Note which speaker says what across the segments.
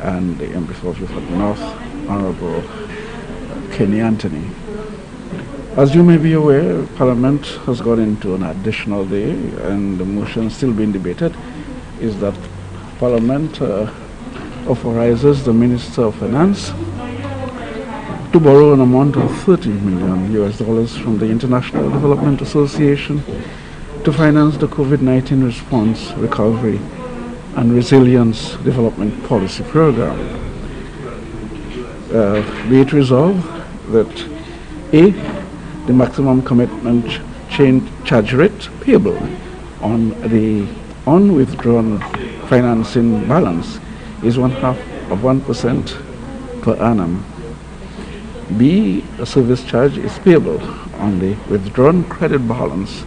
Speaker 1: and the MP for Beaufort North, Honorable Kenny Anthony. As you may be aware, Parliament has gone into an additional day, and the motion still being debated is that Parliament authorizes the Minister of Finance to borrow an amount of $30 million from the International Development Association to finance the COVID-19 response, recovery, and resilience development policy program. Be it resolved that A, the maximum commitment charge rate payable on the unwithdrawn financing balance is 0.5% per annum. B, a service charge is payable on the withdrawn credit balance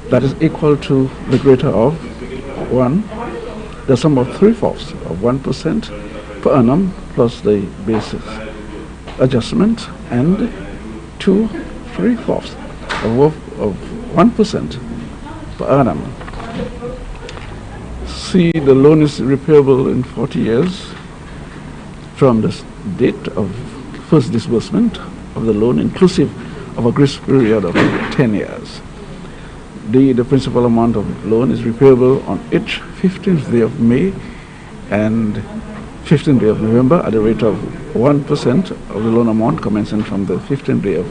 Speaker 1: that is equal to the greater of 1, the sum of 3/4 of 1% per annum plus the basis adjustment, and 2, 3/4 of 1% per annum. C, the loan is repayable in 40 years from the date of first disbursement of the loan, inclusive of a grace period of 10 years. D, the principal amount of loan is repayable on each 15th day of May and 15th day of November at the rate of 1% of the loan amount commencing from the 15th day of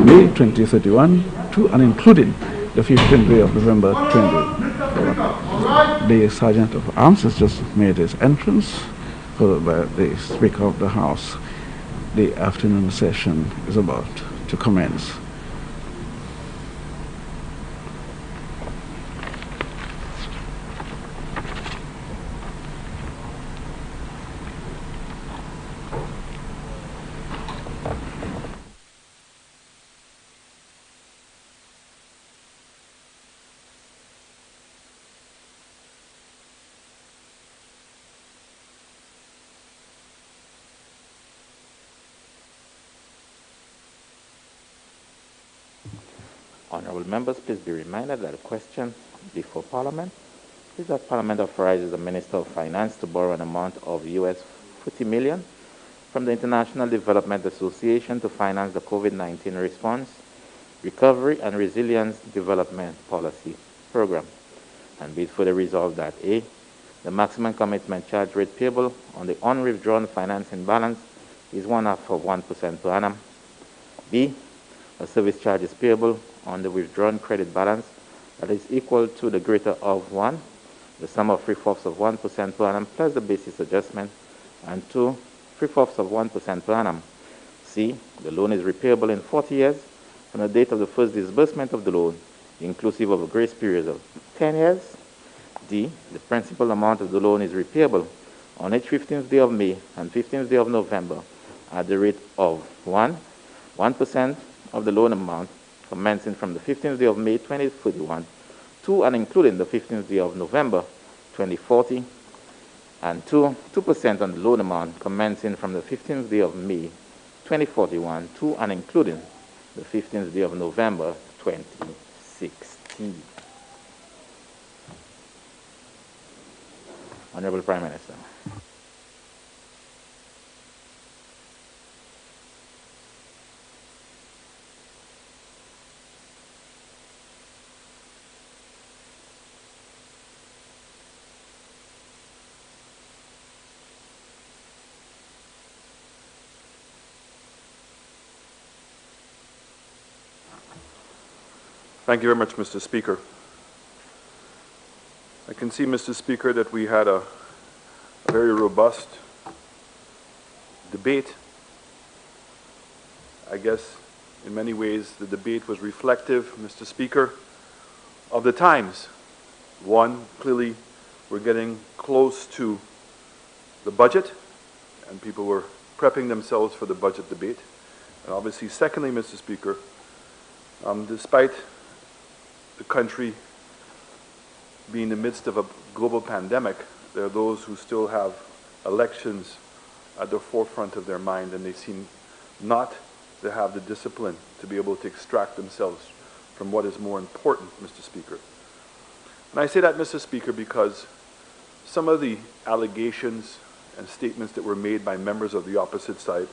Speaker 1: May 2031 to and including the 15th day of November 2031. The Sergeant of Arms has just made his entrance, followed by the Speaker of the House. The afternoon session is about to commence.
Speaker 2: Honourable members, please be reminded that the question before Parliament is that Parliament authorizes the Minister of Finance to borrow an amount of US $40 million from the International Development Association to finance the COVID-19 response, recovery, and resilience development policy program. And be it further resolved that A, the maximum commitment charge rate payable on the unwithdrawn financing balance is 0.5% per annum. B, a service charge is payable on the withdrawn credit balance that is equal to the greater of 1, the sum of 3/4 of 1% per annum plus the basis adjustment, and 2, 3/4 of 1% per annum. C, the loan is repayable in 40 years from the date of the first disbursement of the loan, inclusive of a grace period of 10 years. D, the principal amount of the loan is repayable on each 15th day of May and 15th day of November at the rate of 1% of the loan amount commencing from the 15th day of May 2031 to and including the 15th day of November 2040, and 2% on the loan amount commencing from the 15th day of May 2041 to and including the 15th day of November 2016. Honorable Prime Minister.
Speaker 3: Thank you very much, Mr. Speaker. I can see, Mr. Speaker, that we had a very robust debate. I guess in many ways the debate was reflective, Mr. Speaker, of the times. One, clearly we're getting close to the budget and people were prepping themselves for the budget debate. And obviously, secondly, Mr. Speaker, despite the country being in the midst of a global pandemic, there are those who still have elections at the forefront of their mind, and they seem not to have the discipline to be able to extract themselves from what is more important, Mr. Speaker. And I say that, Mr. Speaker, because some of the allegations and statements that were made by members of the opposite side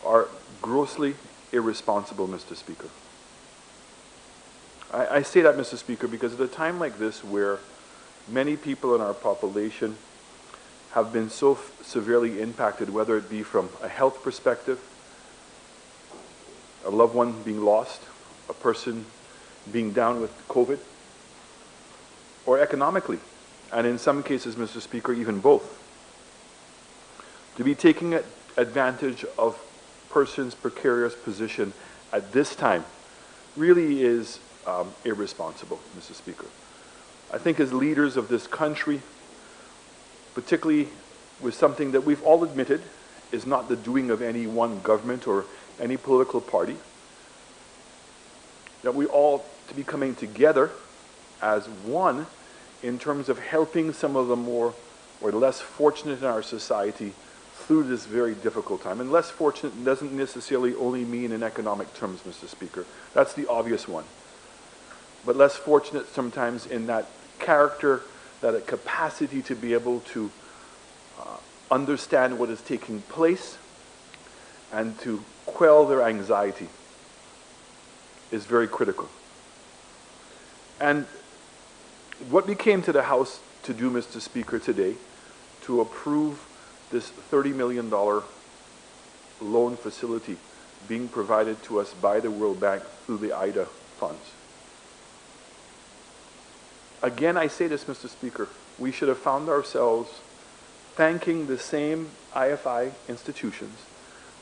Speaker 3: are grossly irresponsible, Mr. Speaker. I say that, Mr. Speaker, because at a time like this where many people in our population have been so severely impacted, whether it be from a health perspective, a loved one being lost, a person being down with COVID, or economically, and in some cases, Mr. Speaker, even both, to be taking advantage of persons' precarious position at this time really is irresponsible, Mr. Speaker. I think as leaders of this country, particularly with something that we've all admitted is not the doing of any one government or any political party, that we all to be coming together as one in terms of helping some of the more or less fortunate in our society through this very difficult time. And less fortunate doesn't necessarily only mean in economic terms, Mr. Speaker. That's the obvious one. But less fortunate sometimes in that character, that capacity to be able to understand what is taking place and to quell their anxiety is very critical. And what we came to the House to do, Mr. Speaker, today, to approve this $30 million loan facility being provided to us by the World Bank through the IDA funds. Again, I say this, Mr. Speaker, we should have found ourselves thanking the same IFI institutions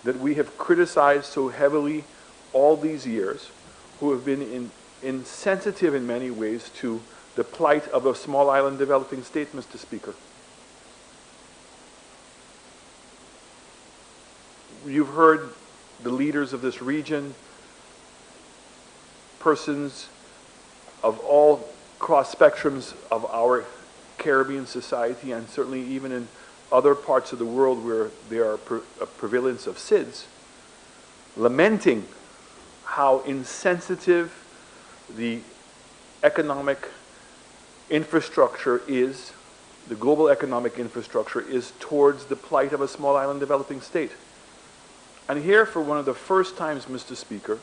Speaker 3: that we have criticized so heavily all these years, who have been insensitive in many ways to the plight of a small island developing state, Mr. Speaker. You've heard the leaders of this region, persons of all cross spectrums of our Caribbean society, and certainly even in other parts of the world where there are a prevalence of SIDS, lamenting how insensitive the economic infrastructure is, the global economic infrastructure is towards the plight of a small island developing state. And here, for one of the first times, Mr. Speaker,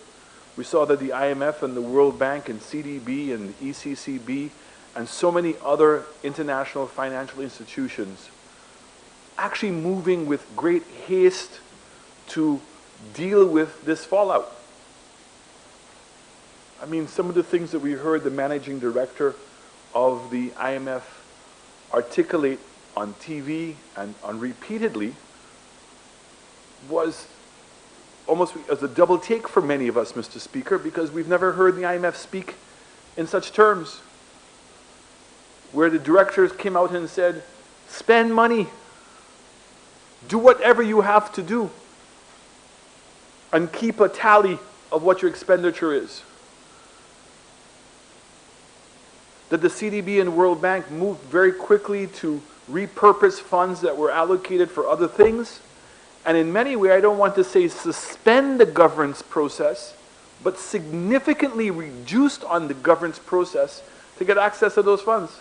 Speaker 3: we saw that the IMF and the World Bank and CDB and ECCB and so many other international financial institutions actually moving with great haste to deal with this fallout. I mean, some of the things that we heard the managing director of the IMF articulate on TV and repeatedly was almost as a double take for many of us, Mr. Speaker, because we've never heard the IMF speak in such terms, where the directors came out and said, spend money, do whatever you have to do, and keep a tally of what your expenditure is. That the CDB and World Bank moved very quickly to repurpose funds that were allocated for other things, and in many ways, I don't want to say suspend the governance process, but significantly reduced on the governance process to get access to those funds.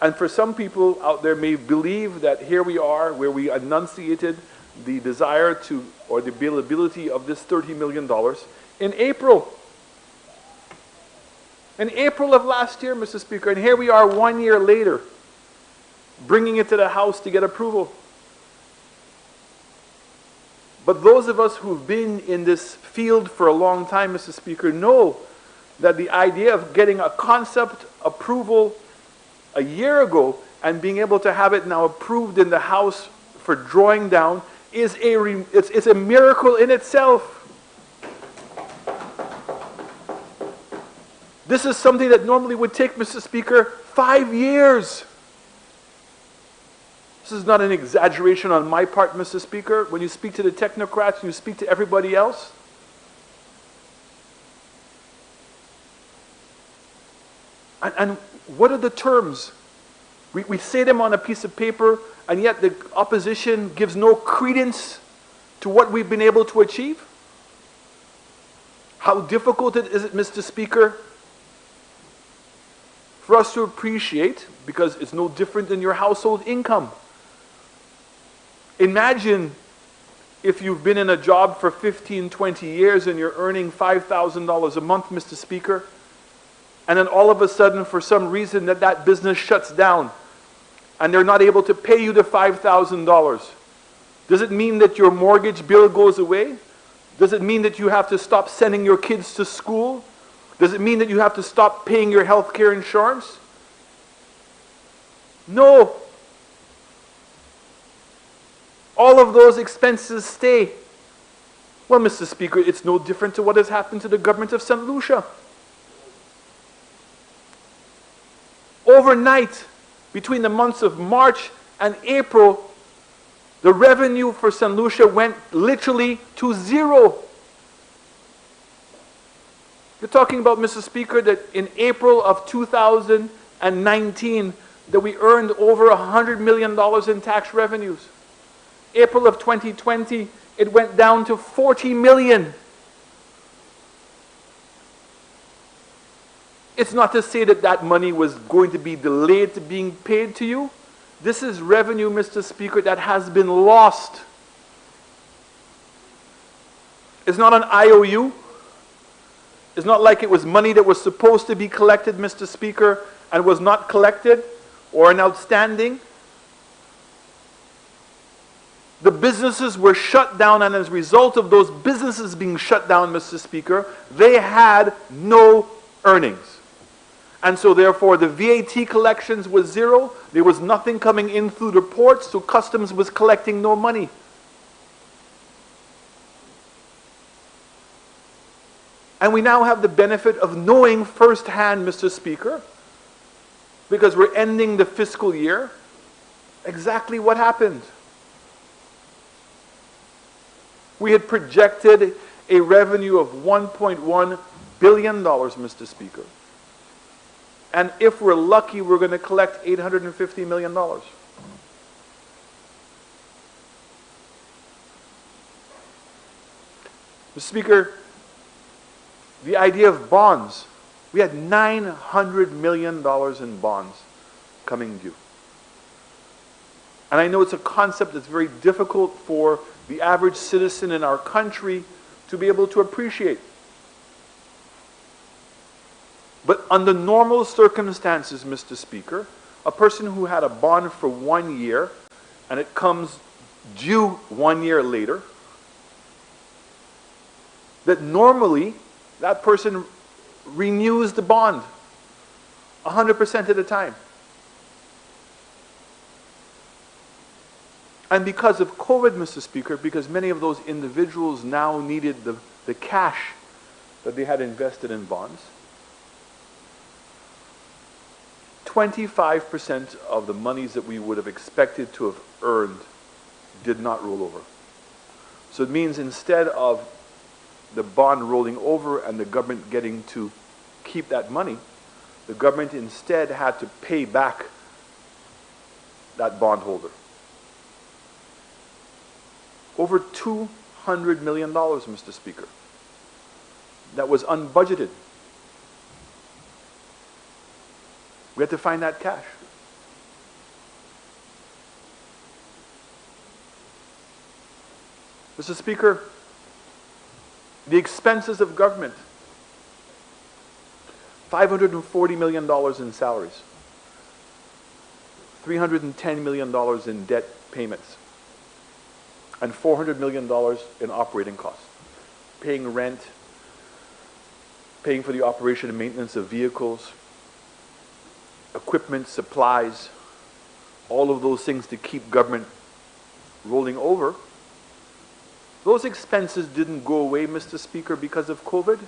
Speaker 3: And for some people out there may believe that here we are, where we enunciated the desire to, or the availability of this $30 million in April. In April of last year, Mr. Speaker, and here we are 1 year later, bringing it to the House to get approval. But those of us who've been in this field for a long time, Mr. Speaker, know that the idea of getting a concept approval a year ago and being able to have it now approved in the House for drawing down is it's a miracle in itself. This is something that normally would take, Mr. Speaker, 5 years. This is not an exaggeration on my part, Mr. Speaker. When you speak to the technocrats, you speak to everybody else. And what are the terms? We say them on a piece of paper, and yet the opposition gives no credence to what we've been able to achieve. How difficult is it, Mr. Speaker, for us to appreciate, because it's no different than your household income. Imagine if you've been in a job for 15, 20 years and you're earning $5,000 a month, Mr. Speaker, and then all of a sudden, for some reason, that business shuts down and they're not able to pay you the $5,000. Does it mean that your mortgage bill goes away? Does it mean that you have to stop sending your kids to school? Does it mean that you have to stop paying your health care insurance? No. All of those expenses stay. Well, Mr. Speaker, it's no different to what has happened to the government of St. Lucia. Overnight, between the months of March and April, the revenue for St. Lucia went literally to zero. You're talking about, Mr. Speaker, that in April of 2019, that we earned over $100 million in tax revenues. April of 2020, it went down to 40 million. It's not to say that that money was going to be delayed to being paid to you. This is revenue, Mr. Speaker, that has been lost. It's not an IOU. It's not like it was money that was supposed to be collected, Mr. Speaker, and was not collected, or an outstanding. The businesses were shut down, and as a result of those businesses being shut down, Mr. Speaker, they had no earnings. And so therefore the VAT collections was zero. There was nothing coming in through the ports, so customs was collecting no money. And we now have the benefit of knowing firsthand, Mr. Speaker, because we're ending the fiscal year, exactly what happened. We had projected a revenue of $1.1 billion, Mr. Speaker. And if we're lucky, we're going to collect $850 million. Mr. Speaker, the idea of bonds, we had $900 million in bonds coming due. And I know it's a concept that's very difficult for the average citizen in our country to be able to appreciate. But under normal circumstances, Mr. Speaker, a person who had a bond for 1 year and it comes due 1 year later, that normally that person renews the bond 100% of the time. And because of COVID, Mr. Speaker, because many of those individuals now needed the cash that they had invested in bonds, 25% of the monies that we would have expected to have earned did not roll over. So it means instead of the bond rolling over and the government getting to keep that money, the government instead had to pay back that bondholder. Over $200 million, Mr. Speaker. That was unbudgeted. We had to find that cash. Mr. Speaker, the expenses of government, $540 million in salaries, $310 million in debt payments, and $400 million in operating costs, paying rent, paying for the operation and maintenance of vehicles, equipment, supplies, all of those things to keep government rolling over. Those expenses didn't go away, Mr. Speaker, because of COVID.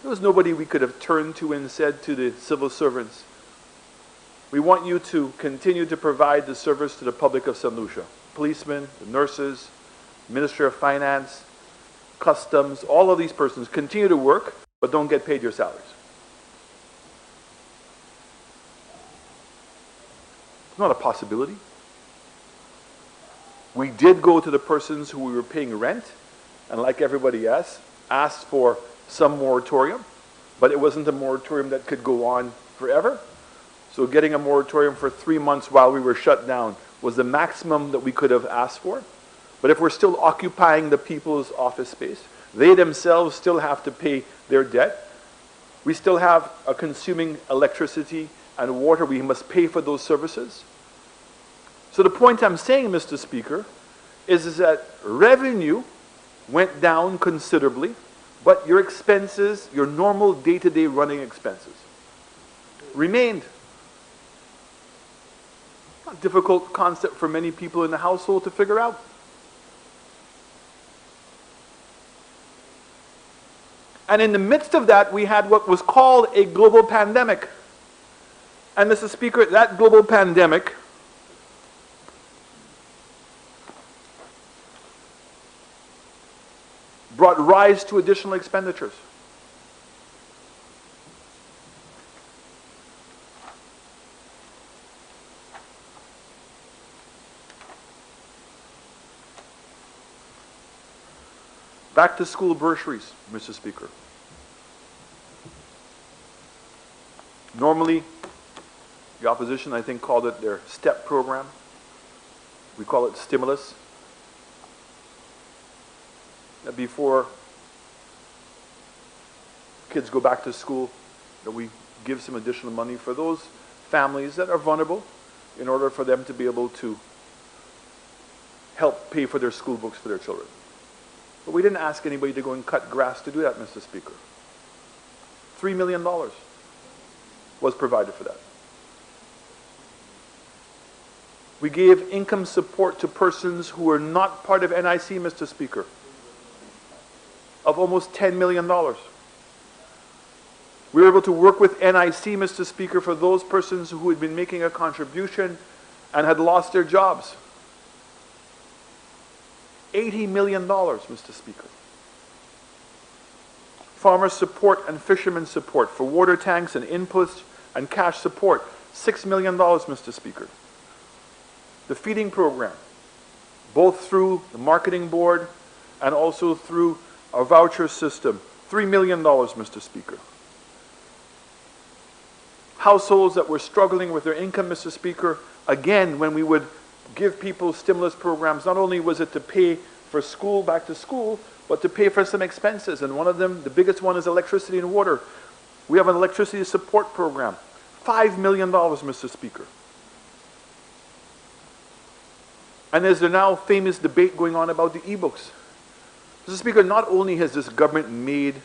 Speaker 3: There was nobody we could have turned to and said to the civil servants, we want you to continue to provide the service to the public of St. Lucia. Policemen, the nurses, Ministry of Finance, Customs, all of these persons continue to work, but don't get paid your salaries. It's not a possibility. We did go to the persons who we were paying rent, and like everybody else, asked for some moratorium. but it wasn't a moratorium that could go on forever. So getting a moratorium for 3 months while we were shut down was the maximum that we could have asked for. But if we're still occupying the people's office space, they themselves still have to pay their debt. We still have a consuming electricity and water. We must pay for those services. So the point I'm saying, Mr. Speaker, is that revenue went down considerably, but your expenses, your normal day-to-day running expenses, remained. A difficult concept for many people in the household to figure out. And in the midst of that, we had what was called a global pandemic. And Mr. Speaker, that global pandemic brought rise to additional expenditures. Back to school bursaries, Mr. Speaker. Normally, the opposition, I think, called it their STEP program. We call it stimulus. That before kids go back to school, that we give some additional money for those families that are vulnerable in order for them to be able to help pay for their school books for their children. But we didn't ask anybody to go and cut grass to do that, Mr. Speaker. $3 million was provided for that. We gave income support to persons who were not part of NIC, Mr. Speaker, of almost $10 million. We were able to work with NIC, Mr. Speaker, for those persons who had been making a contribution and had lost their jobs. $80 million, Mr. Speaker. Farmer support and fishermen support for water tanks and inputs and cash support, $6 million, Mr. Speaker. The feeding program, both through the marketing board and also through our voucher system, $3 million, Mr. Speaker. Households that were struggling with their income, Mr. Speaker, again, when we would give people stimulus programs, not only was it to pay for school, back to school, but to pay for some expenses. And one of them, the biggest one, is electricity and water. We have an electricity support program, $5 million, Mr. Speaker. And there's the now famous debate going on about the e-books. Mr. Speaker, not only has this government made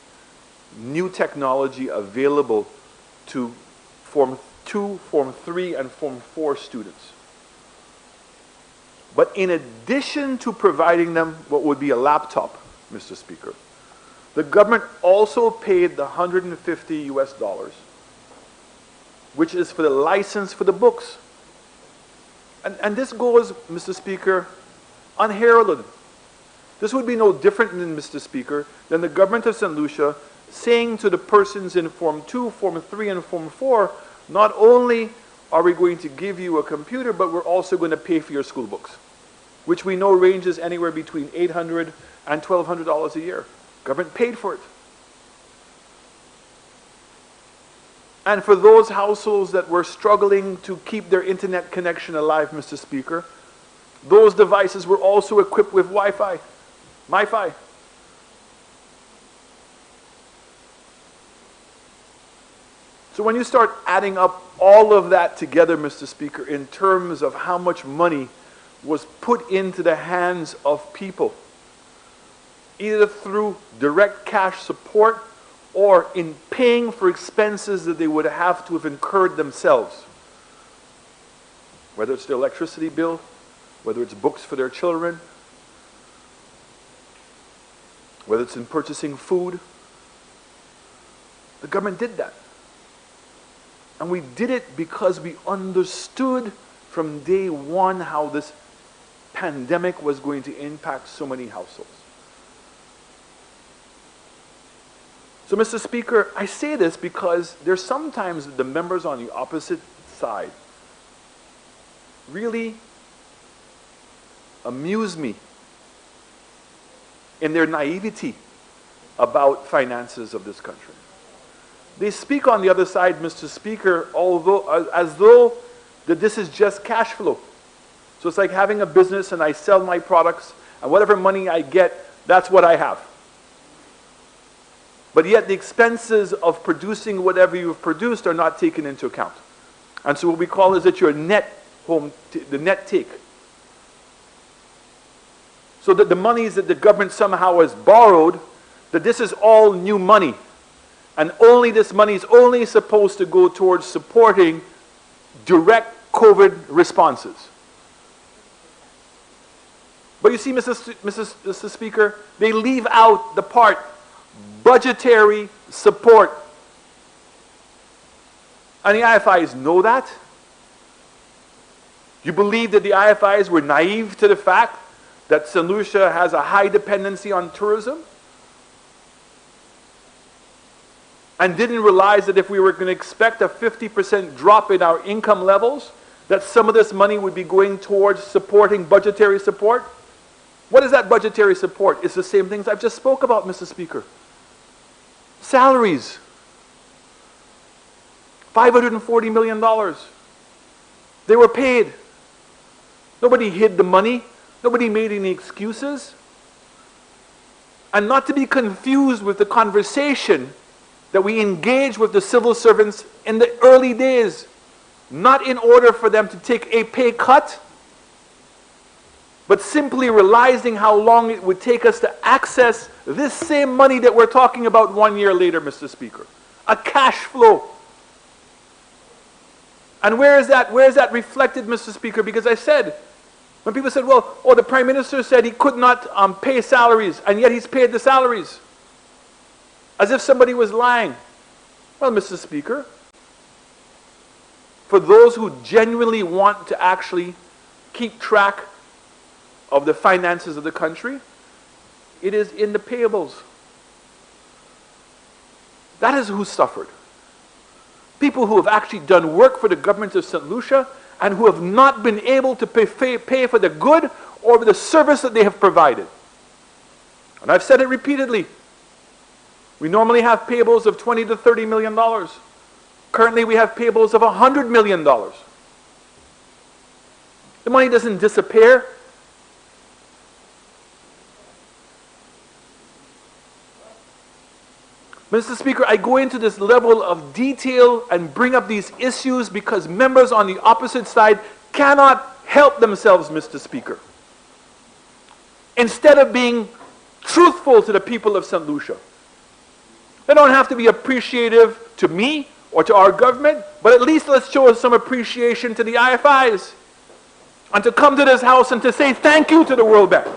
Speaker 3: new technology available to Form 2, Form 3, and Form 4 students, but in addition to providing them what would be a laptop, Mr. Speaker, the government also paid the $150 US, which is for the license for the books. And this goes, Mr. Speaker, unheralded. This would be no different than, Mr. Speaker, than the government of St. Lucia saying to the persons in Form 2, Form 3, and Form 4, not only are we going to give you a computer, but we're also going to pay for your school books, which we know ranges anywhere between $800 and $1,200 a year. Government paid for it. And for those households that were struggling to keep their internet connection alive, Mr. Speaker, those devices were also equipped with Wi-Fi, MiFi. So when you start adding up all of that together, Mr. Speaker, in terms of how much money was put into the hands of people, either through direct cash support or in paying for expenses that they would have to have incurred themselves, whether it's their electricity bill, whether it's books for their children, whether it's in purchasing food, the government did that. And we did it because we understood from day one how this pandemic was going to impact so many households. So, Mr. Speaker, I say this because there's sometimes the members on the opposite side really amuse me in their naivety about finances of this country. they speak on the other side, Mr. Speaker, as though that this is just cash flow. So it's like having a business and I sell my products and whatever money I get, that's what I have. But yet the expenses of producing whatever you've produced are not taken into account. And so what we call is that your net the net take. So that the monies that the government somehow has borrowed, that this is all new money. And only this money is only supposed to go towards supporting direct COVID responses. But you see, Mr. Speaker, they leave out the part, budgetary support. And the IFIs know that. You believe that the IFIs were naive to the fact that St. Lucia has a high dependency on tourism? And didn't realize that if we were going to expect a 50% drop in our income levels, that some of this money would be going towards supporting budgetary support? What is that budgetary support? It's the same things I've just spoke about, Mr. Speaker. Salaries. $540 million. They were paid. Nobody hid the money. Nobody made any excuses. And not to be confused with the conversation that we engage with the civil servants in the early days, not in order for them to take a pay cut, but simply realizing how long it would take us to access this same money that we're talking about 1 year later, Mr. Speaker. A cash flow. And where is that reflected, Mr. Speaker? Because I said, when people said, well, the Prime Minister said he could not pay salaries, and yet he's paid the salaries. As if somebody was lying. Well, Mr. Speaker, for those who genuinely want to actually keep track of the finances of the country, it is in the payables. That is who suffered. People who have actually done work for the government of St. Lucia and who have not been able to pay for the good or the service that they have provided. And I've said it repeatedly. We normally have payables of $20 to $30 million. Currently we have payables of $100 million. The money doesn't disappear. Mr. Speaker, I go into this level of detail and bring up these issues because members on the opposite side cannot help themselves, Mr. Speaker. Instead of being truthful to the people of St. Lucia. They don't have to be appreciative to me or to our government, but at least let's show some appreciation to the IFIs. And to come to this house and to say thank you to the World Bank.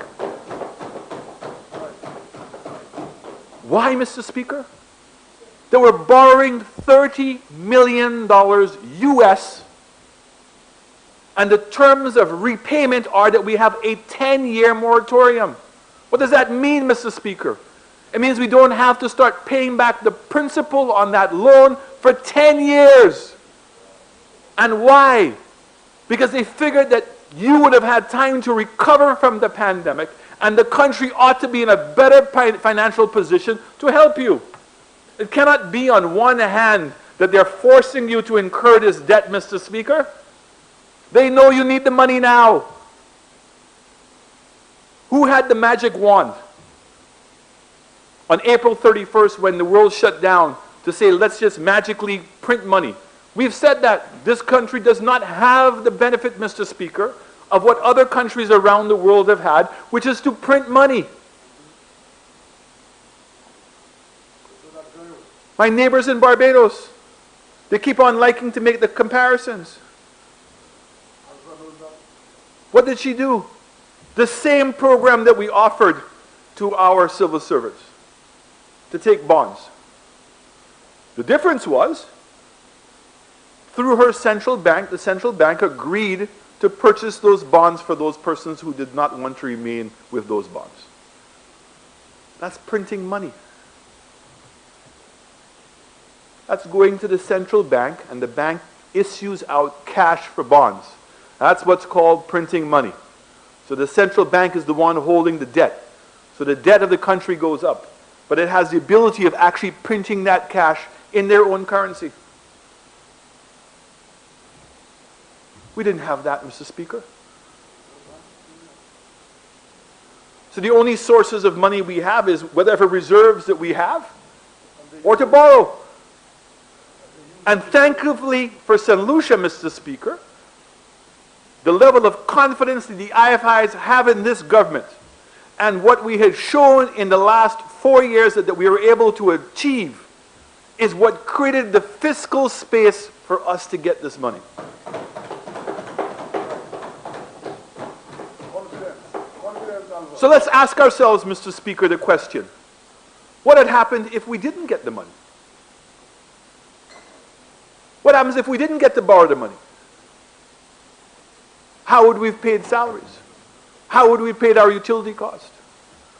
Speaker 3: Why, Mr. Speaker? They were borrowing $30 million US, and the terms of repayment are that we have a 10-year moratorium. What does that mean, Mr. Speaker? It means we don't have to start paying back the principal on that loan for 10 years. And why? Because they figured that you would have had time to recover from the pandemic and the country ought to be in a better financial position to help you. It cannot be on one hand that they're forcing you to incur this debt, Mr. Speaker. They know you need the money now. Who had the magic wand on April 31st when the world shut down to say, let's just magically print money? We've said that this country does not have the benefit, Mr. Speaker, of what other countries around the world have had, which is to print money. My neighbors in Barbados, they keep on liking to make the comparisons. What did she do? The same program that we offered to our civil servants, to take bonds. The difference was, through her central bank, the central bank agreed to purchase those bonds for those persons who did not want to remain with those bonds. That's printing money. That's going to the central bank, and the bank issues out cash for bonds. That's what's called printing money. So the central bank is the one holding the debt. So the debt of the country goes up. But it has the ability of actually printing that cash in their own currency. We didn't have that, Mr. Speaker. So the only sources of money we have is whatever reserves that we have or to borrow. And thankfully for St. Lucia, Mr. Speaker, the level of confidence that the IFIs have in this government and what we had shown in the last 4 years that we were able to achieve is what created the fiscal space for us to get this money. So let's ask ourselves, Mr. Speaker, the question, what had happened if we didn't get the money? What happens if we didn't get to borrow the money? How would we have paid salaries? How would we have paid our utility cost?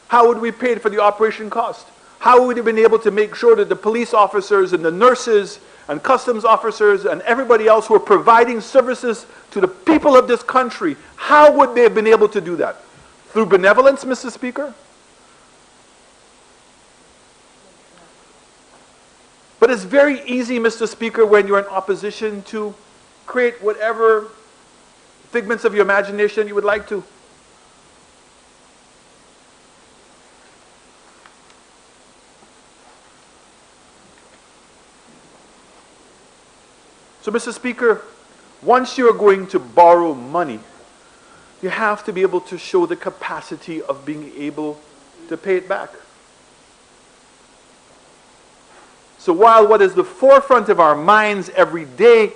Speaker 3: How would we have paid for the operation cost? How would we have been able to make sure that the police officers and the nurses and customs officers and everybody else who are providing services to the people of this country, how would they have been able to do that? Through benevolence, Mr. Speaker? But it's very easy, Mr. Speaker, when you're in opposition to create whatever figments of your imagination you would like to. So, Mr. Speaker, once you're going to borrow money, you have to be able to show the capacity of being able to pay it back. So while what is the forefront of our minds every day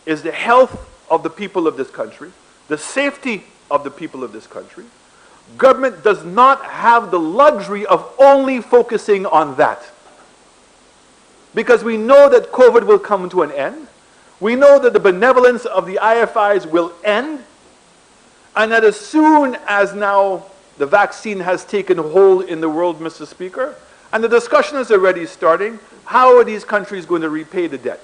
Speaker 3: is the health of the people of this country, the safety of the people of this country, government does not have the luxury of only focusing on that. Because we know that COVID will come to an end. We know that the benevolence of the IFIs will end. And that as soon as now the vaccine has taken hold in the world, Mr. Speaker, and the discussion is already starting, how are these countries going to repay the debt?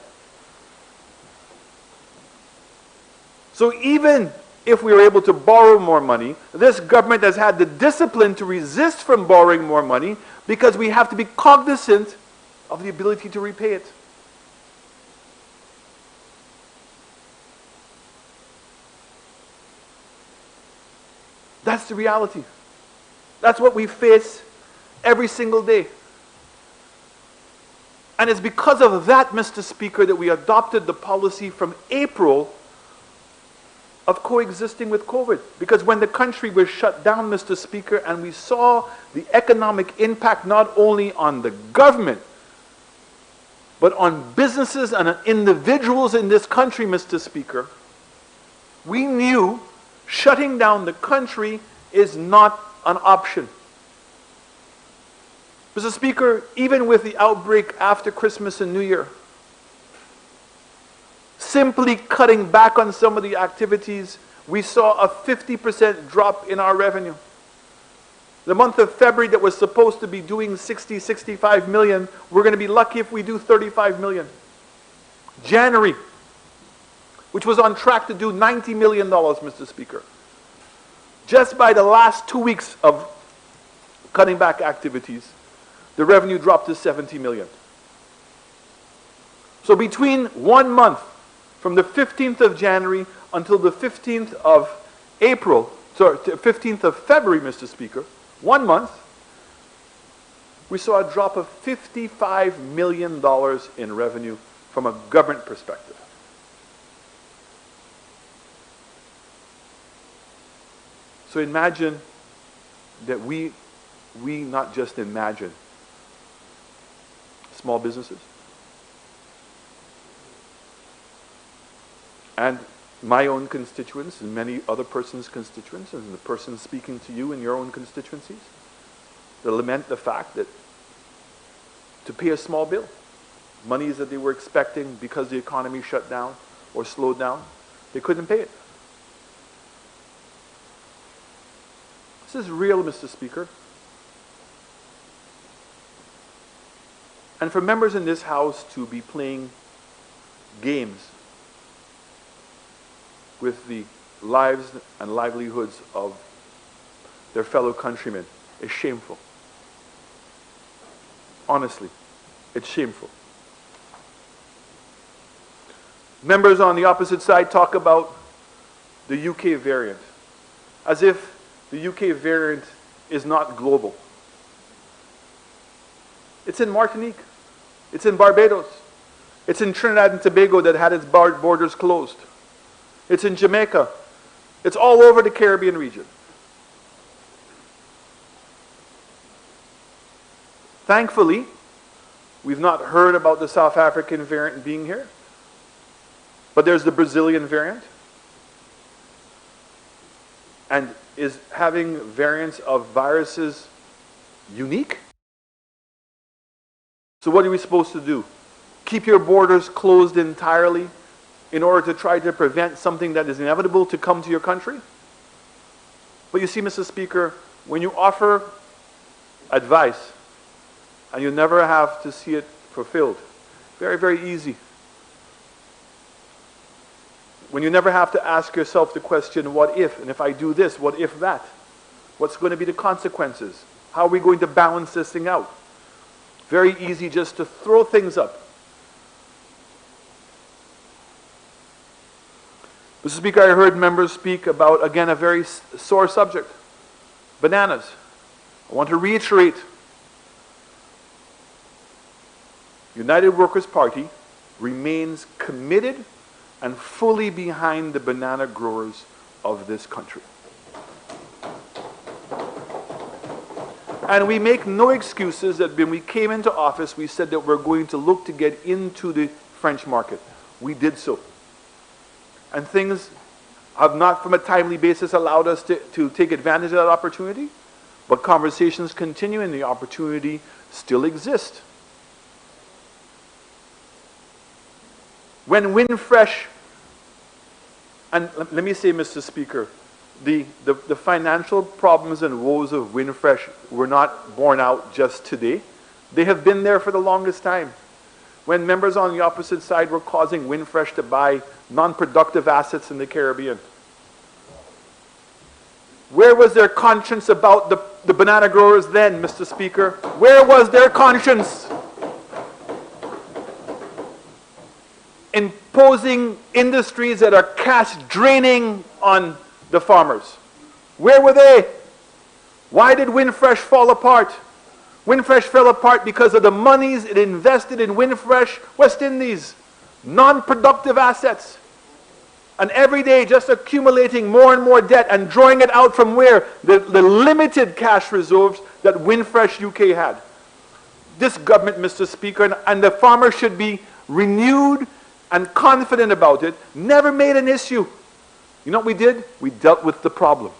Speaker 3: So even if we are able to borrow more money, this government has had the discipline to resist from borrowing more money because we have to be cognizant of the ability to repay it. That's the reality. That's what we face every single day. And it's because of that, Mr. Speaker, that we adopted the policy from April of coexisting with COVID. Because when the country was shut down, Mr. Speaker, and we saw the economic impact not only on the government, but on businesses and on individuals in this country, Mr. Speaker, we knew shutting down the country is not an option. Mr. Speaker, even with the outbreak after Christmas and New Year, simply cutting back on some of the activities, we saw a 50% drop in our revenue. The month of February that was supposed to be doing 60, 65 million, we're going to be lucky if we do 35 million. January, which was on track to do $90 million, Mr. Speaker. Just by the last 2 weeks of cutting back activities, the revenue dropped to 70 million. So between 1 month, from the 15th of January until the 15th of April, sorry, 15th of February, Mr. Speaker, 1 month, we saw a drop of $55 million in revenue from a government perspective. So imagine that we not just imagine small businesses and my own constituents and many other persons' constituents and the person speaking to you in your own constituencies that lament the fact that to pay a small bill, monies that they were expecting because the economy shut down or slowed down, they couldn't pay it. This is real, Mr. Speaker. And for members in this House to be playing games with the lives and livelihoods of their fellow countrymen is shameful. Honestly. It's shameful. Members on the opposite side talk about the UK variant, as if the UK variant is not global. It's in Martinique. It's in Barbados. It's in Trinidad and Tobago that had its borders closed. It's in Jamaica. It's all over the Caribbean region. Thankfully, we've not heard about the South African variant being here, but there's the Brazilian variant. And is having variants of viruses unique? So what are we supposed to do? Keep your borders closed entirely in order to try to prevent something that is inevitable to come to your country? But you see, Mr. Speaker, when you offer advice and you never have to see it fulfilled, very, very easy. When you never have to ask yourself the question, what if? And if I do this, what if that? What's going to be the consequences? How are we going to balance this thing out? Very easy just to throw things up. Mr. Speaker, I heard members speak about, again, a very sore subject, bananas. I want to reiterate, United Workers' Party remains committed and fully behind the banana growers of this country. And we make no excuses that when we came into office, we said that we're going to look to get into the French market. We did so. And things have not, from a timely basis, allowed us to take advantage of that opportunity, but conversations continue and the opportunity still exists. When Winfresh, and let me say, Mr. Speaker, the financial problems and woes of Winfresh were not born out just today. They have been there for the longest time. When members on the opposite side were causing Winfresh to buy non-productive assets in the Caribbean. Where was their conscience about the banana growers then, Mr. Speaker? Where was their conscience? Imposing industries that are cash draining on the farmers. Where were they? Why did Winfresh fall apart? Winfresh fell apart because of the monies it invested in Winfresh West Indies. Non-productive assets. And every day just accumulating more and more debt and drawing it out from where? The limited cash reserves that Winfresh UK had. This government, Mr. Speaker, and the farmers should be renewed and confident about it, never made an issue. You know what we did? We dealt with the problem.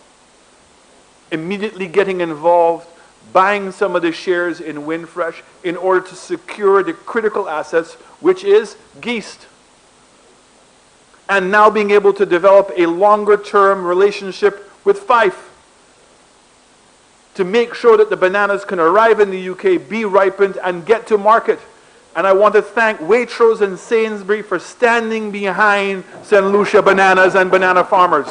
Speaker 3: Immediately getting involved, buying some of the shares in Winfresh in order to secure the critical assets, which is yeast. And now being able to develop a longer-term relationship with Fife to make sure that the bananas can arrive in the UK, be ripened, and get to market. And I want to thank Waitrose and Sainsbury for standing behind St. Lucia bananas and banana farmers.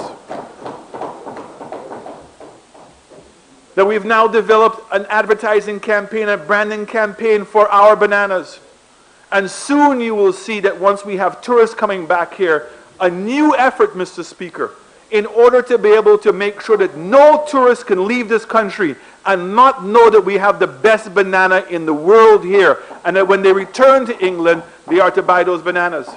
Speaker 3: That we've now developed an advertising campaign, a branding campaign for our bananas. And soon you will see that once we have tourists coming back here, a new effort, Mr. Speaker, in order to be able to make sure that no tourist can leave this country and not know that we have the best banana in the world here, and that when they return to England, they are to buy those bananas.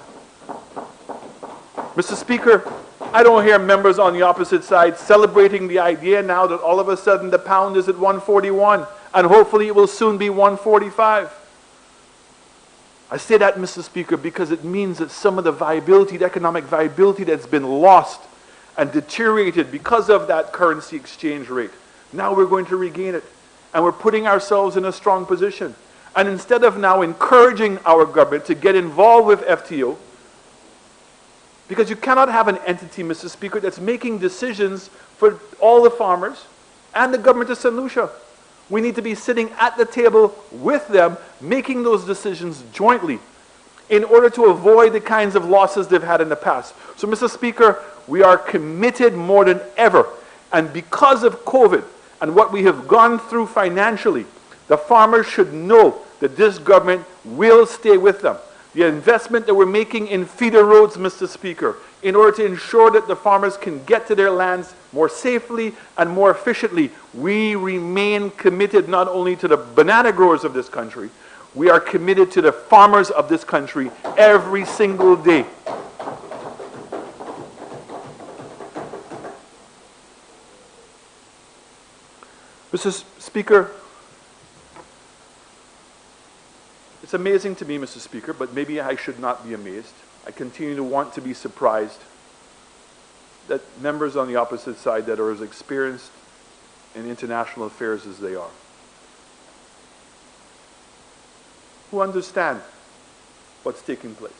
Speaker 3: Mr. Speaker, I don't hear members on the opposite side celebrating the idea now that all of a sudden the pound is at 141, and hopefully it will soon be 145. I say that, Mr. Speaker, because it means that some of the viability, the economic viability that's been lost and deteriorated because of that currency exchange rate, now we're going to regain it. And we're putting ourselves in a strong position. And instead of now encouraging our government to get involved with FTO, because you cannot have an entity, Mr. Speaker, that's making decisions for all the farmers and the government of St. Lucia. We need to be sitting at the table with them, making those decisions jointly in order to avoid the kinds of losses they've had in the past. So, Mr. Speaker, we are committed more than ever. And because of COVID and what we have gone through financially, the farmers should know that this government will stay with them. The investment that we're making in feeder roads, Mr. Speaker, in order to ensure that the farmers can get to their lands more safely and more efficiently, we remain committed not only to the banana growers of this country, we are committed to the farmers of this country every single day. Mr. Speaker, it's amazing to me, Mr. Speaker, but maybe I should not be amazed. I continue to want to be surprised that members on the opposite side that are as experienced in international affairs as they are, who understand what's taking place,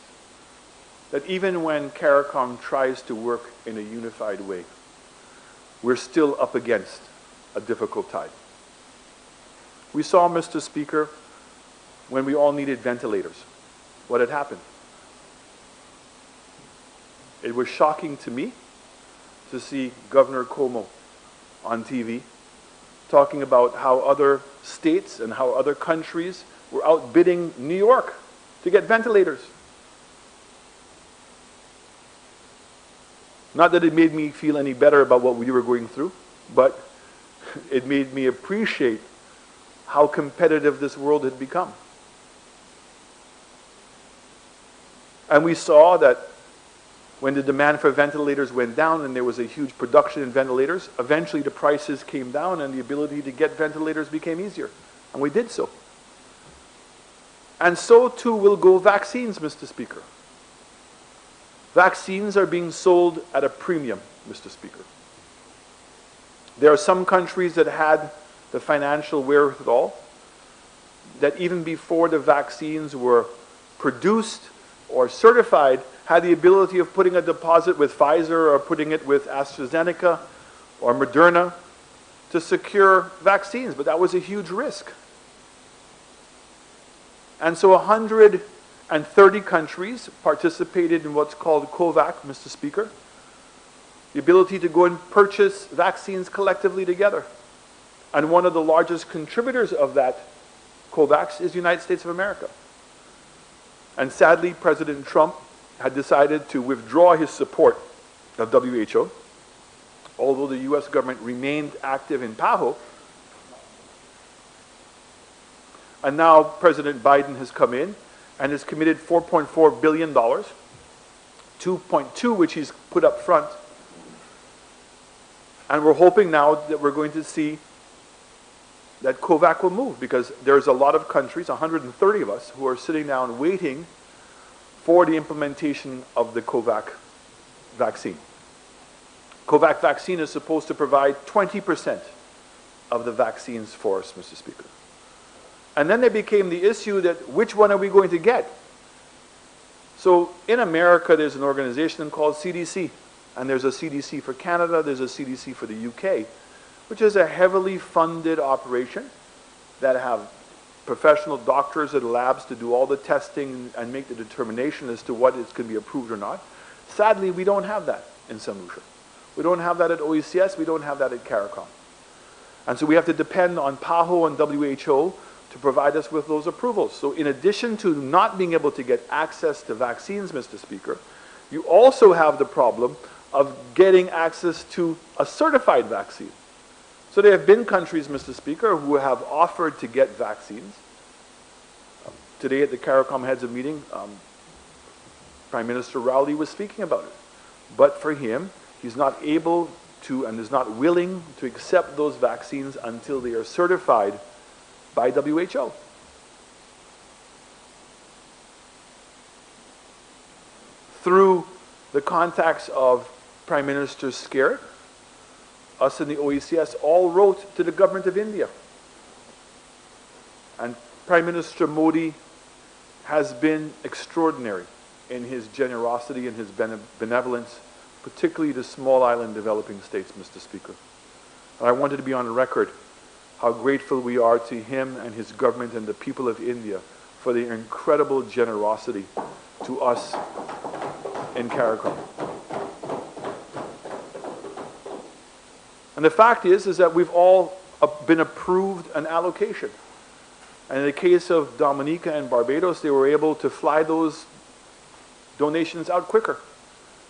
Speaker 3: that even when CARICOM tries to work in a unified way, we're still up against a difficult time. We saw, Mr. Speaker, when we all needed ventilators, what had happened. It was shocking to me to see Governor Cuomo on TV talking about how other states and how other countries were outbidding New York to get ventilators. Not that it made me feel any better about what we were going through, but it made me appreciate how competitive this world had become. And we saw that when the demand for ventilators went down and there was a huge production in ventilators, eventually the prices came down and the ability to get ventilators became easier. And we did so. And so too will go vaccines, Mr. Speaker. Vaccines are being sold at a premium, Mr. Speaker. There are some countries that had the financial wherewithal that even before the vaccines were produced or certified had the ability of putting a deposit with Pfizer or putting it with AstraZeneca or Moderna to secure vaccines, but that was a huge risk. And so 130 countries participated in what's called COVAX, Mr. Speaker, the ability to go and purchase vaccines collectively together. And one of the largest contributors of that COVAX is the United States of America. And sadly, President Trump had decided to withdraw his support of WHO, although the US government remained active in PAHO. And now President Biden has come in and has committed $4.4 billion, 2.2 which he's put up front. And we're hoping now that we're going to see that COVAX will move, because there's a lot of countries, 130 of us, who are sitting down waiting for the implementation of the COVAX vaccine. COVAX vaccine is supposed to provide 20% of the vaccines for us, Mr. Speaker. And then there became the issue that which one are we going to get? So in America, there's an organization called CDC, and there's a CDC for Canada, there's a CDC for the UK, which is a heavily funded operation that have professional doctors at labs to do all the testing and make the determination as to what is going to be approved or not. Sadly, we don't have that in St. Lucia. We don't have that at OECS, we don't have that at CARICOM. And so we have to depend on PAHO and WHO to provide us with those approvals. So in addition to not being able to get access to vaccines, Mr. Speaker, you also have the problem of getting access to a certified vaccine. So there have been countries, Mr. Speaker, who have offered to get vaccines. Today at the CARICOM heads of meeting, Prime Minister Rowley was speaking about it. But for him, he's not able to and is not willing to accept those vaccines until they are certified by WHO. Through the contacts of Prime Minister Skerrit, us in the OECS all wrote to the government of India. And Prime Minister Modi has been extraordinary in his generosity and his benevolence, particularly to small island developing states, Mr. Speaker. And I wanted to be on record how grateful we are to him and his government and the people of India for their incredible generosity to us in CARICOM. And the fact is that we've all been approved an allocation. And in the case of Dominica and Barbados, they were able to fly those donations out quicker.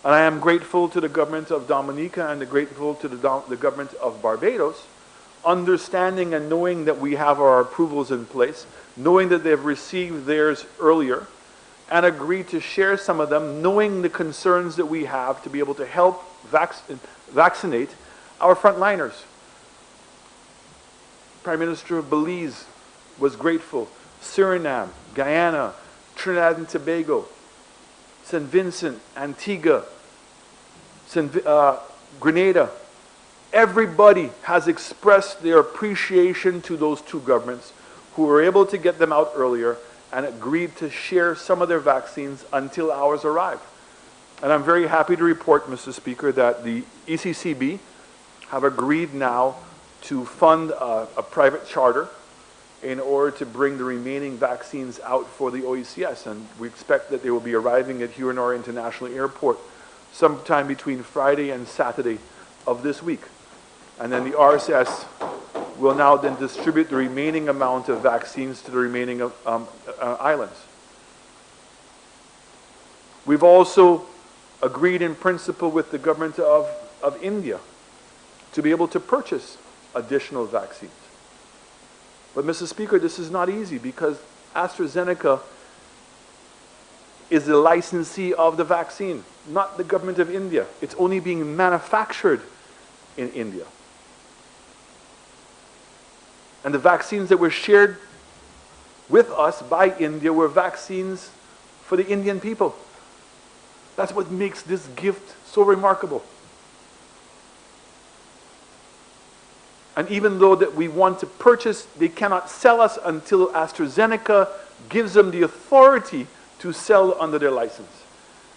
Speaker 3: And I am grateful to the government of Dominica and grateful to the government of Barbados, understanding and knowing that we have our approvals in place, knowing that they've received theirs earlier, and agreed to share some of them, knowing the concerns that we have to be able to help vaccinate our frontliners. Prime Minister of Belize was grateful. Suriname, Guyana, Trinidad and Tobago, St. Vincent, Antigua, Grenada. Everybody has expressed their appreciation to those two governments who were able to get them out earlier and agreed to share some of their vaccines until ours arrive. And I'm very happy to report, Mr. Speaker, that the ECCB have agreed now to fund a private charter in order to bring the remaining vaccines out for the OECS. And we expect that they will be arriving at Huronor International Airport sometime between Friday and Saturday of this week. And then the RSS will now then distribute the remaining amount of vaccines to the remaining islands. We've also agreed in principle with the government of India to be able to purchase additional vaccines. But Mr. Speaker, this is not easy because AstraZeneca is the licensee of the vaccine, not the government of India. It's only being manufactured in India. And the vaccines that were shared with us by India were vaccines for the Indian people. That's what makes this gift so remarkable. And even though that we want to purchase, they cannot sell us until AstraZeneca gives them the authority to sell under their license.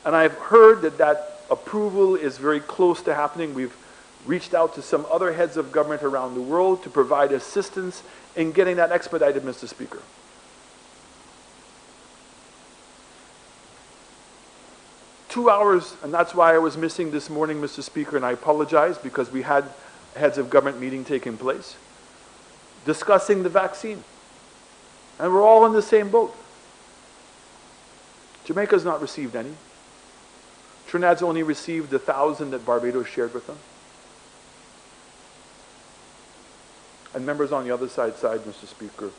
Speaker 3: And I've heard that that approval is very close to happening. We've reached out to some other heads of government around the world to provide assistance in getting that expedited, Mr. Speaker. Two hours, and that's why I was missing this morning, Mr. Speaker, and I apologize because we had heads of government meeting taking place, discussing the vaccine. And we're all in the same boat. Jamaica's not received any. Trinidad's only received 1,000 that Barbados shared with them. And members on the other side, Mr. Speaker,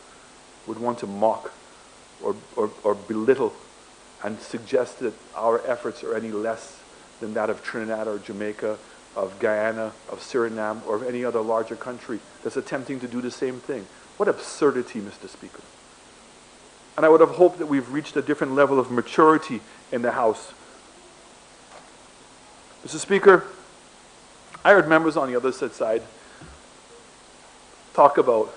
Speaker 3: would want to mock or belittle and suggest that our efforts are any less than that of Trinidad or Jamaica, of Guyana, of Suriname, or of any other larger country that's attempting to do the same thing. What absurdity, Mr. Speaker. And I would have hoped that we've reached a different level of maturity in the House. Mr. Speaker, I heard members on the other side talk about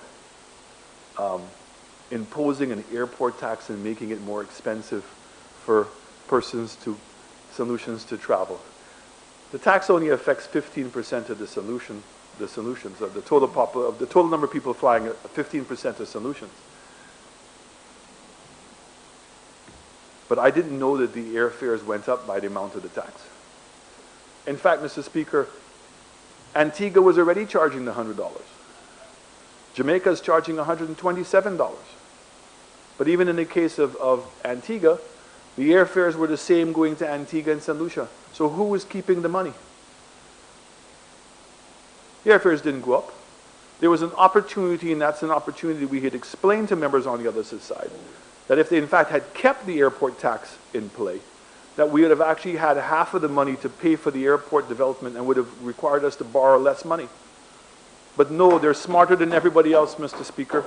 Speaker 3: imposing an airport tax and making it more expensive for solutions to travel. The tax only affects 15% of the solutions of the total number of people flying. 15% of solutions. But I didn't know that the airfares went up by the amount of the tax. In fact, Mr. Speaker, Antigua was already charging the $100. Jamaica is charging $127. But even in the case of Antigua, the airfares were the same going to Antigua and St. Lucia. So who was keeping the money? The airfares didn't go up. There was an opportunity, and that's an opportunity we had explained to members on the other side, that if they in fact had kept the airport tax in play, that we would have actually had half of the money to pay for the airport development and would have required us to borrow less money. But no, they're smarter than everybody else, Mr. Speaker.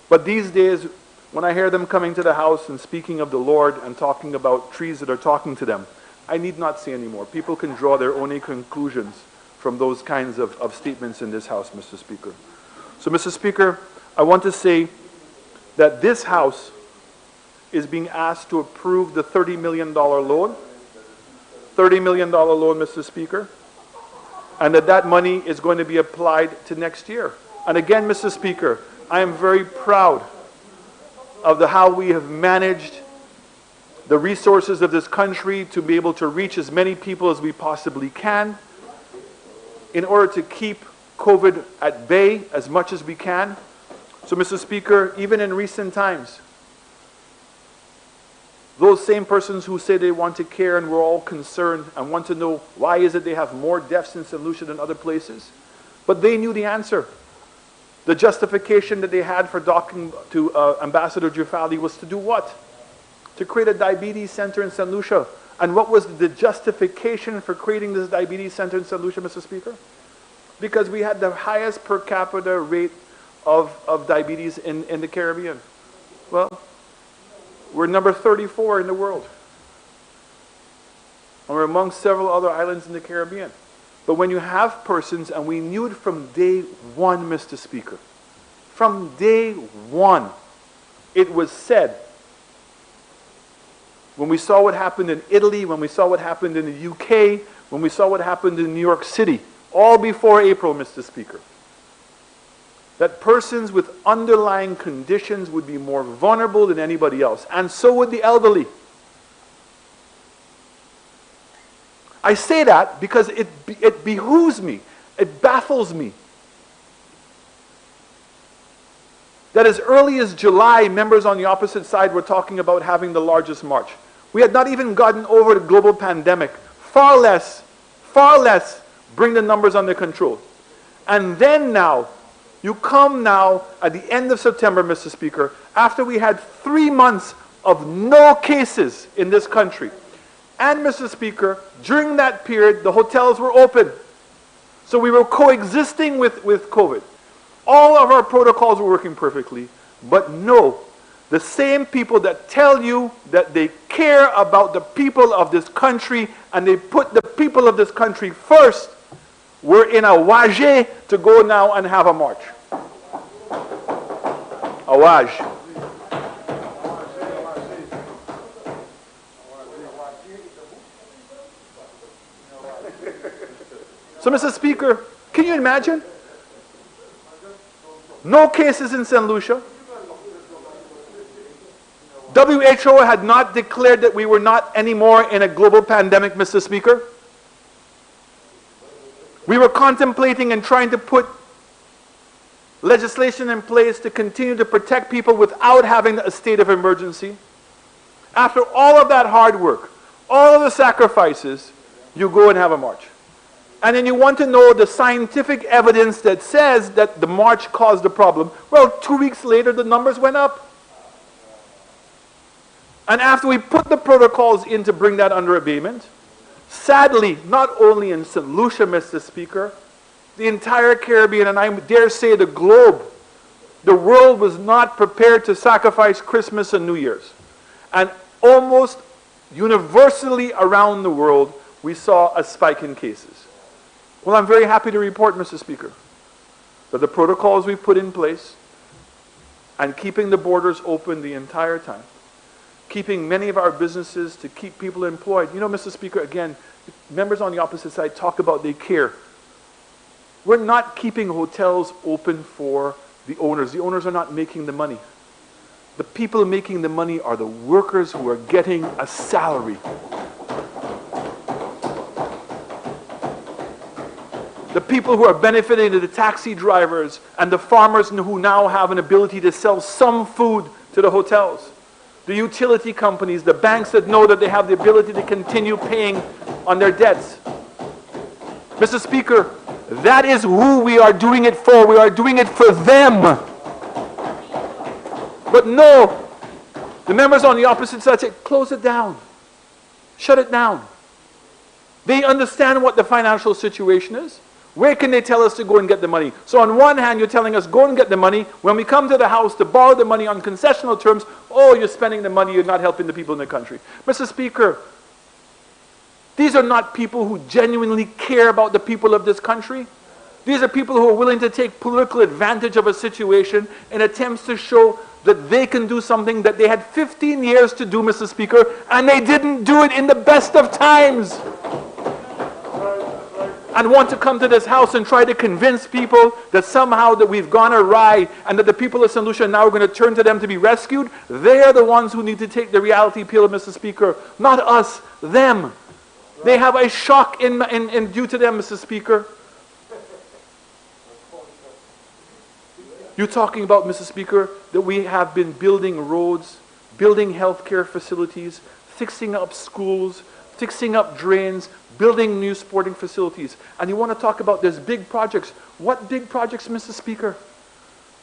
Speaker 3: But these days, when I hear them coming to the House and speaking of the Lord and talking about trees that are talking to them, I need not say anymore. People can draw their own conclusions from those kinds of statements in this House, Mr. Speaker. So, Mr. Speaker, I want to say that this House is being asked to approve the $30 million loan. $30 million loan, Mr. Speaker. And that money is going to be applied to next year. And again, Mr. Speaker, I am very proud of how we have managed the resources of this country to be able to reach as many people as we possibly can in order to keep COVID at bay as much as we can, So, Mr. Speaker, even in recent times, those same persons who say they want to care and we're all concerned and want to know why is it they have more deaths in St. Lucia than other places, but they knew the answer. The justification that they had for talking to Ambassador Jufali was to do what? To create a diabetes center in St. Lucia. And what was the justification for creating this diabetes center in St. Lucia, Mr. Speaker? Because we had the highest per capita rate of diabetes in the Caribbean. Well, we're number 34 in the world. And we're among several other islands in the Caribbean. But when you have persons, and we knew it from day one, Mr. Speaker, from day one, it was said, when we saw what happened in Italy, when we saw what happened in the UK, when we saw what happened in New York City, all before April, Mr. Speaker, that persons with underlying conditions would be more vulnerable than anybody else, and so would the elderly. I say that because it behooves me, it baffles me, that as early as July, members on the opposite side were talking about having the largest march. We had not even gotten over the global pandemic, far less bring the numbers under control. And then now, you come now at the end of September, Mr. Speaker, after we had 3 months of no cases in this country. And, Mr. Speaker, during that period, the hotels were open. So we were coexisting with COVID. All of our protocols were working perfectly. But no, the same people that tell you that they care about the people of this country and they put the people of this country first, we're in a waje to go now and have a march. A waj. So, Mr. Speaker, can you imagine? No cases in St. Lucia. WHO had not declared that we were not anymore in a global pandemic, Mr. Speaker. We were contemplating and trying to put legislation in place to continue to protect people without having a state of emergency. After all of that hard work, all of the sacrifices, you go and have a march. And then you want to know the scientific evidence that says that the march caused the problem. Well, 2 weeks later, the numbers went up. And after we put the protocols in to bring that under abatement, sadly, not only in St. Lucia, Mr. Speaker, the entire Caribbean, and I dare say the globe, the world was not prepared to sacrifice Christmas and New Year's. And almost universally around the world, we saw a spike in cases. Well, I'm very happy to report, Mr. Speaker, that the protocols we put in place and keeping the borders open the entire time, keeping many of our businesses to keep people employed. You know, Mr. Speaker, again, members on the opposite side talk about they care. We're not keeping hotels open for the owners. The owners are not making the money. The people making the money are the workers who are getting a salary. The people who are benefiting are the taxi drivers and the farmers who now have an ability to sell some food to the hotels. The utility companies, the banks that know that they have the ability to continue paying on their debts. Mr. Speaker, that is who we are doing it for. We are doing it for them. But no, the members on the opposite side say, close it down. Shut it down. They understand what the financial situation is. Where can they tell us to go and get the money? So on one hand, you're telling us, go and get the money. When we come to the house to borrow the money on concessional terms, oh, you're spending the money, you're not helping the people in the country. Mr. Speaker, these are not people who genuinely care about the people of this country. These are people who are willing to take political advantage of a situation in attempts to show that they can do something that they had 15 years to do, Mr. Speaker, and they didn't do it in the best of times. And want to come to this house and try to convince people that somehow that we've gone awry and that the people of St. Lucia now are going to turn to them to be rescued. They are the ones who need to take the reality pill, Mr. Speaker. Not us, them. They have a shock in due to them, Mr. Speaker. You're talking about, Mr. Speaker, that we have been building roads, building healthcare facilities, fixing up schools, fixing up drains, building new sporting facilities. And you want to talk about these big projects. What big projects, Mr. Speaker?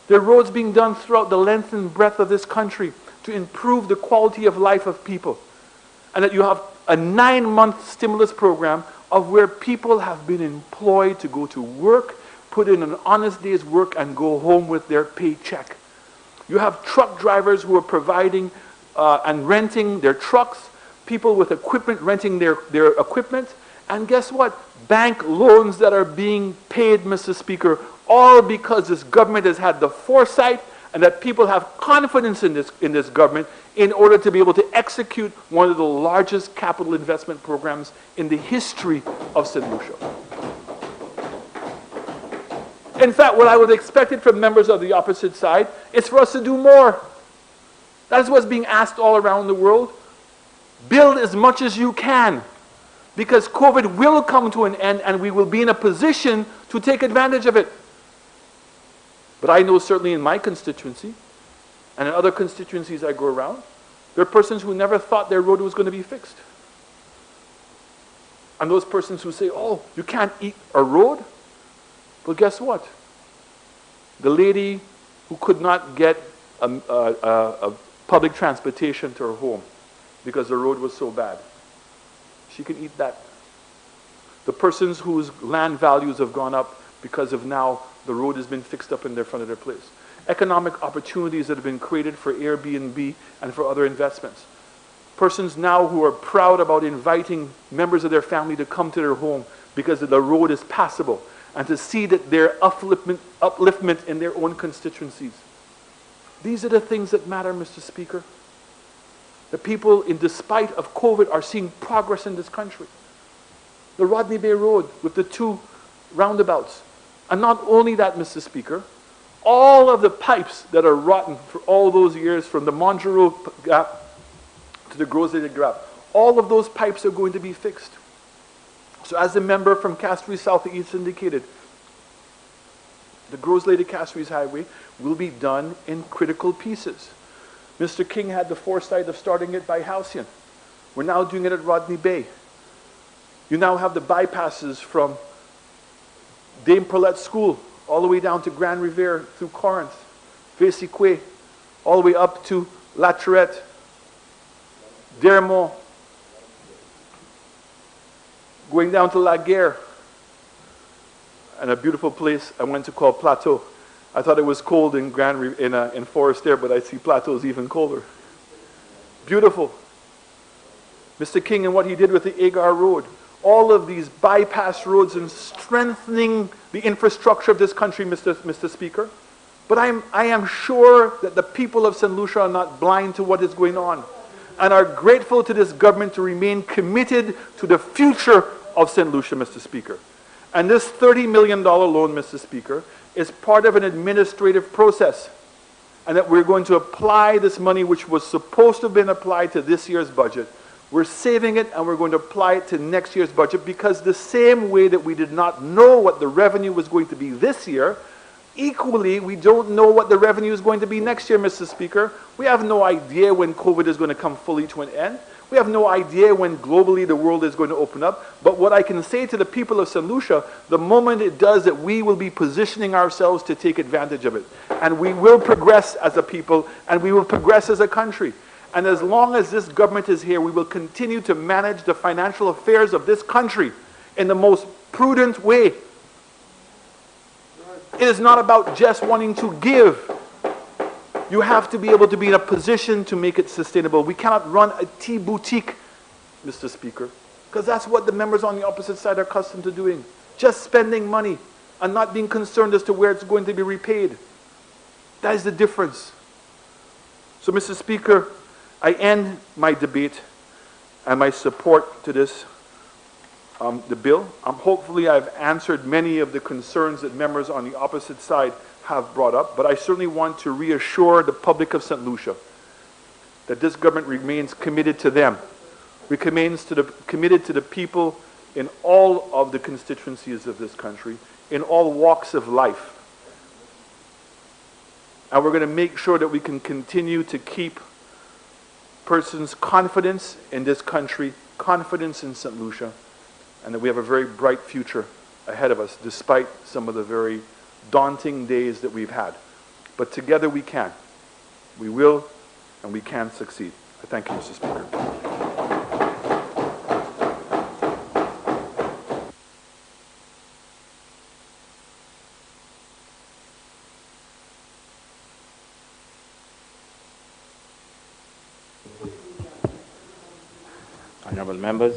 Speaker 3: There are roads being done throughout the length and breadth of this country to improve the quality of life of people. And that you have a 9-month stimulus program of where people have been employed to go to work, put in an honest day's work, and go home with their paycheck. You have truck drivers who are providing and renting their trucks, people with equipment renting their equipment, and guess what? Bank loans that are being paid, Mr. Speaker, all because this government has had the foresight and that people have confidence in this government in order to be able to execute one of the largest capital investment programs in the history of St. Lucia. In fact, what I would expect it from members of the opposite side is for us to do more. That is what's being asked all around the world. Build as much as you can, because COVID will come to an end and we will be in a position to take advantage of it. But I know certainly in my constituency and in other constituencies I go around, there are persons who never thought their road was going to be fixed. And those persons who say, oh, you can't eat a road? Well, guess what? The lady who could not get a public transportation to her home because the road was so bad, she can eat that. The persons whose land values have gone up because of now the road has been fixed up in their front of their place. Economic opportunities that have been created for Airbnb and for other investments. Persons now who are proud about inviting members of their family to come to their home because the road is passable, and to see that their upliftment in their own constituencies. These are the things that matter, Mr. Speaker. The people, in despite of COVID, are seeing progress in this country. The Rodney Bay Road with the 2 roundabouts. And not only that, Mr. Speaker, all of the pipes that are rotten for all those years from the Mongereau Gap to the Gros-Lady Gap, all of those pipes are going to be fixed. So as the member from Castries South East indicated, the Gros-Lady Castries Highway will be done in critical pieces. Mr. King had the foresight of starting it by Halcyon. We're now doing it at Rodney Bay. You now have the bypasses from Dame Perlette School all the way down to Grand Riviere through Corinth, Vesique, all the way up to La Tourette, Dermont, going down to La Guerre, and a beautiful place I went to call Plateau. I thought it was cold in in Forestier, but I see Plateau is even colder. Beautiful. Mr. King and what he did with the Agar Road. All of these bypass roads and strengthening the infrastructure of this country, Mr. Speaker. But I am sure that the people of St. Lucia are not blind to what is going on and are grateful to this government to remain committed to the future of St. Lucia, Mr. Speaker. And this $30 million loan, Mr. Speaker, is part of an administrative process. And that we're going to apply this money, which was supposed to have been applied to this year's budget. We're saving it and we're going to apply it to next year's budget, because the same way that we did not know what the revenue was going to be this year, equally, we don't know what the revenue is going to be next year, Mr. Speaker. We have no idea when COVID is going to come fully to an end. We have no idea when globally the world is going to open up. But what I can say to the people of St. Lucia, the moment it does, that we will be positioning ourselves to take advantage of it. And we will progress as a people, and we will progress as a country. And as long as this government is here, we will continue to manage the financial affairs of this country in the most prudent way. It is not about just wanting to give. You have to be able to be in a position to make it sustainable. We cannot run a tea boutique, Mr. Speaker, because that's what the members on the opposite side are accustomed to doing. Just spending money and not being concerned as to where it's going to be repaid. That is the difference. So, Mr. Speaker, I end my debate and my support to this, the bill. Hopefully I've answered many of the concerns that members on the opposite side have brought up, but I certainly want to reassure the public of St. Lucia that this government remains committed to them. Committed to the people in all of the constituencies of this country, in all walks of life. and we're going to make sure that we can continue to keep persons' confidence in this country, confidence in St. Lucia, and that we have a very bright future ahead of us, despite some of the very daunting days that we've had. But together we can. We will, and we can succeed. I thank you, Mr. Speaker.
Speaker 2: Honorable members,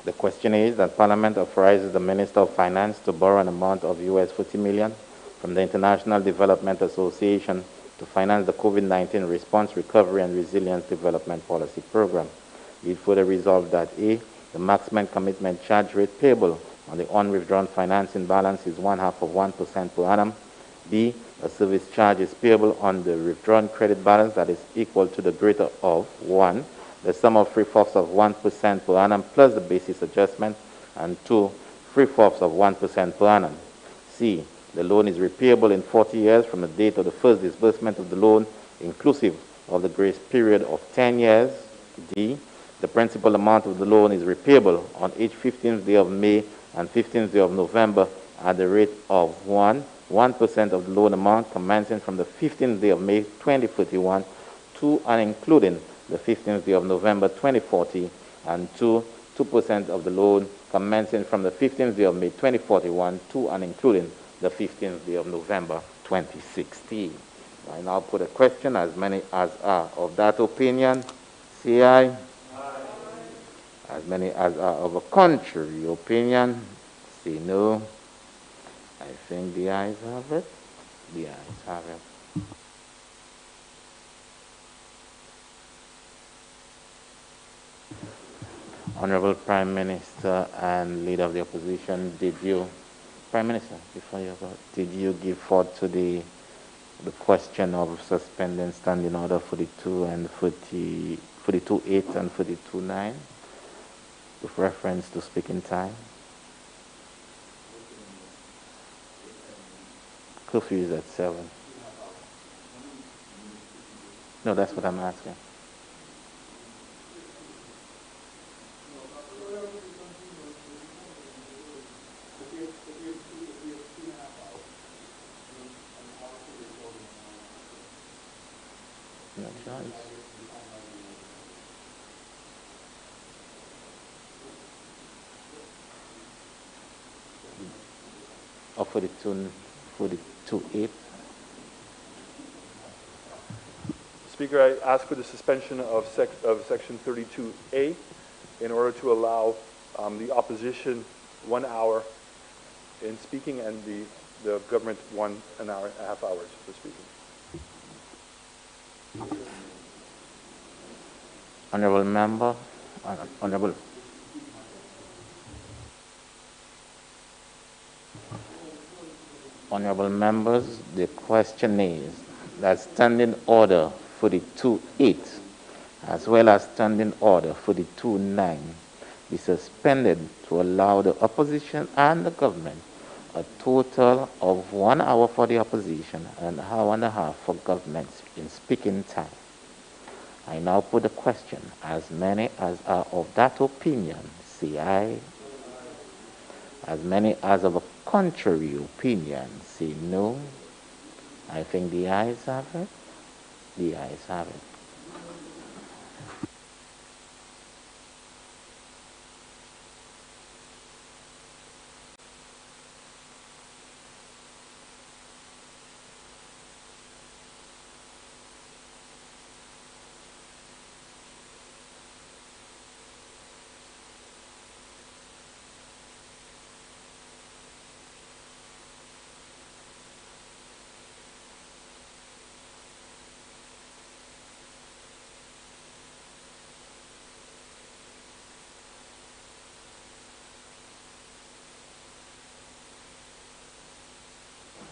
Speaker 2: the question is that Parliament authorizes the Minister of Finance to borrow an amount of US $40 million from the International Development Association to finance the COVID-19 Response, Recovery and Resilience Development Policy Program. Be it further resolved that A, the maximum commitment charge rate payable on the unwithdrawn financing balance is 0.5% per annum. B, a service charge is payable on the withdrawn credit balance that is equal to the greater of 1, the sum of 3/4 of 1% per annum plus the basis adjustment, and 2, 3/4 of 1% per annum. C, the loan is repayable in 40 years from the date of the first disbursement of the loan, inclusive of the grace period of 10 years. D, the principal amount of the loan is repayable on each 15th day of May and 15th day of November at the rate of 1% of the loan amount commencing from the 15th day of May 2031 to and including the 15th day of November 2040, and 2% of the loan commencing from the 15th day of May 2041 to and including the 15th day of November 2016. I now put a question. As many as are of that opinion, say aye. Aye. As many as are of a contrary opinion, say no. I think the ayes have it. The ayes have it. Honorable Prime Minister and Leader of the Opposition, Prime Minister, before you go, did you give thought to the question of suspending standing order 42 and 42.8 and 42.9 with reference to speaking time? Curfew is at 7. No, that's what I'm asking. No choice. Or 42.8.
Speaker 3: Speaker, I ask for the suspension of Section 32A in order to allow the opposition 1 hour in speaking and the government 1.5 hours for speaking.
Speaker 2: Honorable member, Honorable members, the question is that standing order 42.8 as well as standing order 42.9 be suspended to allow the opposition and the government a total of 1 hour for the opposition and an hour and a half for government in speaking time. I now put the question. As many as are of that opinion, say aye. As many as of a contrary opinion, say no. I think the ayes have it. The ayes have it.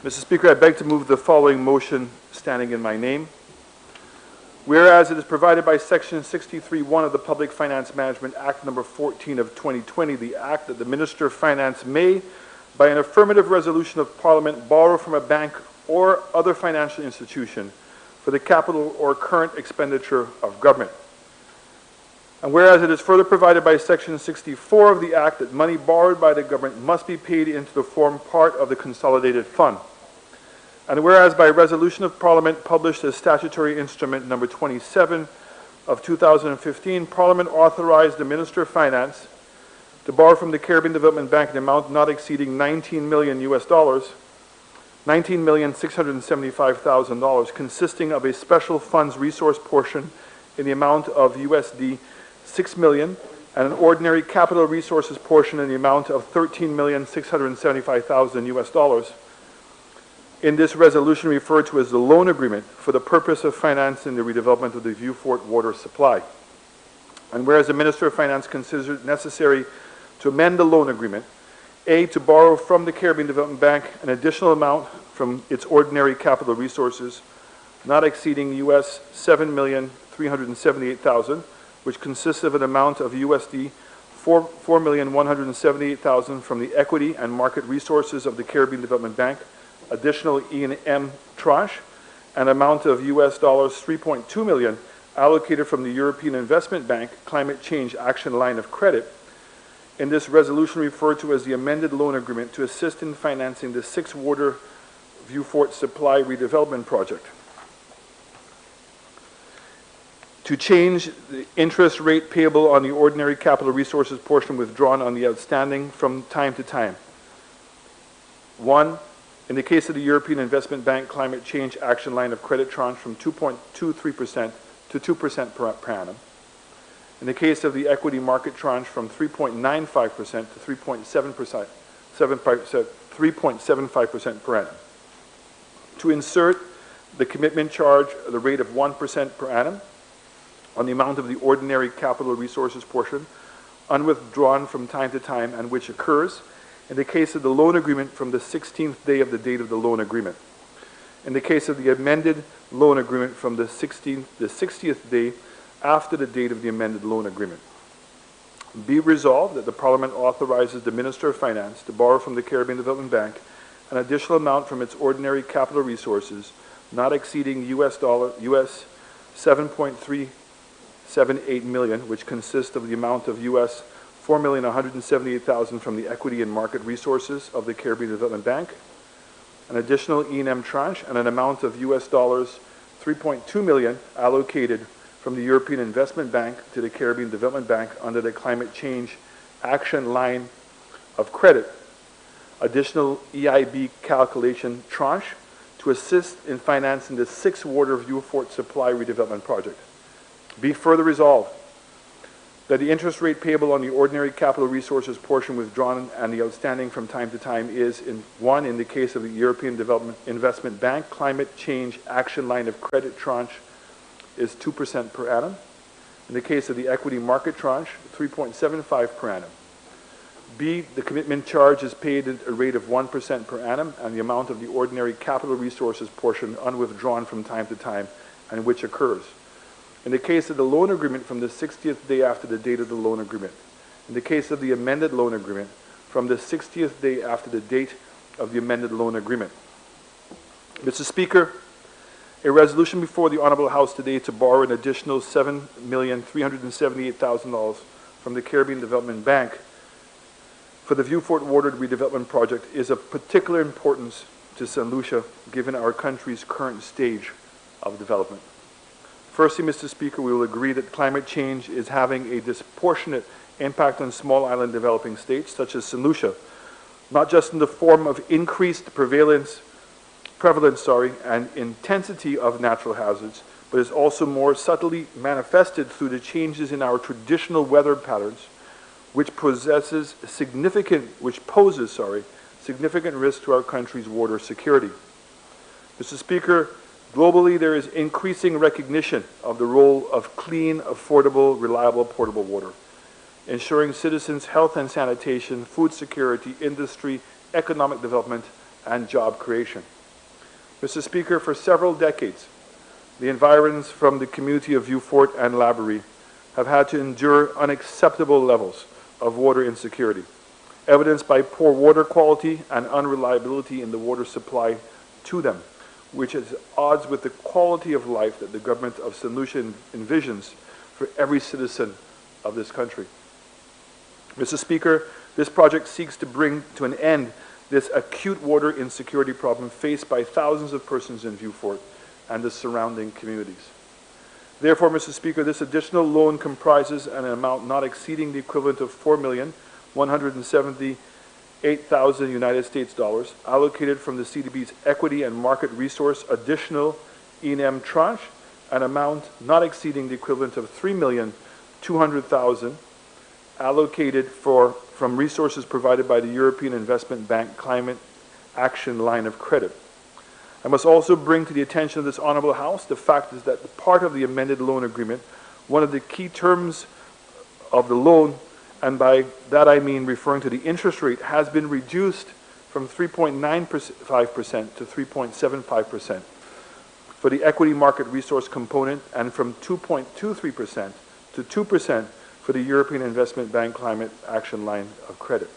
Speaker 3: Mr. Speaker, I beg to move the following motion standing in my name. Whereas it is provided by Section 63(1) of the Public Finance Management Act No. 14 of 2020, the Act that the Minister of Finance may, by an affirmative resolution of Parliament, borrow from a bank or other financial institution for the capital or current expenditure of government. And whereas it is further provided by Section 64 of the Act that money borrowed by the government must be paid into the form part of the consolidated fund. And whereas by resolution of Parliament published as statutory instrument number 27 of 2015, Parliament authorized the Minister of Finance to borrow from the Caribbean Development Bank an amount not exceeding $19 million, $19,675,000, consisting of a special funds resource portion in the amount of USD 6 million and an ordinary capital resources portion in the amount of $13,675,000. In this resolution referred to as the loan agreement for the purpose of financing the redevelopment of the Vieux Fort water supply. And whereas the Minister of Finance considers it necessary to amend the loan agreement, A, to borrow from the Caribbean Development Bank an additional amount from its ordinary capital resources not exceeding US $7,378,000, which consists of an amount of USD $4,178,000 from the equity and market resources of the Caribbean Development Bank, additional E&M tranche, an amount of US $3.2 million allocated from the European Investment Bank Climate Change Action Line of Credit, in this resolution referred to as the amended loan agreement to assist in financing the 6 water Vieux Fort supply redevelopment project. To change the interest rate payable on the ordinary capital resources portion withdrawn on the outstanding from time to time. 1. In the case of the European Investment Bank Climate Change Action Line of Credit tranche from 2.23% to 2% per annum. In the case of the equity market tranche from 3.95% to 3.75% per annum. To insert the commitment charge at the rate of 1% per annum on the amount of the ordinary capital resources portion, unwithdrawn from time to time, and which occurs in the case of the loan agreement from the 16th day of the date of the loan agreement. In the case of the amended loan agreement from the 60th day after the date of the amended loan agreement. Be resolved that the Parliament authorizes the Minister of Finance to borrow from the Caribbean Development Bank an additional amount from its ordinary capital resources not exceeding US $7.378 million, which consists of the amount of US $4,178,000 from the equity and market resources of the Caribbean Development Bank, an additional E&M tranche, and an amount of US $3.2 million allocated from the European Investment Bank to the Caribbean Development Bank under the Climate Change Action Line of Credit, additional EIB calculation tranche to assist in financing the 6 water Vieux Fort supply redevelopment project. Be further resolved that the interest rate payable on the ordinary capital resources portion withdrawn and the outstanding from time to time is, in the case of the European Investment Bank Climate Change Action Line of Credit tranche is 2% per annum. In the case of the equity market tranche, 3.75 per annum. B, the commitment charge is paid at a rate of 1% per annum, and the amount of the ordinary capital resources portion unwithdrawn from time to time, and which occurs. In the case of the loan agreement from the 60th day after the date of the loan agreement. In the case of the amended loan agreement from the 60th day after the date of the amended loan agreement. Mr. Speaker, a resolution before the Honourable House today to borrow an additional $7,378,000 from the Caribbean Development Bank for the Vieux Fort water redevelopment project is of particular importance to St. Lucia, given our country's current stage of development. Firstly, Mr. Speaker, we will agree that climate change is having a disproportionate impact on small island developing states such as St. Lucia, not just in the form of increased prevalence and intensity of natural hazards, but is also more subtly manifested through the changes in our traditional weather patterns, which poses significant risk to our country's water security. Mr. Speaker, globally there is increasing recognition of the role of clean, affordable, reliable, portable water, ensuring citizens' health and sanitation, food security, industry, economic development, and job creation. Mr. Speaker, for several decades, the environs from the community of Vieux Fort and Laborie have had to endure unacceptable levels of water insecurity, evidenced by poor water quality and unreliability in the water supply to them, which is at odds with the quality of life that the government of St. Lucia envisions for every citizen of this country. Mr. Speaker, this project seeks to bring to an end this acute water insecurity problem faced by thousands of persons in Vieux Fort and the surrounding communities. Therefore, Mr. Speaker, this additional loan comprises an amount not exceeding the equivalent of $4,178,000 United States dollars allocated from the CDB's Equity and Market Resource Additional E&M tranche, an amount not exceeding the equivalent of $3,200,000 allocated from resources provided by the European Investment Bank Climate Action Line of Credit. I must also bring to the attention of this Honourable House the fact is that the part of the amended loan agreement, one of the key terms of the loan, and by that I mean referring to the interest rate, has been reduced from 3.95% to 3.75% for the equity market resource component, and from 2.23% to 2% for the European Investment Bank Climate Action Line of Credit.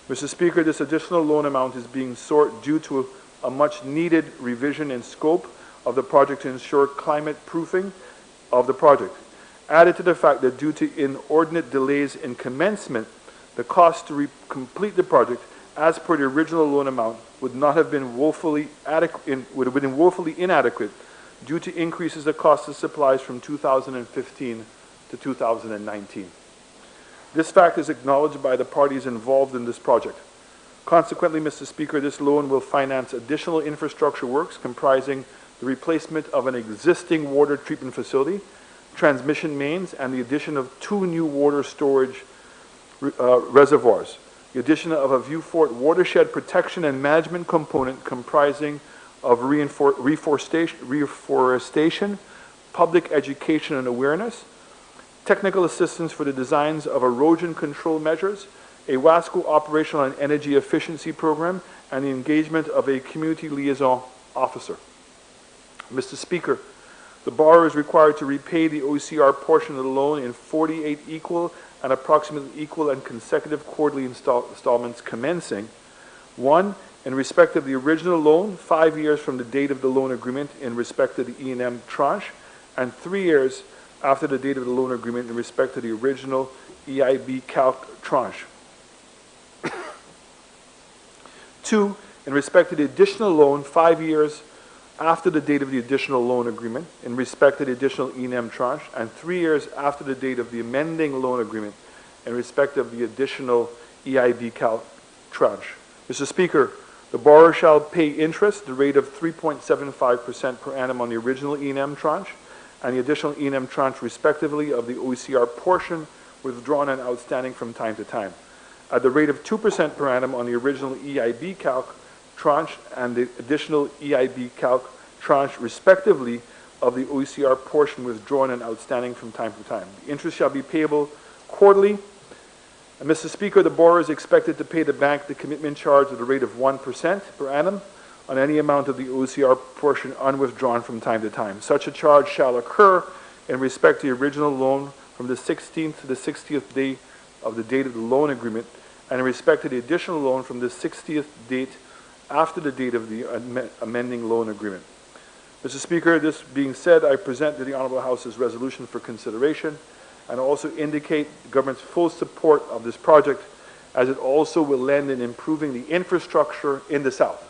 Speaker 3: Mr. Speaker, this additional loan amount is being sought due to a much-needed revision in scope of the project to ensure climate proofing of the project, added to the fact that due to inordinate delays in commencement, the cost to complete the project as per the original loan amount would have been woefully inadequate due to increases the cost of supplies from 2015 to 2019. This fact is acknowledged by the parties involved in this project. Consequently, Mr. Speaker, this loan will finance additional infrastructure works comprising the replacement of an existing water treatment facility, transmission mains, and the addition of 2 new water storage reservoirs. The addition of a Vieux Fort watershed protection and management component comprising of reforestation, public education and awareness, technical assistance for the designs of erosion control measures, a WASCO operational and energy efficiency program, and the engagement of a community liaison officer. Mr. Speaker, the borrower is required to repay the OCR portion of the loan in 48 equal and approximately equal and consecutive quarterly installments commencing: 1, in respect of the original loan, 5 years from the date of the loan agreement in respect of the E&M tranche, and 3 years after the date of the loan agreement in respect to the original EIB calc tranche. 2, in respect to the additional loan, 5 years after the date of the additional loan agreement in respect to the additional E&M tranche, and 3 years after the date of the amending loan agreement in respect of the additional EIB calc tranche. Mr. Speaker, the borrower shall pay interest, the rate of 3.75% per annum on the original E&M tranche and the additional E&M tranche respectively of the OCR portion withdrawn and outstanding from time to time, at the rate of 2% per annum on the original EIB calc tranche and the additional EIB calc tranche respectively of the OCR portion withdrawn and outstanding from time to time. The interest shall be payable quarterly. And Mr. Speaker, the borrower is expected to pay the bank the commitment charge at the rate of 1% per annum on any amount of the OCR portion unwithdrawn from time to time. Such a charge shall occur in respect to the original loan from the 16th to the 60th day of the date of the loan agreement, and in respect to the additional loan from the 60th date after the date of the amending loan agreement. Mr. Speaker, this being said, I present to the Honourable House's resolution for consideration and also indicate the government's full support of this project, as it also will lend in improving the infrastructure in the South.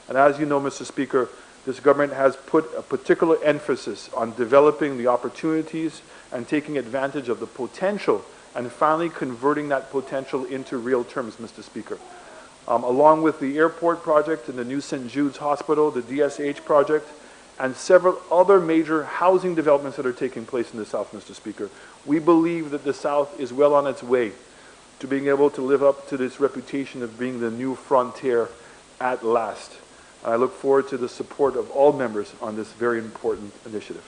Speaker 3: And as you know, Mr. Speaker, this government has put a particular emphasis on developing the opportunities and taking advantage of the potential and finally converting that potential into real terms, Mr. Speaker. Along with the airport project and the new St. Jude's Hospital, the DSH project, and several other major housing developments that are taking place in the South, Mr. Speaker, we believe that the South is well on its way to being able to live up to this reputation of being the new frontier at last. And I look forward to the support of all members on this very important initiative.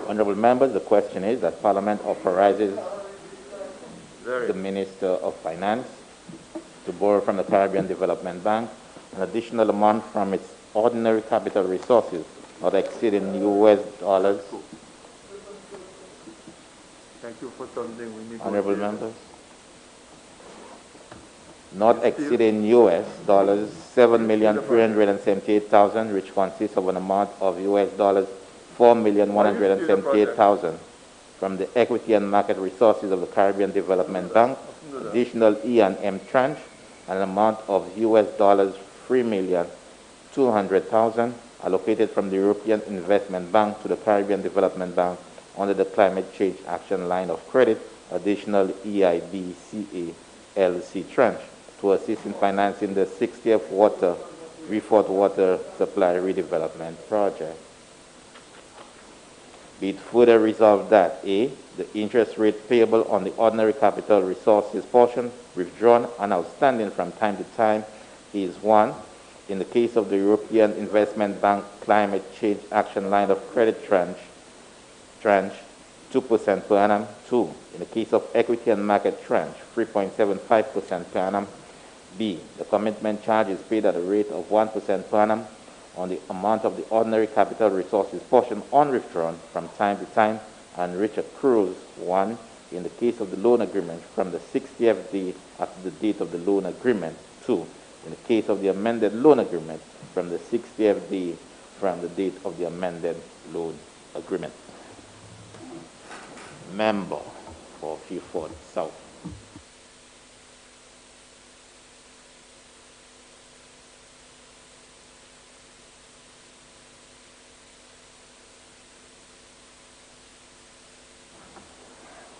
Speaker 2: Honourable members, the question is that Parliament authorizes the Minister of Finance to borrow from the Caribbean Development Bank an additional amount from its ordinary capital resources not exceeding US dollars
Speaker 3: Thank you for something we need to
Speaker 2: Honorable
Speaker 3: do.
Speaker 2: members, not exceeding US dollars 7,378,000, which consists of an amount of US dollars 4,178,000 from the Equity and Market Resources of the Caribbean Development Bank, additional E&M tranche, and an amount of US dollars 3,200,000 allocated from the European Investment Bank to the Caribbean Development Bank under the Climate Change Action Line of Credit, additional EIB-CA-LC tranche to assist in financing the 60th Vieux-Fort water supply redevelopment project. Be it further resolved that A, the interest rate payable on the ordinary capital resources portion withdrawn and outstanding from time to time is 1, in the case of the European Investment Bank Climate Change Action Line of Credit tranche 2% per annum. 2, in the case of equity and market tranche, 3.75% per annum. B, the commitment charge is paid at a rate of 1% per annum on the amount of the ordinary capital resources portion unwithdrawn from time to time, and which accrues 1, in the case of the loan agreement from the 60th day after the date of the loan agreement. 2, in the case of the amended loan agreement from the 60th day from the date of the amended loan agreement. Member for Vieux-Fort South.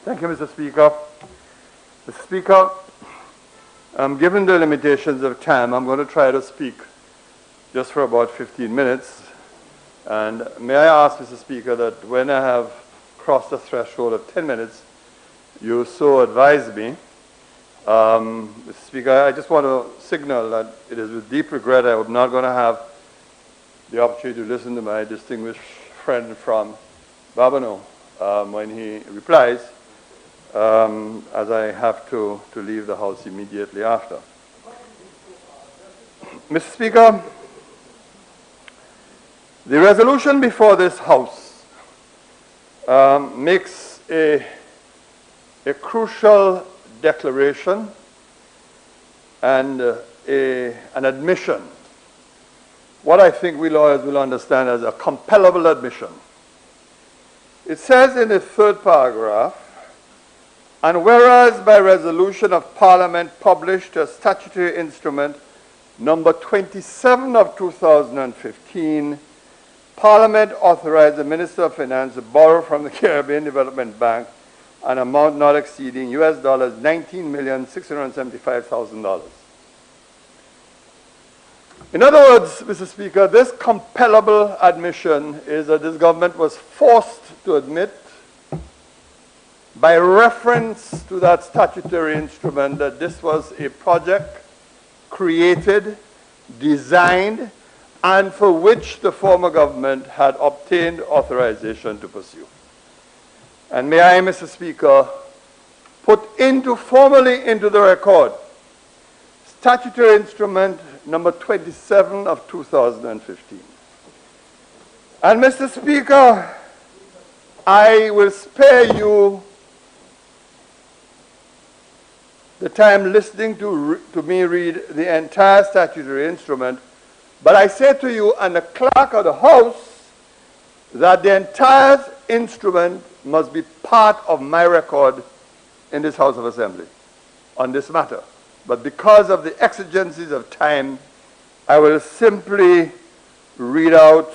Speaker 4: Thank you, Mr. Speaker. Mr. Speaker, given the limitations of time, I'm going to try to speak just for about 15 minutes. And may I ask, Mr. Speaker, that when I have crossed the threshold of 10 minutes, you so advise me. Mr. Speaker, I just want to signal that it is with deep regret I am not going to have the opportunity to listen to my distinguished friend from Babonneau when he replies, as I have to leave the House immediately after. Mr. Speaker, the resolution before this House makes a crucial declaration and an admission, what I think we lawyers will understand as a compellable admission. It says in the third paragraph, and whereas by resolution of Parliament published as statutory instrument number 27 of 2015, Parliament authorized the Minister of Finance to borrow from the Caribbean Development Bank an amount not exceeding US dollars $19,675,000. In other words, Mr. Speaker, this compellable admission is that this government was forced to admit by reference to that statutory instrument that this was a project created, designed, and for which the former government had obtained authorization to pursue. And may I, Mr. Speaker, put formally into the record statutory instrument number 27 of 2015. And Mr. Speaker, I will spare you the time listening to me read the entire statutory instrument, but I say to you and the clerk of the House that the entire instrument must be part of my record in this House of Assembly on this matter. But because of the exigencies of time, I will simply read out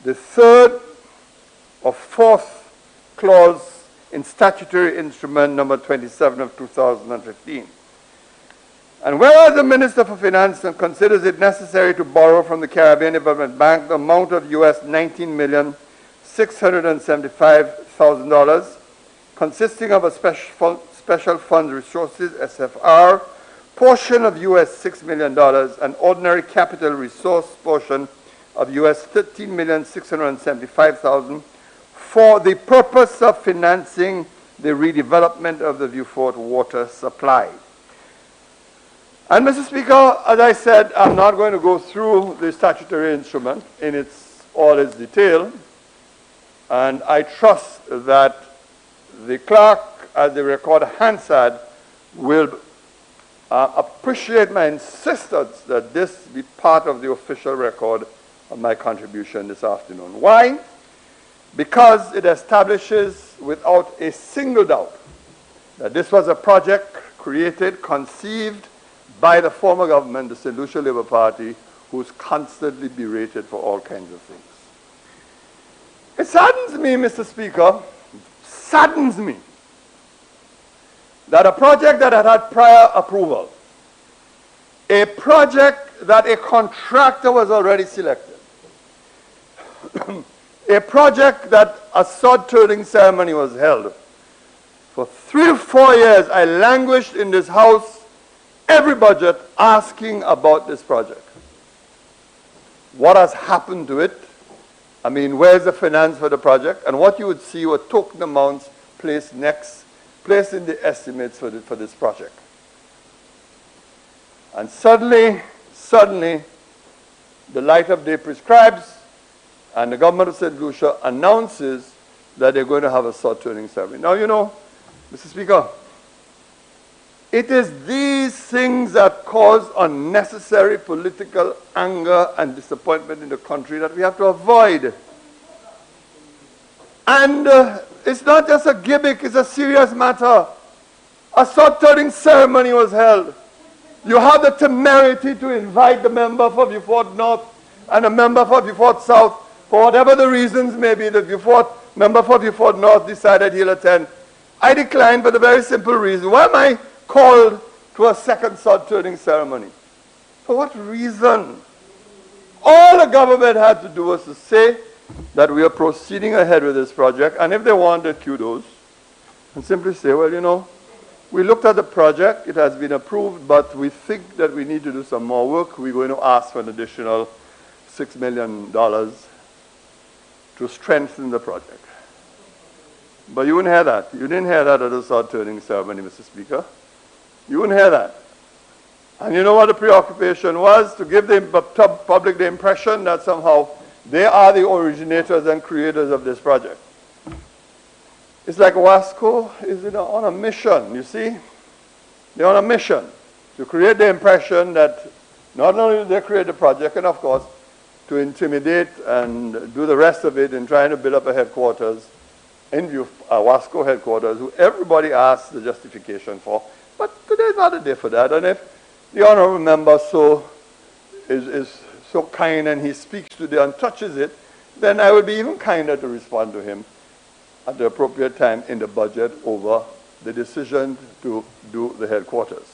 Speaker 4: the third or fourth clause in statutory instrument number 27 of 2015. And whereas the Minister for Finance considers it necessary to borrow from the Caribbean Development Bank the amount of US $19,675,000, consisting of a special fund resources, SFR, portion of US $6 million, an ordinary capital resource portion of US $13,675,000 for the purpose of financing the redevelopment of the Vieux-Fort water supply. And Mr. Speaker, as I said, I'm not going to go through the statutory instrument in all its detail, And I trust that the clerk, as the recorder Hansard, will appreciate my insistence that this be part of the official record of my contribution this afternoon. Why? Because it establishes without a single doubt that this was a project created, conceived by the former government, the St. Lucia Labour Party, who's constantly berated for all kinds of things. It saddens me, Mr. Speaker, saddens me that a project that had had prior approval, a project that a contractor was already selected, a project that a sod-turning ceremony was held. For 3 or 4 years, I languished in this house, every budget, asking about this project. What has happened to it? I mean, where's the finance for the project? And what you would see were token amounts placed in the estimates for this project. And suddenly, the light of day prescribes, and the government of St. Lucia announces that they're going to have a sod-turning ceremony. Now, you know, Mr. Speaker, it is these things that cause unnecessary political anger and disappointment in the country that we have to avoid. And it's not just a gimmick, it's a serious matter. A sod-turning ceremony was held. You have the temerity to invite the member for Beaufort North and a member for Beaufort South, for whatever the reasons may be, the member for Beaufort North decided he'll attend. I declined for the very simple reason. Why am I called to a second sod-turning ceremony? For what reason? All the government had to do was to say that we are proceeding ahead with this project, and if they wanted kudos, and simply say, well, you know, we looked at the project, it has been approved, but we think that we need to do some more work. We're going to ask for an additional $6 million to strengthen the project. But you wouldn't hear that. You didn't hear that at the sod-turning ceremony, Mr. Speaker. You wouldn't hear that. And you know what the preoccupation was? To give the public the impression that somehow they are the originators and creators of this project. It's like Wasco is on a mission, you see? They're on a mission to create the impression that not only do they create the project, and of course, to intimidate and do the rest of it in trying to build up a headquarters in Wasco headquarters, who everybody asks the justification for. But today's not a day for that. And if the honorable member is so kind and he speaks today and touches it, then I will be even kinder to respond to him at the appropriate time in the budget over the decision to do the headquarters.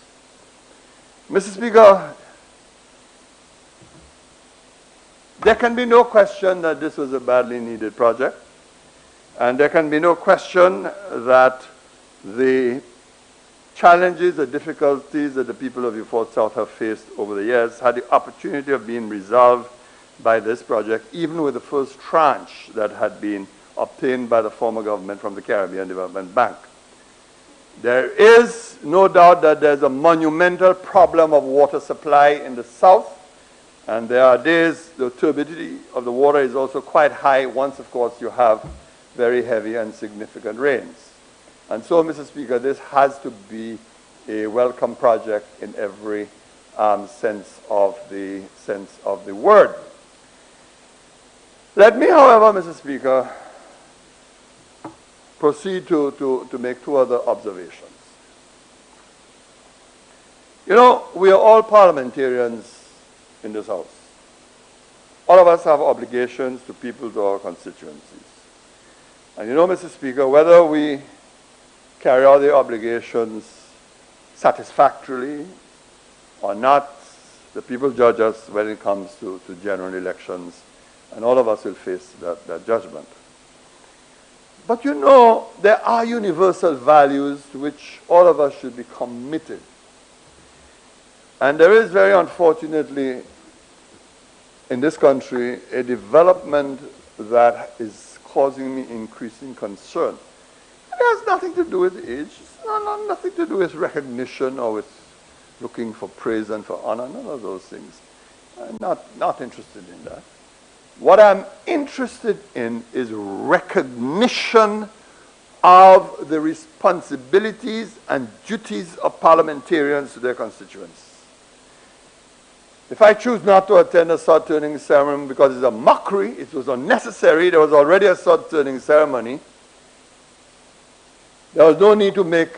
Speaker 4: Mr. Speaker, there can be no question that this was a badly needed project. And there can be no question that the challenges, the difficulties that the people of Beaufort South have faced over the years had the opportunity of being resolved by this project, even with the first tranche that had been obtained by the former government from the Caribbean Development Bank. There is no doubt that there's a monumental problem of water supply in the south, and there are days the turbidity of the water is also quite high once, of course, you have very heavy and significant rains. And so, Mr. Speaker, this has to be a welcome project in every sense of the word. Let me, however, Mr. Speaker, proceed to make 2 other observations. You know, we are all parliamentarians in this house. All of us have obligations to people, to our constituencies. And you know, Mr. Speaker, whether we carry out the obligations satisfactorily or not, the people judge us when it comes to general elections, and all of us will face that judgment. But you know, there are universal values to which all of us should be committed. And there is, very unfortunately, in this country, a development that is causing me increasing concern. It has nothing to do with age. It's nothing to do with recognition or with looking for praise and for honor. None of those things. I'm not interested in that. What I'm interested in is recognition of the responsibilities and duties of parliamentarians to their constituents. If I choose not to attend a sword turning ceremony because it's a mockery, it was unnecessary, there was already a sword turning ceremony, there was no need to make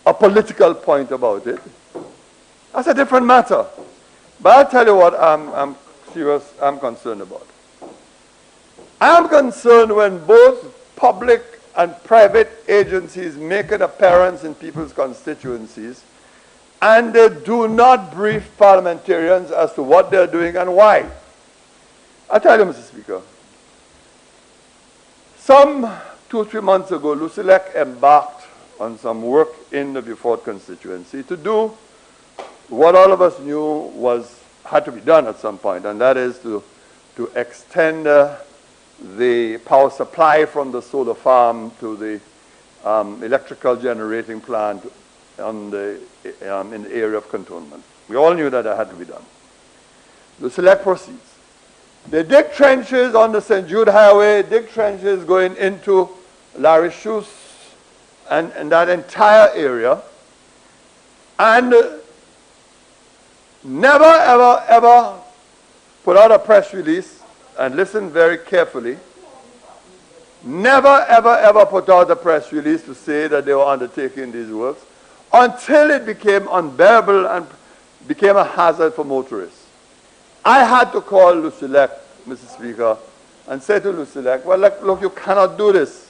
Speaker 4: a political point about it. That's a different matter. But I'll tell you what I'm concerned about. I am concerned when both public and private agencies make an appearance in people's constituencies and they do not brief parliamentarians as to what they're doing and why. I'll tell you, Mr. Speaker. Some 2 or 3 months ago, Lucia embarked on some work in the Beaufort constituency to do what all of us knew had to be done at some point, and that is to extend the power supply from the solar farm to the electrical generating plant in the area of cantonment. We all knew that had to be done. Lucia proceeds. They dig trenches on the St. Jude Highway, dig trenches going into Larry Shoes and that entire area, and never, ever, ever put out a press release, and listen very carefully, never, ever, ever put out a press release to say that they were undertaking these works until it became unbearable and became a hazard for motorists. I had to call Lucia, Mr. Speaker, and say to Lucia, well, look, you cannot do this.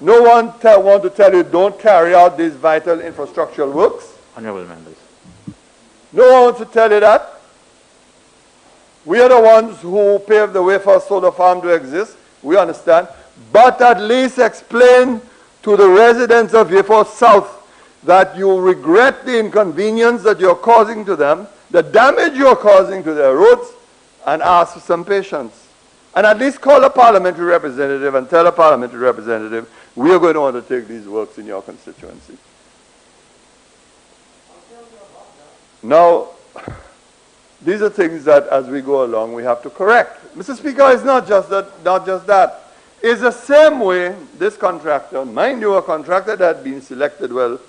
Speaker 4: No one want to tell you don't carry out these vital infrastructural works.
Speaker 2: Honorable members.
Speaker 4: No one wants to tell you that. We are the ones who paved the way for a solar farm to exist. We understand. But at least explain to the residents of Beaufort South that you regret the inconvenience that you're causing to them, the damage you're causing to their roads, and ask for some patience. And at least call a parliamentary representative and tell a parliamentary representative, we are going to undertake these works in your constituency. Now, these are things that as we go along we have to correct. Mr. Speaker, it's not just that. It's the same way this contractor, mind you, a contractor that had been selected well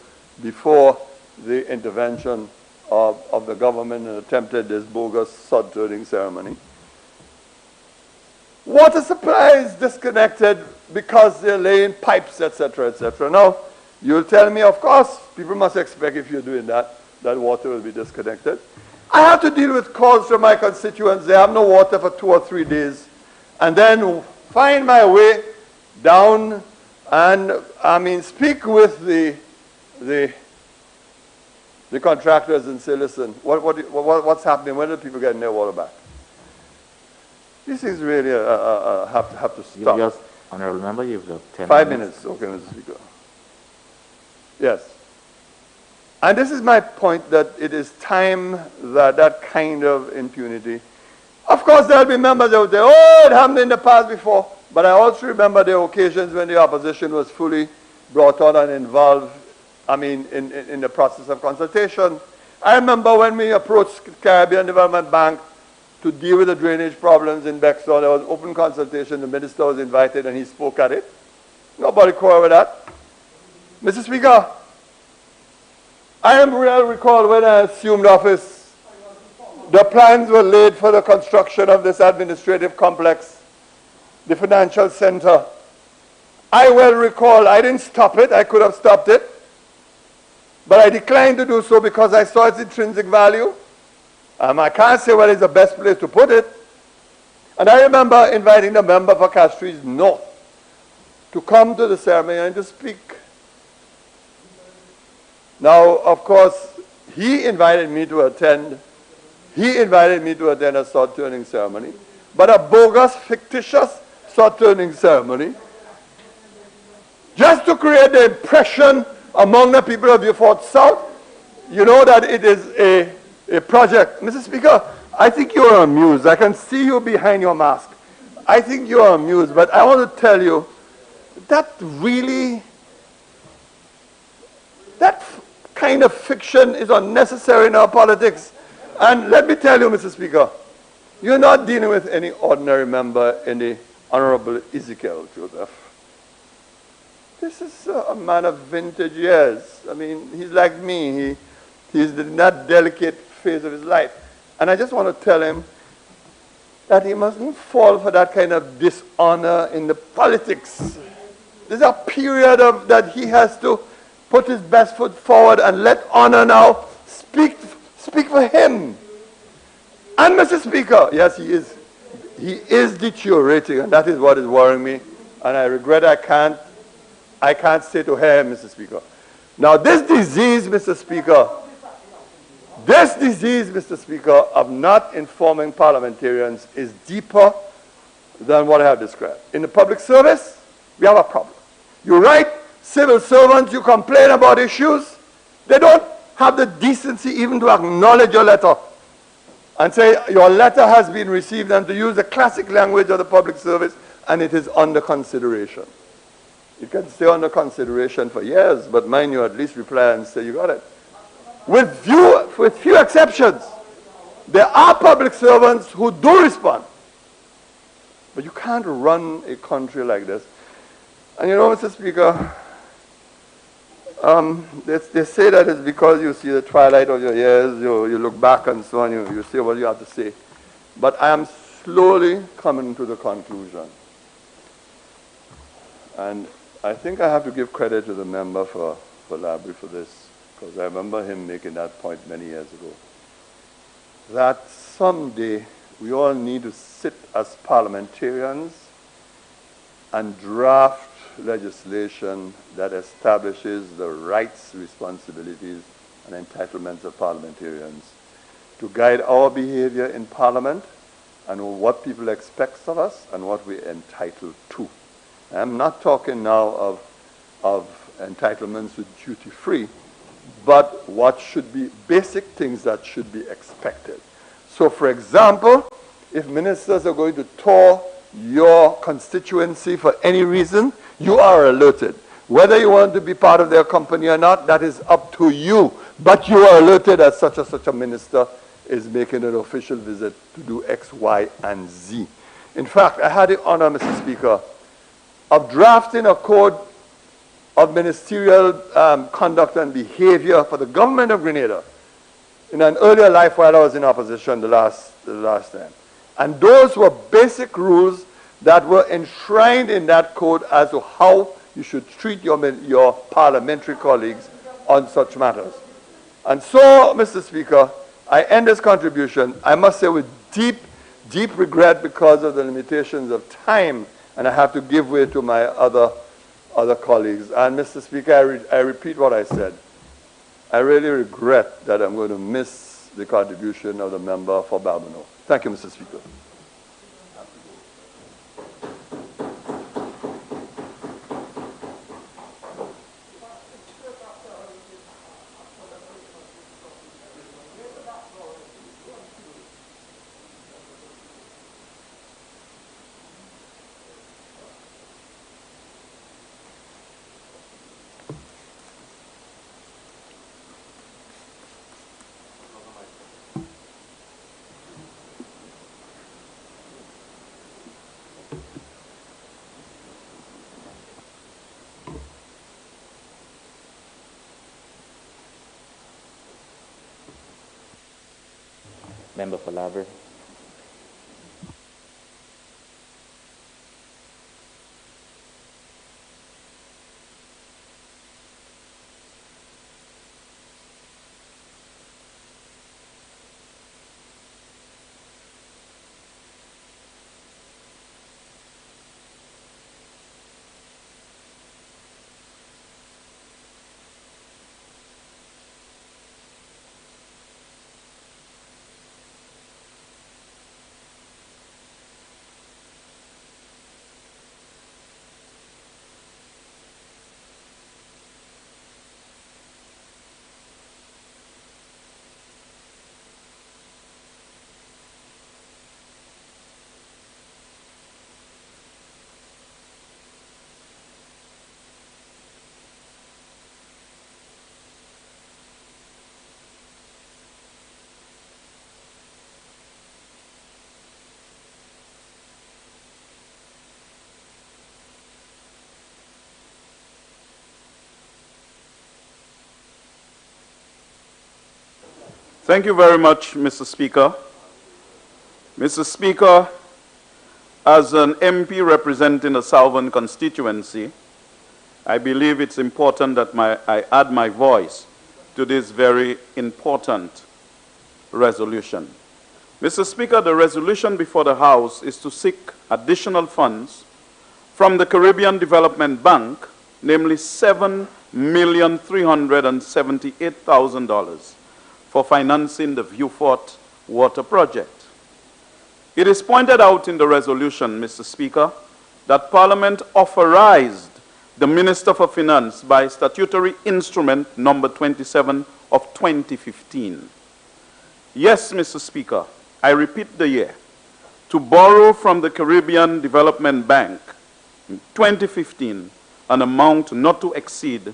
Speaker 4: before the intervention of the government and attempted this bogus sod turning ceremony. Water supply is disconnected because they're laying pipes, etc., etc. Now, you'll tell me, of course, people must expect if you're doing that water will be disconnected. I have to deal with calls from my constituents. They have no water for 2 or 3 days. And then find my way down and, speak with the contractors and say, listen, what's happening? When are people getting their water back? These things really have to stop.
Speaker 2: Yes, honorable member, you've got 10
Speaker 4: 5 minutes. Okay, Mr. Speaker. Yes. And this is my point, that it is time that kind of impunity. Of course, there'll be members out there, oh, it happened in the past before. But I also remember the occasions when the opposition was fully brought on and involved, in the process of consultation. I remember when we approached Caribbean Development Bank to deal with the drainage problems in Bexon, there was open consultation, the minister was invited and he spoke at it. Nobody quarreled with that. Mr. Speaker, I recall when I assumed office, the plans were laid for the construction of this administrative complex, the financial center. I well recall, I didn't stop it, I could have stopped it, but I declined to do so because I saw its intrinsic value. I can't say where is the best place to put it. And I remember inviting the member for Castries North to come to the ceremony and to speak. Now, of course, he invited me to attend a sword turning ceremony, but a bogus, fictitious sword turning ceremony, just to create the impression among the people of Beaufort South, that it is a project. Mr. Speaker, I think you are amused. I can see you behind your mask. I think you are amused, but I want to tell you that really, that kind of fiction is unnecessary in our politics. And let me tell you, Mr. Speaker, You're not dealing with any ordinary member in the Honorable Ezekiel Joseph. This is a man of vintage years. I mean, he's like me. He's in that delicate phase of his life. And I just want to tell him that he mustn't fall for that kind of dishonor in the politics. There's a period of that he has to put his best foot forward and let honor now speak for him. And Mr. Speaker, yes, he is deteriorating, and that is what is worrying me. And I regret I can't say to him, Mr. Speaker. Now this disease, Mr. Speaker, of not informing parliamentarians is deeper than what I have described. In the public service, we have a problem. You write civil servants, you complain about issues, they don't have the decency even to acknowledge your letter and say your letter has been received, and to use the classic language of the public service, and it is under consideration. It can stay under consideration for years, but mind you, at least reply and say you got it. With few exceptions, there are public servants who do respond. But you can't run a country like this. And you know, Mr. Speaker, they say that it's because you see the twilight of your years, you look back and so on, you say what you have to say. But I am slowly coming to the conclusion. And I think I have to give credit to the member for Library for this, because I remember him making that point many years ago, that someday we all need to sit as parliamentarians and draft legislation that establishes the rights, responsibilities, and entitlements of parliamentarians to guide our behavior in Parliament and what people expect of us and what we're entitled to. I'm not talking now of entitlements with duty-free, but what should be basic things that should be expected. So, for example, if ministers are going to tour your constituency for any reason, you are alerted. Whether you want to be part of their company or not, that is up to you. But you are alerted that such a minister is making an official visit to do X, Y, and Z. In fact, I had the honor, Mr. Speaker, of drafting a code of ministerial conduct and behavior for the government of Grenada in an earlier life while I was in opposition the last time. And those were basic rules that were enshrined in that code as to how you should treat your parliamentary colleagues on such matters. And so, Mr. Speaker, I end this contribution, I must say, with deep, deep regret because of the limitations of time, and I have to give way to my other colleagues. And Mr. Speaker, I repeat what I said. I really regret that I'm going to miss the contribution of the member for Balbano. Thank you, Mr. Speaker.
Speaker 2: Member for Library.
Speaker 5: Thank you very much, Mr. Speaker. Mr. Speaker, as an MP representing the Southern constituency, I believe it's important that I add my voice to this very important resolution. Mr. Speaker, the resolution before the House is to seek additional funds from the Caribbean Development Bank, namely $7,378,000 for financing the Vieux Fort water project. It is pointed out in the resolution, Mr. Speaker, that Parliament authorized the Minister for Finance by statutory instrument number 27 of 2015. Yes, Mr. Speaker, I repeat the year, to borrow from the Caribbean Development Bank in 2015 an amount not to exceed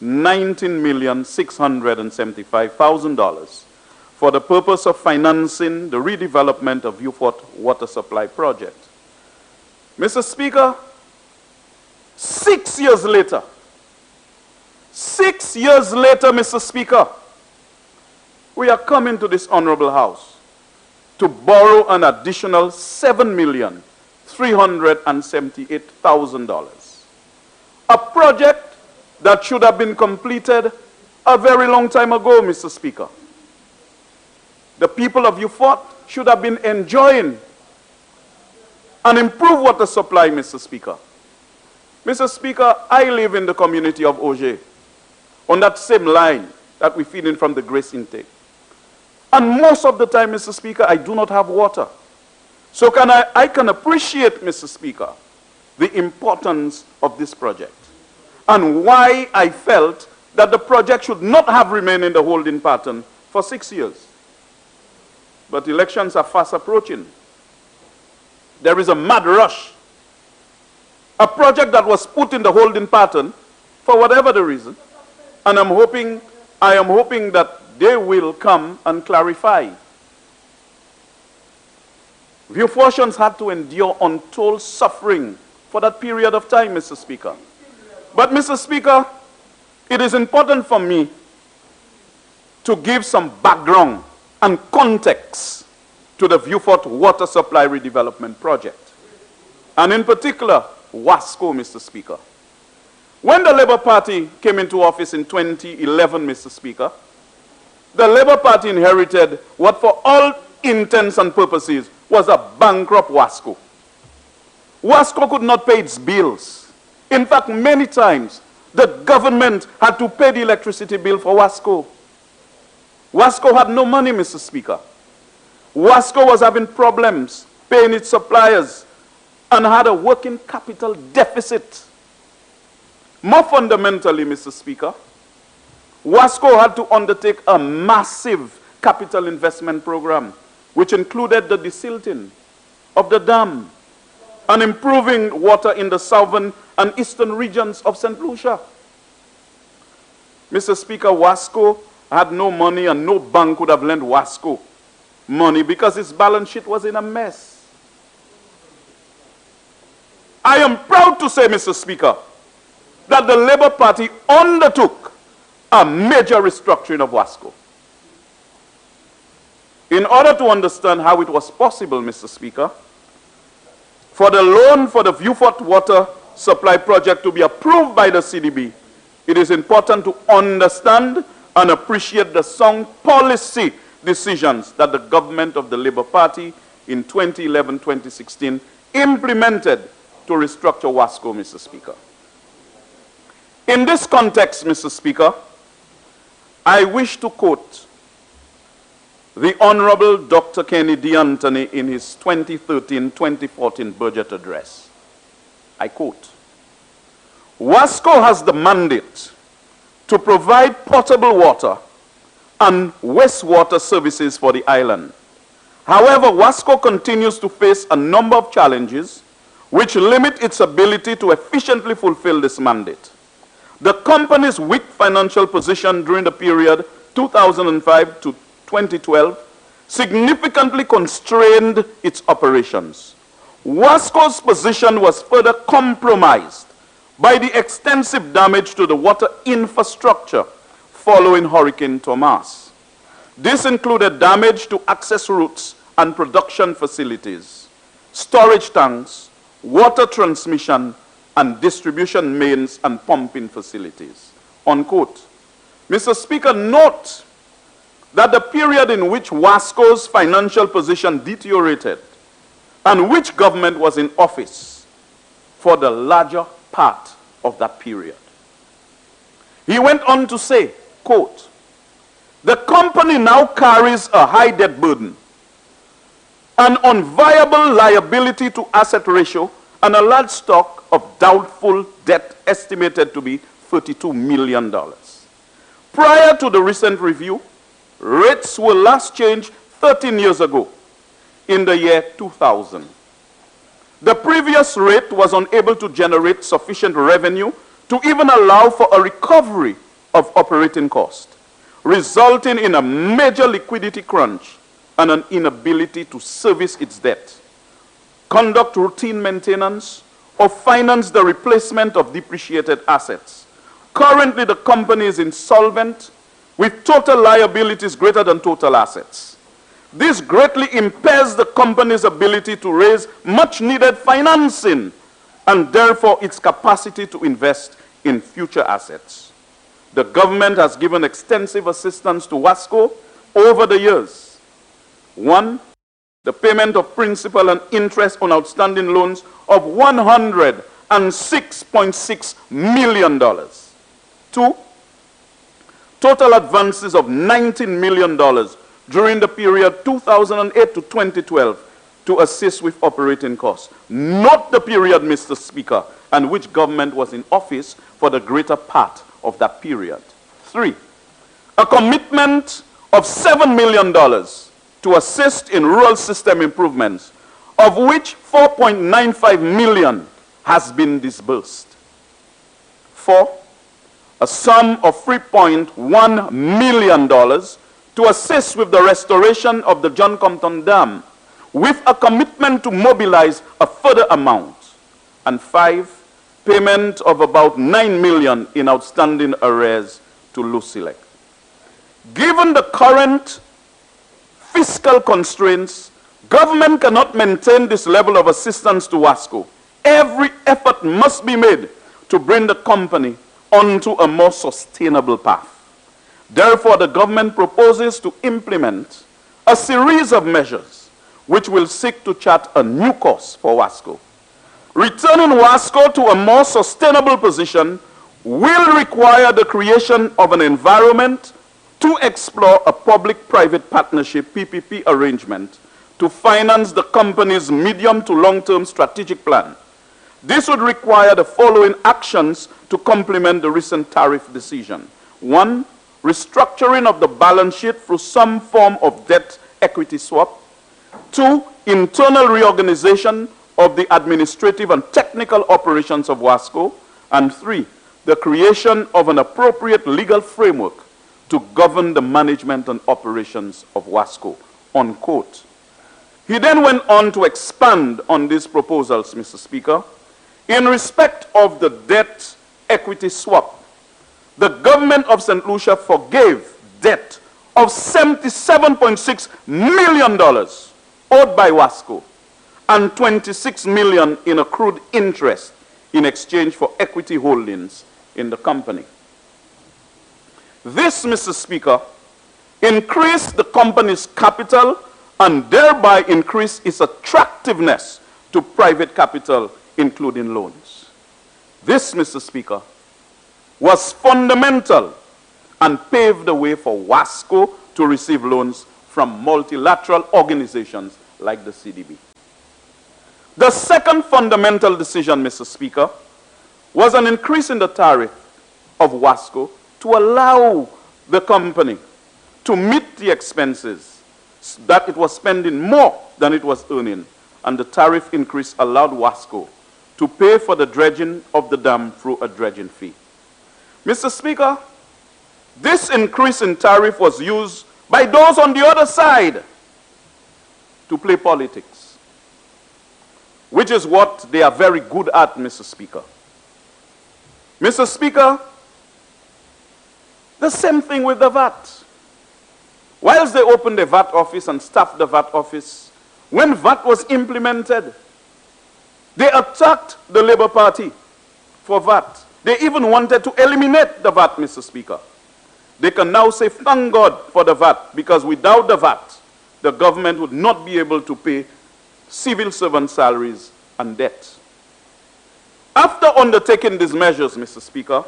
Speaker 5: $19,675,000 for the purpose of financing the redevelopment of Vieux Fort water supply project. Mr. Speaker, 6 years later, Mr. Speaker, we are coming to this honorable House to borrow an additional $7,378,000. A project that should have been completed a very long time ago, Mr. Speaker. The people of Vieux Fort should have been enjoying an improved water supply, Mr. Speaker. Mr. Speaker, I live in the community of Auger, on that same line that we feed in from the Grace intake. And most of the time, Mr. Speaker, I do not have water. So I can appreciate, Mr. Speaker, the importance of this project and why I felt that the project should not have remained in the holding pattern for 6 years. But elections are fast approaching. There is a mad rush. A project that was put in the holding pattern for whatever the reason, and I am hoping that they will come and clarify. Vieux Fortians had to endure untold suffering for that period of time, Mr. Speaker. But, Mr. Speaker, it is important for me to give some background and context to the Vieux Fort water supply redevelopment project, and in particular, WASCO, Mr. Speaker. When the Labour Party came into office in 2011, Mr. Speaker, the Labour Party inherited what for all intents and purposes was a bankrupt WASCO. WASCO could not pay its bills. In fact, many times, the government had to pay the electricity bill for WASCO. WASCO had no money, Mr. Speaker. WASCO was having problems paying its suppliers and had a working capital deficit. More fundamentally, Mr. Speaker, WASCO had to undertake a massive capital investment program, which included the desilting of the dam and improving water in the southern and eastern regions of St. Lucia. Mr. Speaker, WASCO had no money, and no bank would have lent WASCO money because its balance sheet was in a mess. I am proud to say, Mr. Speaker, that the Labour Party undertook a major restructuring of WASCO. In order to understand how it was possible, Mr. Speaker, for the loan for the Vieux Fort water supply project to be approved by the CDB, it is important to understand and appreciate the sound policy decisions that the government of the Labour Party in 2011-2016 implemented to restructure WASCO, Mr. Speaker. In this context, Mr. Speaker, I wish to quote the Honorable Dr. Kenny D. Anthony in his 2013-2014 budget address. I quote, "WASCO has the mandate to provide potable water and wastewater services for the island. However, WASCO continues to face a number of challenges which limit its ability to efficiently fulfill this mandate. The company's weak financial position during the period 2005 to 2012 significantly constrained its operations. WASCO's position was further compromised by the extensive damage to the water infrastructure following Hurricane Thomas. This included damage to access routes and production facilities, storage tanks, water transmission and distribution mains and pumping facilities. Unquote. Mr. Speaker, note that the period in which WASCO's financial position deteriorated and which government was in office for the larger part of that period. He went on to say, quote, "The company now carries a high debt burden, an unviable liability to asset ratio, and a large stock of doubtful debt estimated to be $32 million. Prior to the recent review, rates were last changed 13 years ago, in the year 2000. The previous rate was unable to generate sufficient revenue to even allow for a recovery of operating cost, resulting in a major liquidity crunch and an inability to service its debt, conduct routine maintenance, or finance the replacement of depreciated assets. Currently, the company is insolvent with total liabilities greater than total assets. This greatly impairs the company's ability to raise much-needed financing and therefore its capacity to invest in future assets. The government has given extensive assistance to WASCO over the years. 1, the payment of principal and interest on outstanding loans of $106.6 million. 2, total advances of $19 million during the period 2008 to 2012 to assist with operating costs. Not the period, Mr. Speaker, and which government was in office for the greater part of that period. 3, a commitment of $7 million to assist in rural system improvements, of which $4.95 million has been disbursed. 4, a sum of $3.1 million to assist with the restoration of the John Compton Dam, with a commitment to mobilize a further amount. And 5, payment of about $9 million in outstanding arrears to Lucia. Given the current fiscal constraints, government cannot maintain this level of assistance to WASCO. Every effort must be made to bring the company onto a more sustainable path. Therefore, the government proposes to implement a series of measures which will seek to chart a new course for WASCO. Returning WASCO to a more sustainable position will require the creation of an environment to explore a public-private partnership PPP arrangement to finance the company's medium to long-term strategic plan. This would require the following actions to complement the recent tariff decision. 1, restructuring of the balance sheet through some form of debt equity swap. 2, internal reorganization of the administrative and technical operations of WASCO. And 3, the creation of an appropriate legal framework to govern the management and operations of WASCO, unquote. He then went on to expand on these proposals, Mr. Speaker. In respect of the debt equity swap, the government of St. Lucia forgave debt of $77.6 million owed by WASCO and $26 million in accrued interest in exchange for equity holdings in the company. This, Mr. Speaker, increased the company's capital and thereby increased its attractiveness to private capital, including loans. This, Mr. Speaker, was fundamental and paved the way for WASCO to receive loans from multilateral organizations like the CDB. The second fundamental decision, Mr. Speaker, was an increase in the tariff of WASCO to allow the company to meet the expenses that it was spending more than it was earning. And the tariff increase allowed WASCO to pay for the dredging of the dam through a dredging fee. Mr. Speaker, this increase in tariff was used by those on the other side to play politics, which is what they are very good at, Mr. Speaker. Mr. Speaker, the same thing with the VAT. whilst they opened the VAT office and staffed the VAT office, when VAT was implemented, they attacked the Labour Party for VAT. They even wanted to eliminate the VAT, Mr. Speaker. They can now say, thank God for the VAT, because without the VAT, the government would not be able to pay civil servant salaries and debt. After undertaking these measures, Mr. Speaker,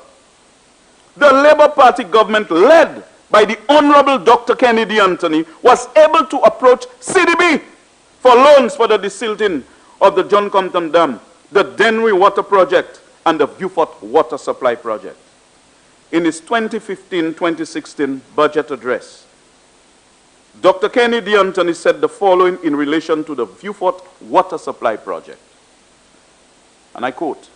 Speaker 5: the Labour Party government, led by the Honourable Dr. Kennedy Anthony, was able to approach CDB for loans for the desilting of the John Compton Dam, the Dennery Water Project, and the Beaufort Water Supply Project. In his 2015-2016 budget address, Dr. Kennedy Anthony said the following in relation to the Beaufort Water Supply Project. And I quote,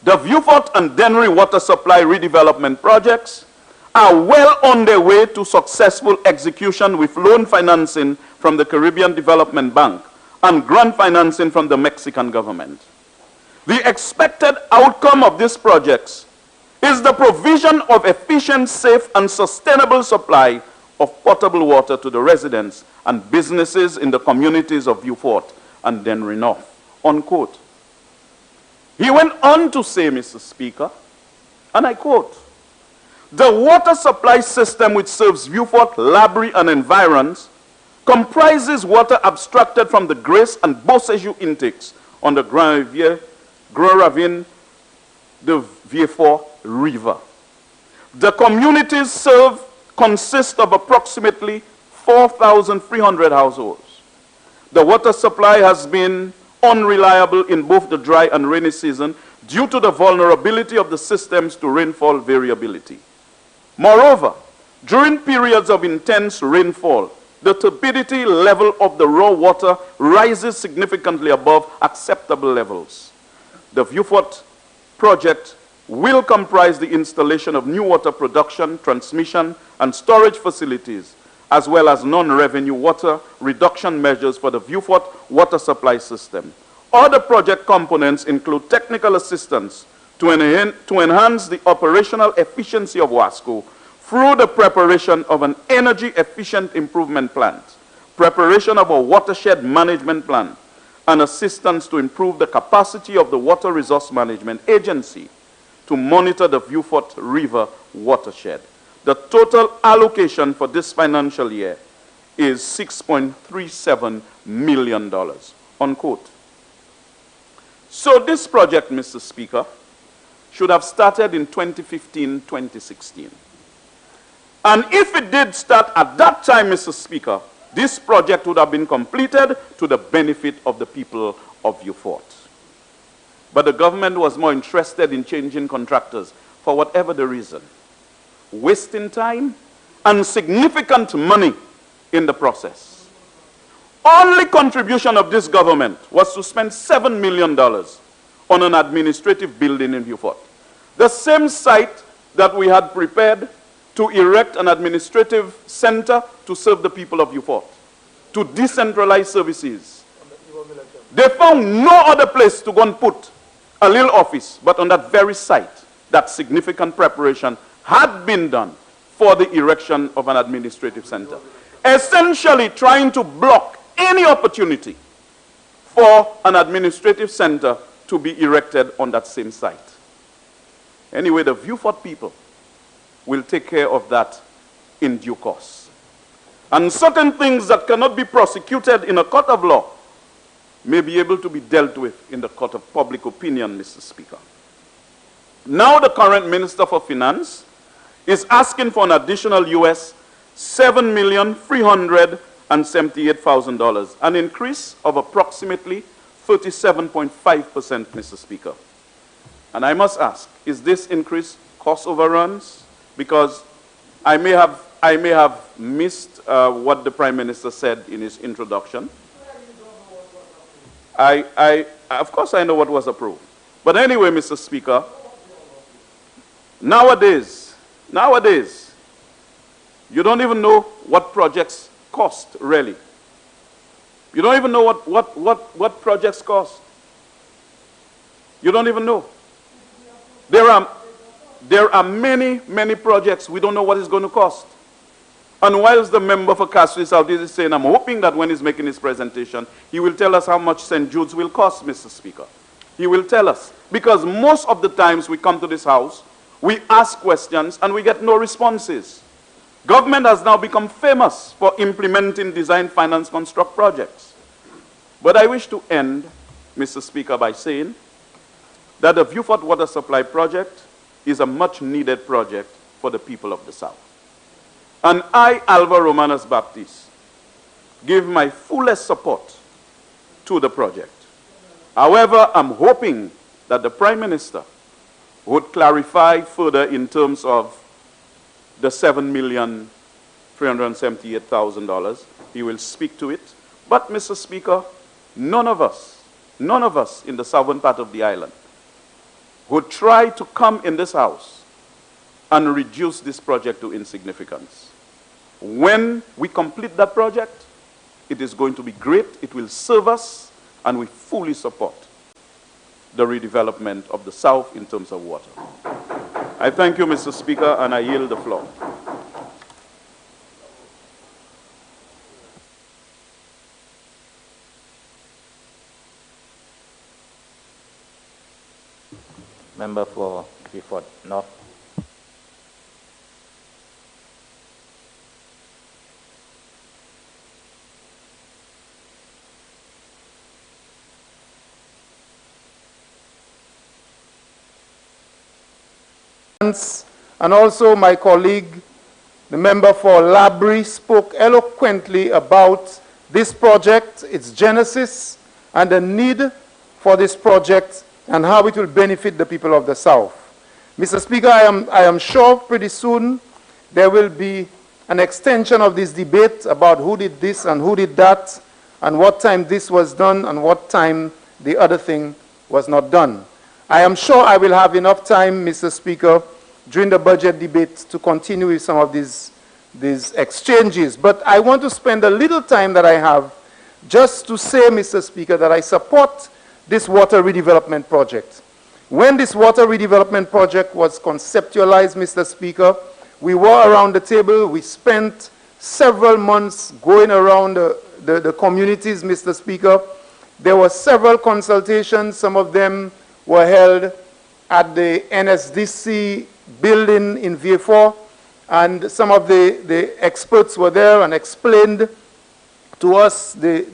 Speaker 5: "The Beaufort and Dennery Water Supply redevelopment projects are well on their way to successful execution with loan financing from the Caribbean Development Bank and grant financing from the Mexican government. The expected outcome of these projects is the provision of efficient, safe, and sustainable supply of potable water to the residents and businesses in the communities of Beaufort and Dennery North," unquote. He went on to say, Mr. Speaker, and I quote, "The water supply system which serves Beaufort, Labrie, and environs comprises water abstracted from the Grace and Beausejour intakes on the Grand Ravine de Vieux-Fort River. The communities served consist of approximately 4,300 households. The water supply has been unreliable in both the dry and rainy season due to the vulnerability of the systems to rainfall variability. Moreover, during periods of intense rainfall, the turbidity level of the raw water rises significantly above acceptable levels. The Beaufort project will comprise the installation of new water production, transmission, and storage facilities, as well as non-revenue water reduction measures for the Beaufort water supply system. Other project components include technical assistance to enhance the operational efficiency of WASCO through the preparation of an energy-efficient improvement plant, preparation of a watershed management plan, and assistance to improve the capacity of the Water Resource Management Agency to monitor the Beaufort River watershed. The total allocation for this financial year is $6.37 million, unquote. So this project, Mr. Speaker, should have started in 2015-2016. And if it did start at that time, Mr. Speaker, this project would have been completed to the benefit of the people of Beaufort. But the government was more interested in changing contractors for whatever the reason, wasting time and significant money in the process. Only contribution of this government was to spend $7 million on an administrative building in Beaufort. The same site that we had prepared to erect an administrative center to serve the people of Beaufort, to decentralize services. They found no other place to go and put a little office, but on that very site, that significant preparation had been done for the erection of an administrative center, essentially trying to block any opportunity for an administrative center to be erected on that same site. Anyway, the Beaufort people will take care of that in due course. And certain things that cannot be prosecuted in a court of law may be able to be dealt with in the court of public opinion, Mr. Speaker. Now the current Minister for Finance is asking for an additional US $7,378,000, an increase of approximately 37.5%, Mr. Speaker. And I must ask, is this increase cost overruns? Because I may have missed what the Prime Minister said in his introduction. Of course I know what was approved. But anyway, Mr. Speaker, nowadays, you don't even know what projects cost, really. You don't even know what projects cost. You don't even know. There are many projects we don't know what it's going to cost. And whilst the member for Castries South is saying, I'm hoping that when he's making his presentation, he will tell us how much St. Jude's will cost, Mr. Speaker. He will tell us. Because most of the times we come to this house, we ask questions and we get no responses. Government has now become famous for implementing design, finance, construct projects. But I wish to end, Mr. Speaker, by saying that the Vieux Fort Water Supply Project is a much-needed project for the people of the South. And I, Alva Romanus Baptist, give my fullest support to the project. However, I'm hoping that the Prime Minister would clarify further in terms of the $7,378,000. He will speak to it. But, Mr. Speaker, none of us in the southern part of the island would try to come in this house and reduce this project to insignificance. When we complete that project, it is going to be great, it will serve us, and we fully support the redevelopment of the South in terms of water. I thank you, Mr. Speaker, and I yield the floor.
Speaker 2: Member for Vieux Fort North.
Speaker 6: And also my colleague, the member for Labrie, spoke eloquently about this project, its genesis, and the need for this project and how it will benefit the people of the South. Mr. Speaker, I am sure pretty soon there will be an extension of this debate about who did this and who did that, and what time this was done and what time the other thing was not done. I am sure I will have enough time, Mr. Speaker, during the budget debate to continue with some of these exchanges. But I want to spend a little time that I have just to say, Mr. Speaker, that I support this water redevelopment project. When this water redevelopment project was conceptualized, Mr. Speaker, we were around the table. We spent several months going around the communities, Mr. Speaker. There were several consultations. Some of them were held at the NSDC building in Vieux Fort, and some of the experts were there and explained to us the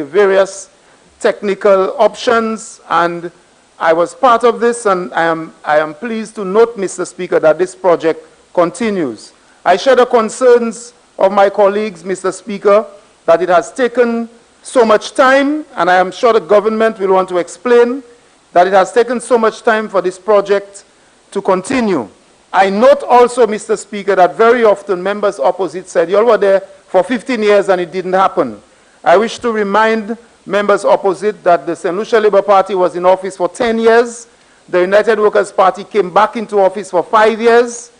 Speaker 6: various technical options, and I was part of this, and I am pleased to note, Mr. Speaker, that this project continues. I share the concerns of my colleagues, Mr. Speaker, that it has taken so much time, and I am sure the government will want to explain that it has taken so much time for this project to continue. I note also, Mr. Speaker, that very often members opposite said, you all were there for 15 years and it didn't happen. I wish to remind members opposite that the St. Lucia Labour Party was in office for 10 years. The United Workers' Party came back into office for 5 years,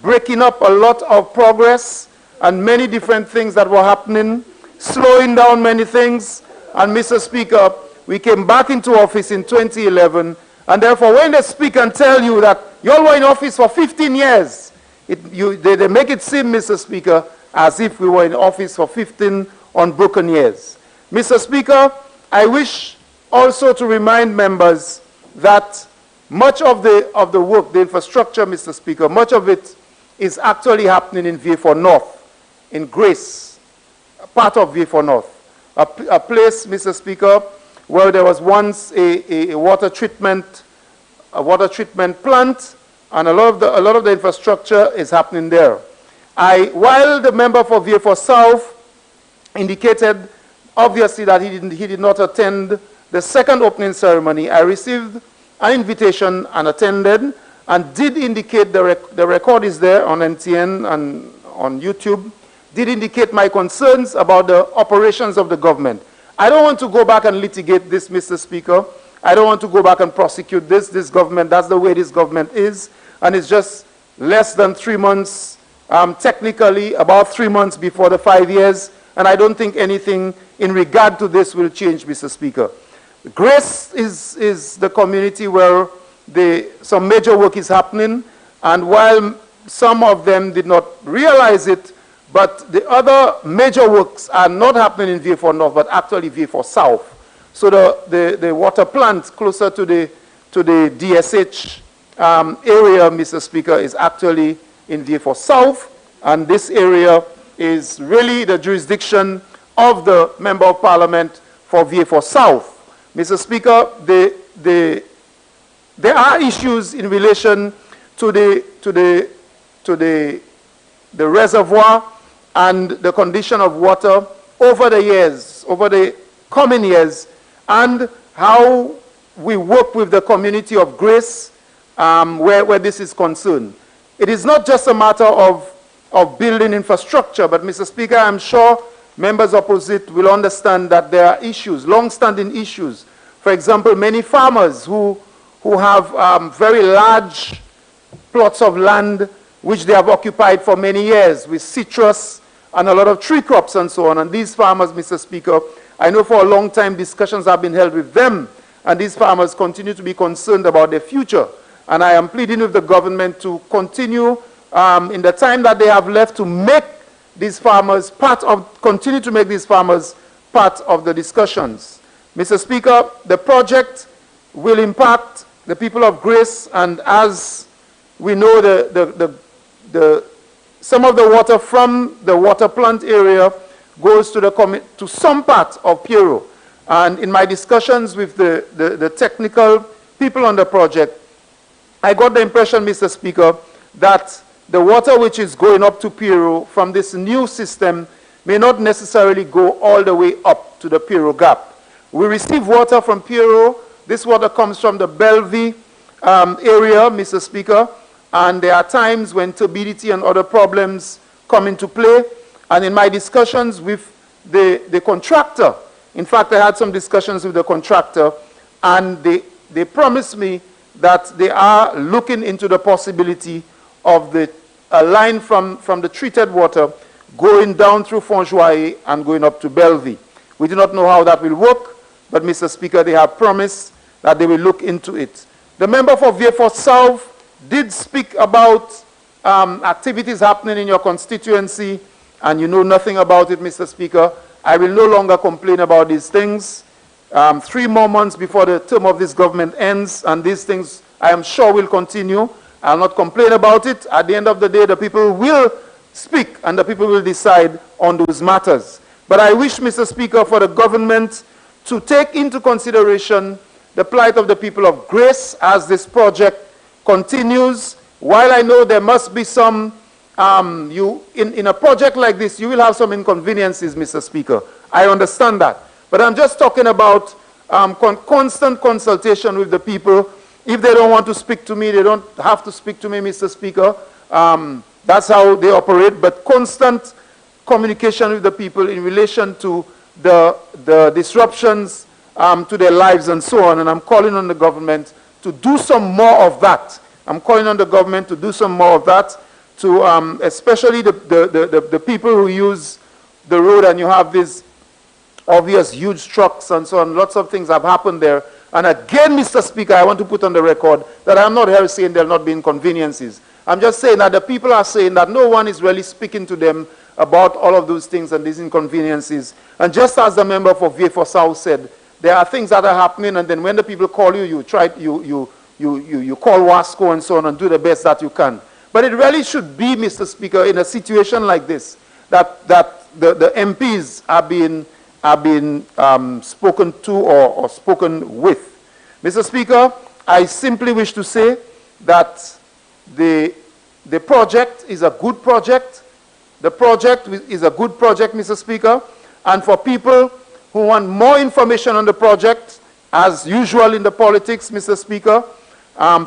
Speaker 6: breaking up a lot of progress and many different things that were happening, slowing down many things. And Mr. Speaker, we came back into office in 2011, and therefore when they speak and tell you that you all were in office for 15 years, they make it seem, Mr. Speaker, as if we were in office for 15 unbroken years. Mr. Speaker, I wish also to remind members that much of the work, the infrastructure, Mr. Speaker, much of it is actually happening in Vieux Fort North, in Grace, part of Vieux Fort North, a place, Mr. Speaker, where there was once a water treatment plant, and a lot of the infrastructure is happening there. While the member for Vieux Fort South indicated obviously that he did not attend the second opening ceremony, I received an invitation and attended, and did indicate, the record is there on NTN and on YouTube, did indicate my concerns about the operations of the government. I don't want to go back and litigate this, Mr. Speaker. I don't want to go back and prosecute this government. That's the way this government is. And it's just less than 3 months, technically about 3 months before the 5 years. And I don't think anything in regard to this will change, Mr. Speaker. Grace is the community where some major work is happening. And while some of them did not realize it, but the other major works are not happening in VA4 North, but actually VA4 South. So the water plant closer to the DSH area, Mr. Speaker, is actually in VA4 South, and this area is really the jurisdiction of the Member of Parliament for VA4 South. Mr. Speaker, there are issues in relation to the reservoir and the condition of water over the years, over the coming years, and how we work with the community of Grace where this is concerned. It is not just a matter of building infrastructure, but Mr. Speaker, I'm sure members opposite will understand that there are issues, long-standing issues. For example, many farmers who have very large plots of land which they have occupied for many years with citrus and a lot of tree crops and so on. And these farmers, Mr. Speaker, I know for a long time discussions have been held with them, and these farmers continue to be concerned about their future. And I am pleading with the government to continue in the time that they have left to make these farmers continue to make these farmers part of the discussions. Mr. Speaker, the project will impact the people of Grace, and as we know, some of the water from the water plant area goes to some part of Piero. And in my discussions with the technical people on the project, I got the impression, Mr. Speaker, that the water which is going up to Piero from this new system may not necessarily go all the way up to the Piero gap. We receive water from Piero. This water comes from the Bellevue area, Mr. Speaker, and there are times when turbidity and other problems come into play. And in my discussions with the contractor, in fact, I had some discussions with the contractor, and they promised me that they are looking into the possibility of a line from the treated water going down through Fonjoie and going up to Bellevue. We do not know how that will work, but Mr. Speaker, they have promised that they will look into it. The member for VA4 South did speak about activities happening in your constituency, and you know nothing about it, Mr. Speaker. I will no longer complain about these things. 3 more months before the term of this government ends, and these things, I am sure, will continue. I'll not complain about it. At the end of the day, the people will speak, and the people will decide on those matters. But I wish, Mr. Speaker, for the government to take into consideration the plight of the people of Grace as this project continues. While I know there must be some, in a project like this, you will have some inconveniences, Mr. Speaker. I understand that. But I'm just talking about constant consultation with the people. If they don't want to speak to me, they don't have to speak to me, Mr. Speaker. That's how they operate. But constant communication with the people in relation to the disruptions to their lives and so on. And I'm calling on the government to do some more of that. I'm calling on the government to do some more of that, to especially the people who use the road, and you have these obvious huge trucks and so on. Lots of things have happened there. And again, Mr. Speaker, I want to put on the record that I'm not here saying there will not be inconveniences. I'm just saying that the people are saying that no one is really speaking to them about all of those things and these inconveniences. And just as the member for VA4 South said, there are things that are happening, and then when the people call you, you call WASCO and so on and do the best that you can. But it really should be, Mr. Speaker, in a situation like this, that the MPs are being spoken to or spoken with. Mr. Speaker, I simply wish to say that the project is a good project. The project is a good project, Mr. Speaker, and for people who want more information on the project, as usual in the politics, Mr. Speaker,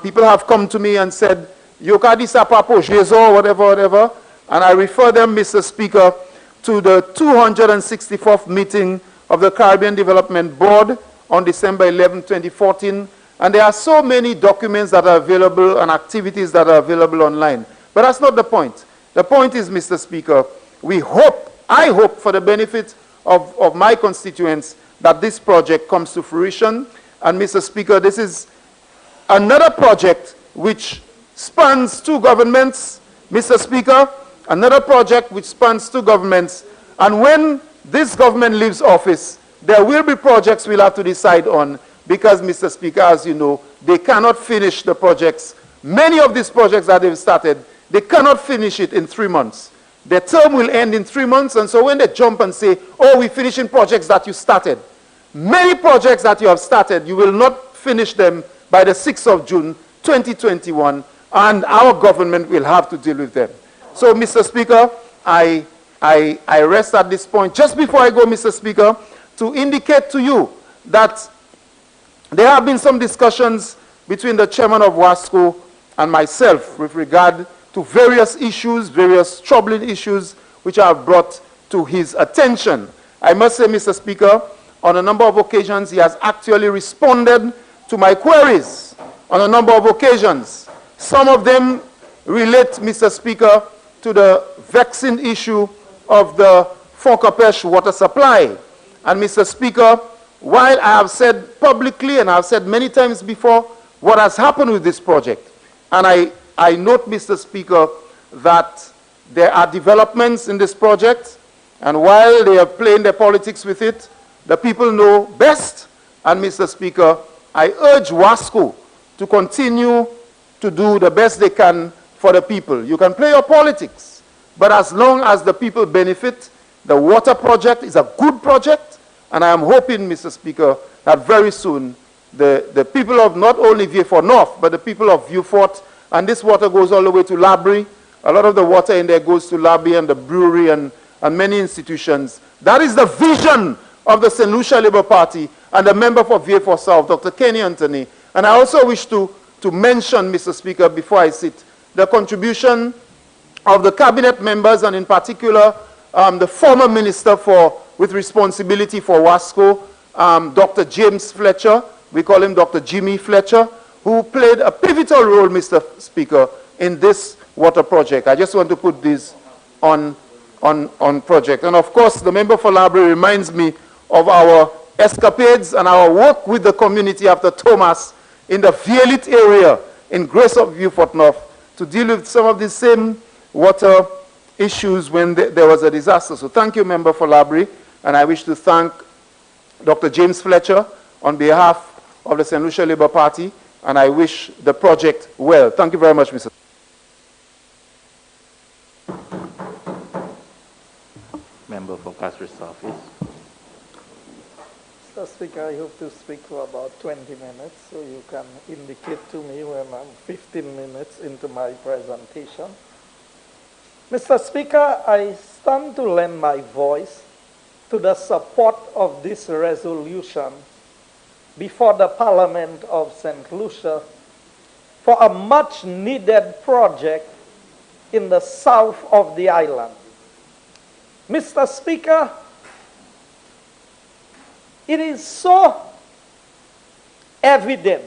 Speaker 6: people have come to me and said, Yokadisa Papo Jezo, whatever, and I refer them, Mr. Speaker, to the 264th meeting of the Caribbean Development Board on December 11, 2014, and there are so many documents that are available and activities that are available online. But that's not the point. The point is, Mr. Speaker, I hope for the benefit of my constituents that this project comes to fruition. And Mr. Speaker, this is another project which spans 2 governments, Mr. Speaker, another project which spans two governments. And when this government leaves office, there will be projects we'll have to decide on because, Mr. Speaker, as you know, they cannot finish the projects. Many of these projects that they've started, they cannot finish it in 3 months. Their term will end in 3 months, and so when they jump and say, oh, we're finishing projects that you started, many projects that you have started, you will not finish them by the 6th of June, 2021, and our government will have to deal with them. So, Mr. Speaker, I rest at this point. Just before I go, Mr. Speaker, to indicate to you that there have been some discussions between the chairman of WASCO and myself with regard to various issues, various troubling issues which I have brought to his attention. I must say, Mr. Speaker, on a number of occasions he has actually responded to my queries on a number of occasions. Some of them relate, Mr. Speaker, to the vexing issue of the Foncapesh water supply. And Mr. Speaker, while I have said publicly, and I have said many times before, what has happened with this project, and I note, Mr. Speaker, that there are developments in this project, and while they are playing their politics with it, the people know best. And Mr. Speaker, I urge WASCO to continue to do the best they can for the people. You can play your politics, but as long as the people benefit, the water project is a good project, and I am hoping, Mr. Speaker, that very soon the people of not only Vieux-Fort North, but the people of Vieux-Fort, and this water goes all the way to Labrie. A lot of the water in there goes to Labrie and the brewery and many institutions. That is the vision of the St. Lucia Labour Party and the member for Vieux-Fort South, Dr. Kenny Anthony. And I also wish to mention, Mr. Speaker, before I sit, the contribution of the cabinet members, and in particular, the former minister with responsibility for WASCO, Dr. James Fletcher, we call him Dr. Jimmy Fletcher, who played a pivotal role, Mr. Speaker, in this water project. I just want to put this on project. And of course, the member for Labrie reminds me of our escapades and our work with the community after Thomas in the Vielit area in Grace of Vieux-Fort North to deal with some of the same water issues when there was a disaster. So thank you, member for Labrie, and I wish to thank Dr. James Fletcher on behalf of the St. Lucia Labour Party, and I wish the project well. Thank you very much, Mr.
Speaker 2: Member for Castres Southeast.
Speaker 7: Mr. Speaker, I hope to speak for about 20 minutes, so you can indicate to me when I'm 15 minutes into my presentation. Mr. Speaker, I stand to lend my voice to the support of this resolution before the Parliament of St. Lucia for a much-needed project in the south of the island. Mr. Speaker, it is so evident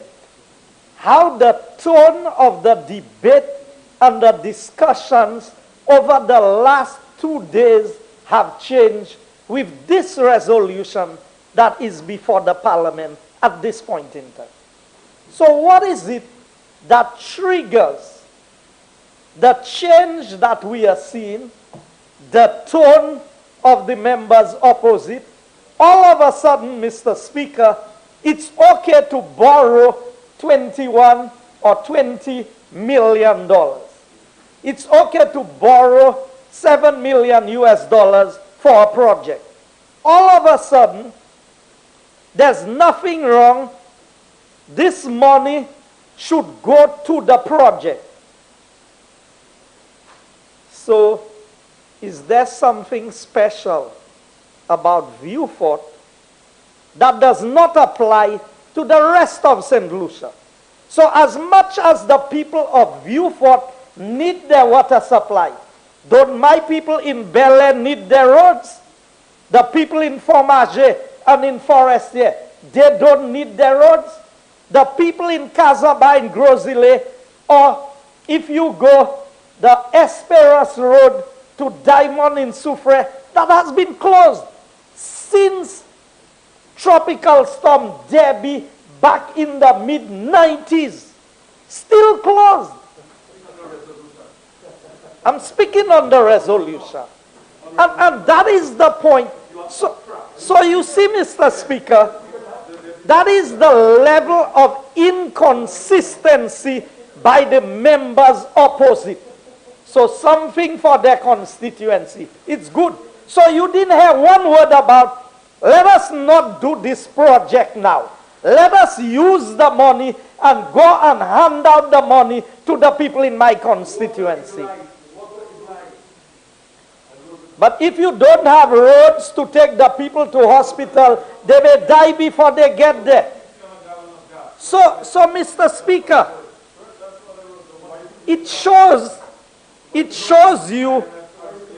Speaker 7: how the tone of the debate and the discussions over the last 2 days have changed with this resolution that is before the Parliament at this point in time. So what is it that triggers the change that we are seeing, the tone of the members opposite? All of a sudden, Mr. Speaker, it's okay to borrow $21 or $20 million. It's okay to borrow $7 million US for a project. All of a sudden, there's nothing wrong. This money should go to the project. So, is there something special about Vieux-Fort that does not apply to the rest of St. Lucia? So as much as the people of Vieux-Fort need their water supply, don't my people in Bel Air need their roads? The people in Fromage and in Forestier, they don't need their roads? The people in Casaba, in Grosile, or if you go the Esperas Road to Diamond in Soufrière, that has been closed since Tropical Storm Debbie back in the mid-90s. Still closed. I'm speaking on the resolution. And that is the point. So you see, Mr. Speaker, that is the level of inconsistency by the members opposite. So something for their constituency. It's good. So you didn't hear one word about, let us not do this project now. Let us use the money and go and hand out the money to the people in my constituency. But if you don't have roads to take the people to hospital, they may die before they get there. So Mr. Speaker, it shows you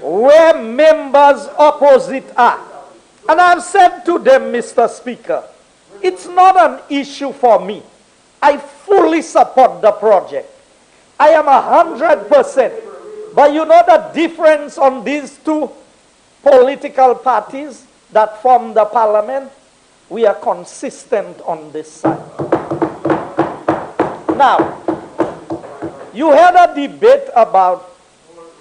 Speaker 7: where members opposite are. And I've said to them, Mr. Speaker, it's not an issue for me. I fully support the project. I am 100%. But you know the difference on these two political parties that form the parliament? We are consistent on this side. Now, you had a debate about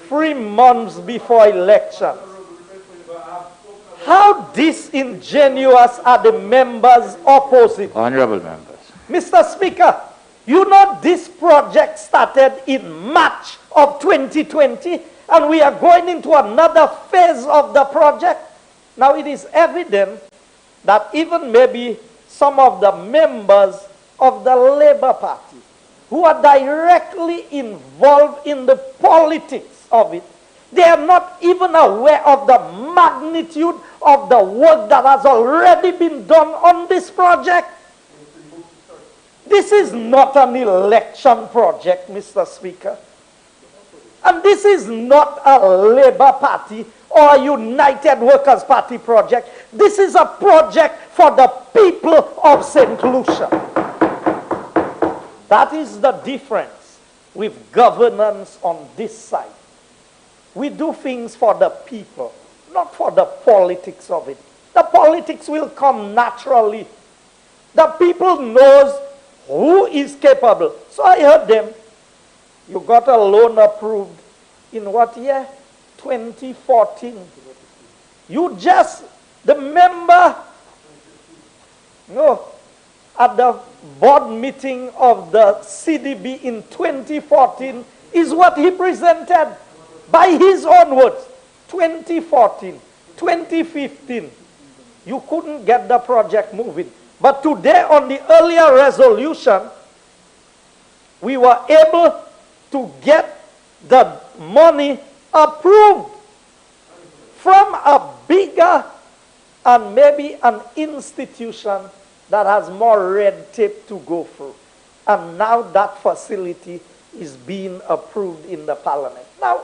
Speaker 7: 3 months before elections. How disingenuous are the members opposite?
Speaker 2: Honorable members.
Speaker 7: Mr. Speaker, you know this project started in March of 2020 and we are going into another phase of the project. Now it is evident that even maybe some of the members of the Labour Party who are directly involved in the politics of it, they are not even aware of the magnitude of the work that has already been done on this project. This is not an election project, Mr. Speaker. And this is not a Labour Party or a United Workers' Party project. This is a project for the people of St. Lucia. That is the difference with governance on this side. We do things for the people, not for the politics of it. The politics will come naturally. The people knows who is capable. So I heard them. You got a loan approved in what year? 2014. You just, the member, no, at the board meeting of the CDB in 2014 is what he presented by his own words. 2014, 2015, you couldn't get the project moving. But today on the earlier resolution, we were able to get the money approved from a bigger and maybe an institution that has more red tape to go through. And now that facility is being approved in the parliament. Now,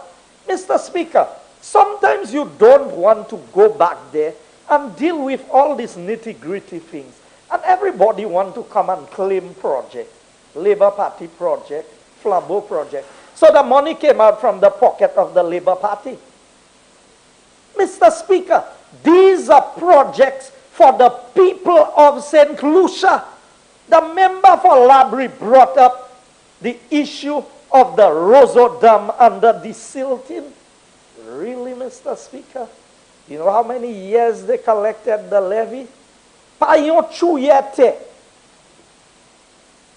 Speaker 7: Mr. Speaker, sometimes you don't want to go back there and deal with all these nitty-gritty things. And everybody want to come and claim project. Labour Party project, Flambeau project. So the money came out from the pocket of the Labour Party. Mr. Speaker, these are projects for the people of St. Lucia. The member for Labrie brought up the issue of the Roseau Dam and the desilting. Really, Mr. Speaker? You know how many years they collected the levy? Pa yon chouyete.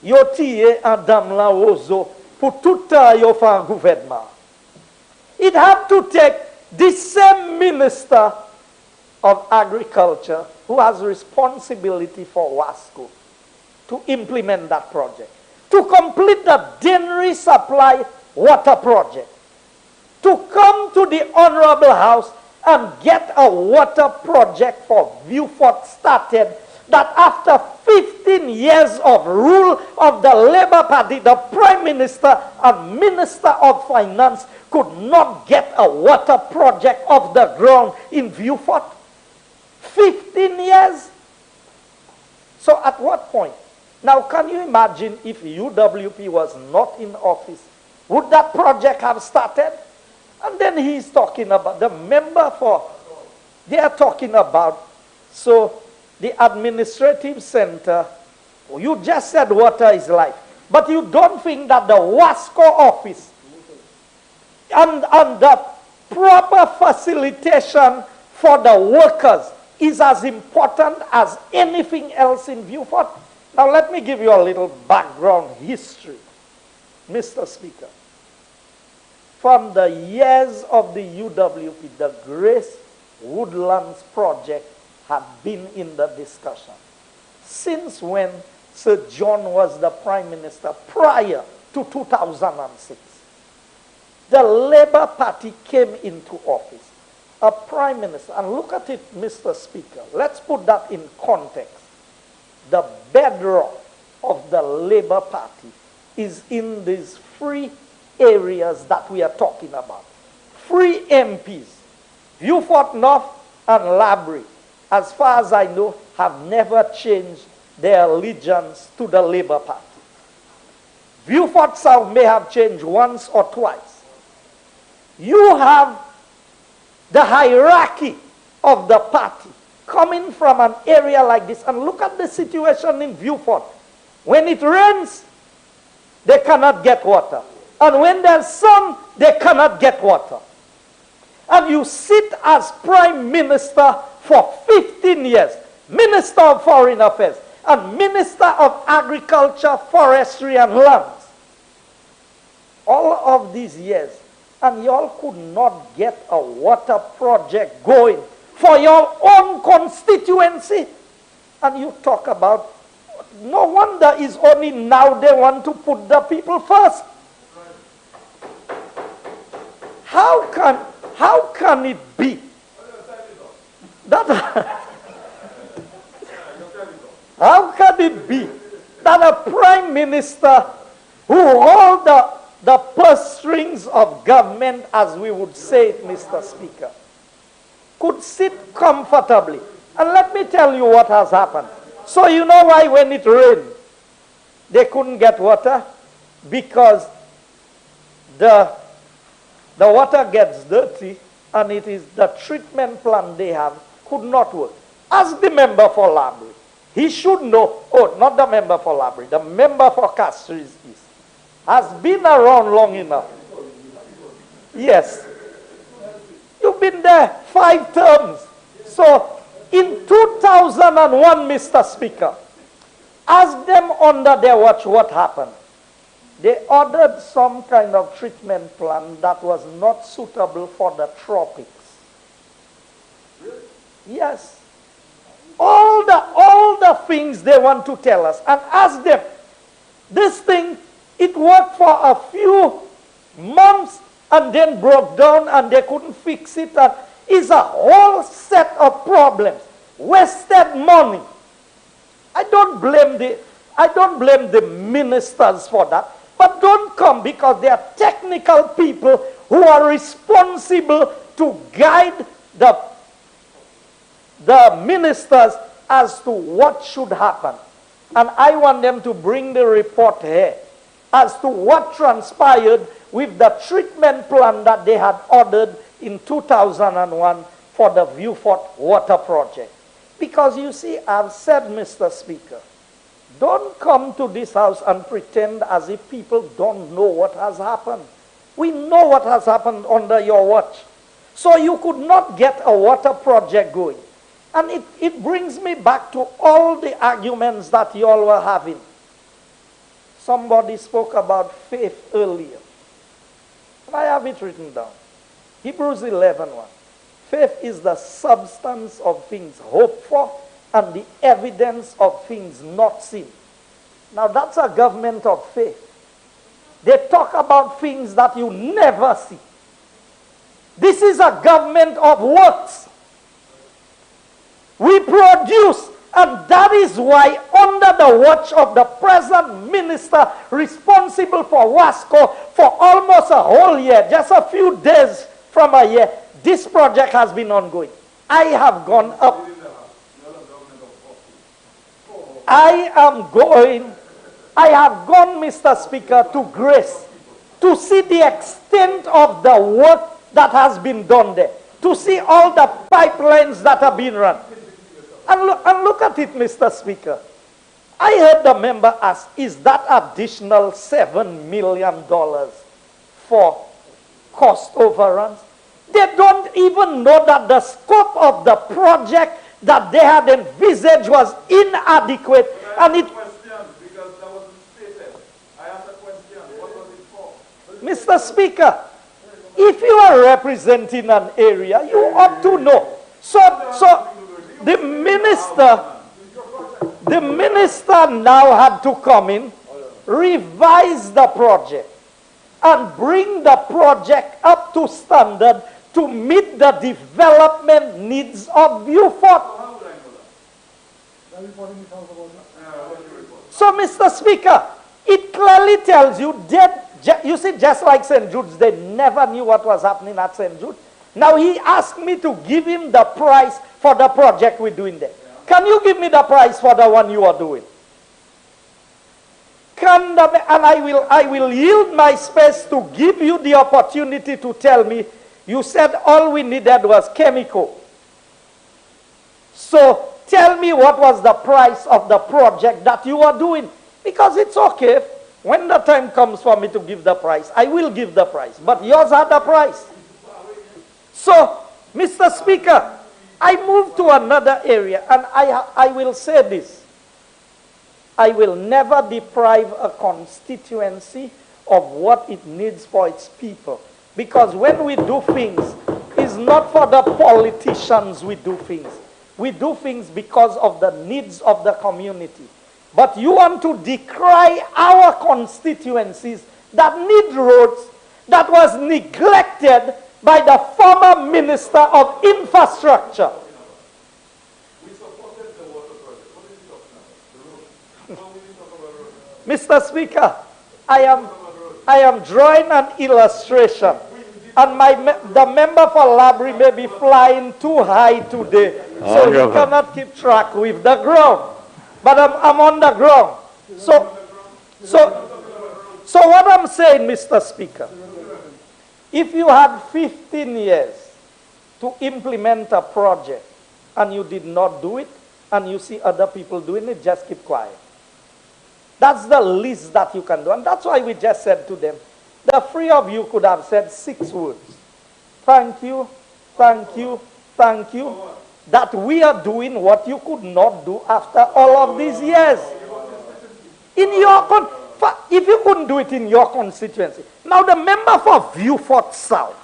Speaker 7: Yo tiye an dam la Roseau pour tout temps yo fan gouvernement. It had to take the same minister of agriculture who has responsibility for Wasco to implement that project, to complete the Dennery Supply water project, to come to the Honorable House and get a water project for Vieux-Fort started, that after 15 years of rule of the Labour Party, the Prime Minister and Minister of Finance could not get a water project off the ground in Vieux-Fort. 15 years. So at what point? Now can you imagine if UWP was not in office? Would that project have started? And then he's talking about the member for, they are talking about, so the administrative center, you just said water is life. But you don't think that the Wasco office and the proper facilitation for the workers is as important as anything else in Viewfort. Now let me give you a little background history, Mr. Speaker. From the years of the UWP, the Grace Woodlands project had been in the discussion. Since when Sir John was the Prime Minister prior to 2006, the Labour Party came into office. A Prime Minister, and look at it, Mr. Speaker, let's put that in context. The bedrock of the Labour Party is in these three areas that we are talking about. Three MPs, Viewfort North and Labrie, as far as I know, have never changed their allegiance to the Labour Party. Viewfort South may have changed once or twice. You have the hierarchy of the party coming from an area like this. And look at the situation in Viewfort. When it rains, they cannot get water. And when there's sun, they cannot get water. And you sit as Prime Minister for 15 years, Minister of Foreign Affairs, and Minister of Agriculture, Forestry, and Lands. All of these years, and y'all could not get a water project going for your own constituency. And you talk about, no wonder it's only now they want to put the people first. How can it be that how can it be that a Prime Minister who holds the purse strings of government, as we would say it, Mr. Speaker, could sit comfortably? And let me tell you what has happened. So you know why when it rained, they couldn't get water? Because the water gets dirty, and it is the treatment plant they have could not work. Ask the member for Labrie. He should know, oh, not the member for Labrie, the member for Castries East has been around long enough. Yes. You've been there 5 terms. So, in 2001, Mr. Speaker, ask them under their watch what happened. They ordered some kind of treatment plant that was not suitable for the tropics. Yes. All the things they want to tell us. And ask them, this thing, it worked for a few months and then broke down and they couldn't fix it. And it's a whole set of problems. Wasted money. I don't blame the ministers for that. But don't come, because they are technical people who are responsible to guide the ministers as to what should happen. And I want them to bring the report here as to what transpired with the treatment plan that they had ordered in 2001 for the Viewfort Water Project. Because you see, I've said, Mr. Speaker, don't come to this house and pretend as if people don't know what has happened. We know what has happened under your watch. So you could not get a water project going. And it brings me back to all the arguments that you all were having. Somebody spoke about faith earlier. And I have it written down. Hebrews 11:1. Faith is the substance of things hoped for and the evidence of things not seen. Now that's a government of faith. They talk about things that you never see. This is a government of works. We produce, and that is why under the watch of the present minister responsible for Wasco for almost a whole year, just a few days from a year, this project has been ongoing. I have gone up. I have gone, Mr. Speaker, to Grace to see the extent of the work that has been done there, to see all the pipelines that have been run. And look at it, Mr. Speaker. I heard the member ask, is that additional $7 million for cost overruns. They don't even know that the scope of the project that they had envisaged was inadequate. And it,
Speaker 5: because that wasn't stated. I asked a question. What was it for?
Speaker 7: Mr. Speaker, if you are representing an area, you ought to know. So the minister now had to come in, revise the project, and bring the project up to standard to meet the development needs of Beaufort. So, Mr. Speaker, it clearly tells you that, you see, just like St. Jude's, they never knew what was happening at St. Jude. Now he asked me to give him the price for the project we're doing there. Can you give me the price for the one you are doing? And I will yield my space to give you the opportunity to tell me. You said all we needed was chemical. So tell me what was the price of the project that you are doing. Because it's okay. When the time comes for me to give the price, I will give the price. But yours are the price. So, Mr. Speaker, I move to another area, and I will say this. I will never deprive a constituency of what it needs for its people. Because when we do things, it's not for the politicians we do things. We do things because of the needs of the community. But you want to decry our constituencies that need roads that was neglected by the former Minister of Infrastructure. Mr. Speaker, I am drawing an illustration, and the member for Labrie may be flying too high today, so he cannot keep track with the ground. But I'm on the ground. So what I'm saying, Mr. Speaker, if you had 15 years to implement a project and you did not do it, and you see other people doing it, just keep quiet. That's the least that you can do. And that's why we just said to them, the three of you could have said 6 words. Thank you, thank you, thank you. That we are doing what you could not do after all of these years. If you couldn't do it in your constituency. Now the member for Beaufort South,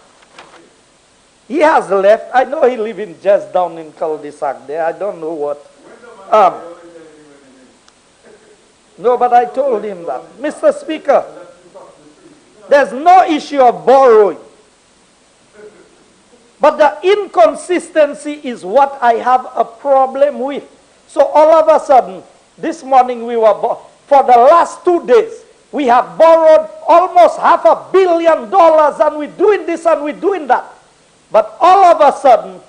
Speaker 7: he has left. I know he lives just down in cul-de-sac there. I don't know what. No, but I told him that. Mr. Speaker, there's no issue of borrowing. But the inconsistency is what I have a problem with. So all of a sudden, this morning for the last 2 days, we have borrowed almost $500 million, and we're doing this and we're doing that. But all of a sudden,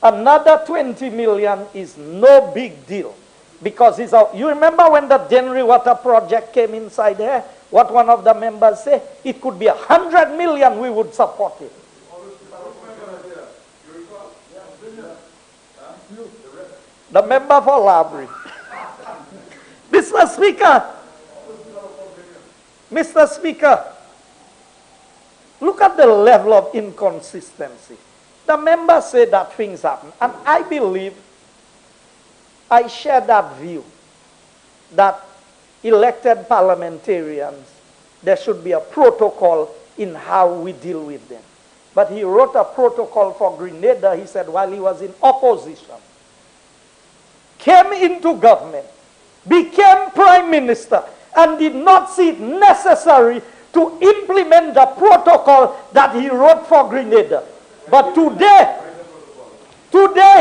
Speaker 7: another 20 million is no big deal. Because you remember when the Dennery Water Project came inside here, what one of the members said? It could be 100 million, we would support it. The member for Labrie. Mr. Speaker, look at the level of inconsistency. The member said that things happen, and I believe I share that view that elected parliamentarians, there should be a protocol in how we deal with them. But he wrote a protocol for Grenada, he said, while he was in opposition. Came into government, became prime minister, and did not see it necessary to implement the protocol that he wrote for Grenada. But today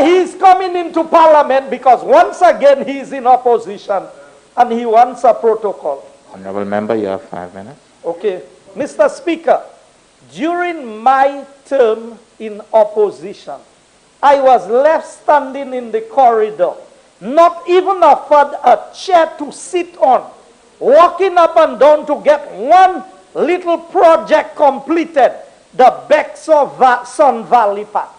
Speaker 7: he is coming into parliament because once again he is in opposition and he wants a protocol.
Speaker 2: Honorable member, you have 5 minutes.
Speaker 7: Okay. Mr. Speaker, during my term in opposition, I was left standing in the corridor, not even afforded a chair to sit on, walking up and down to get one little project completed, the Bexar-Sun Valley Path.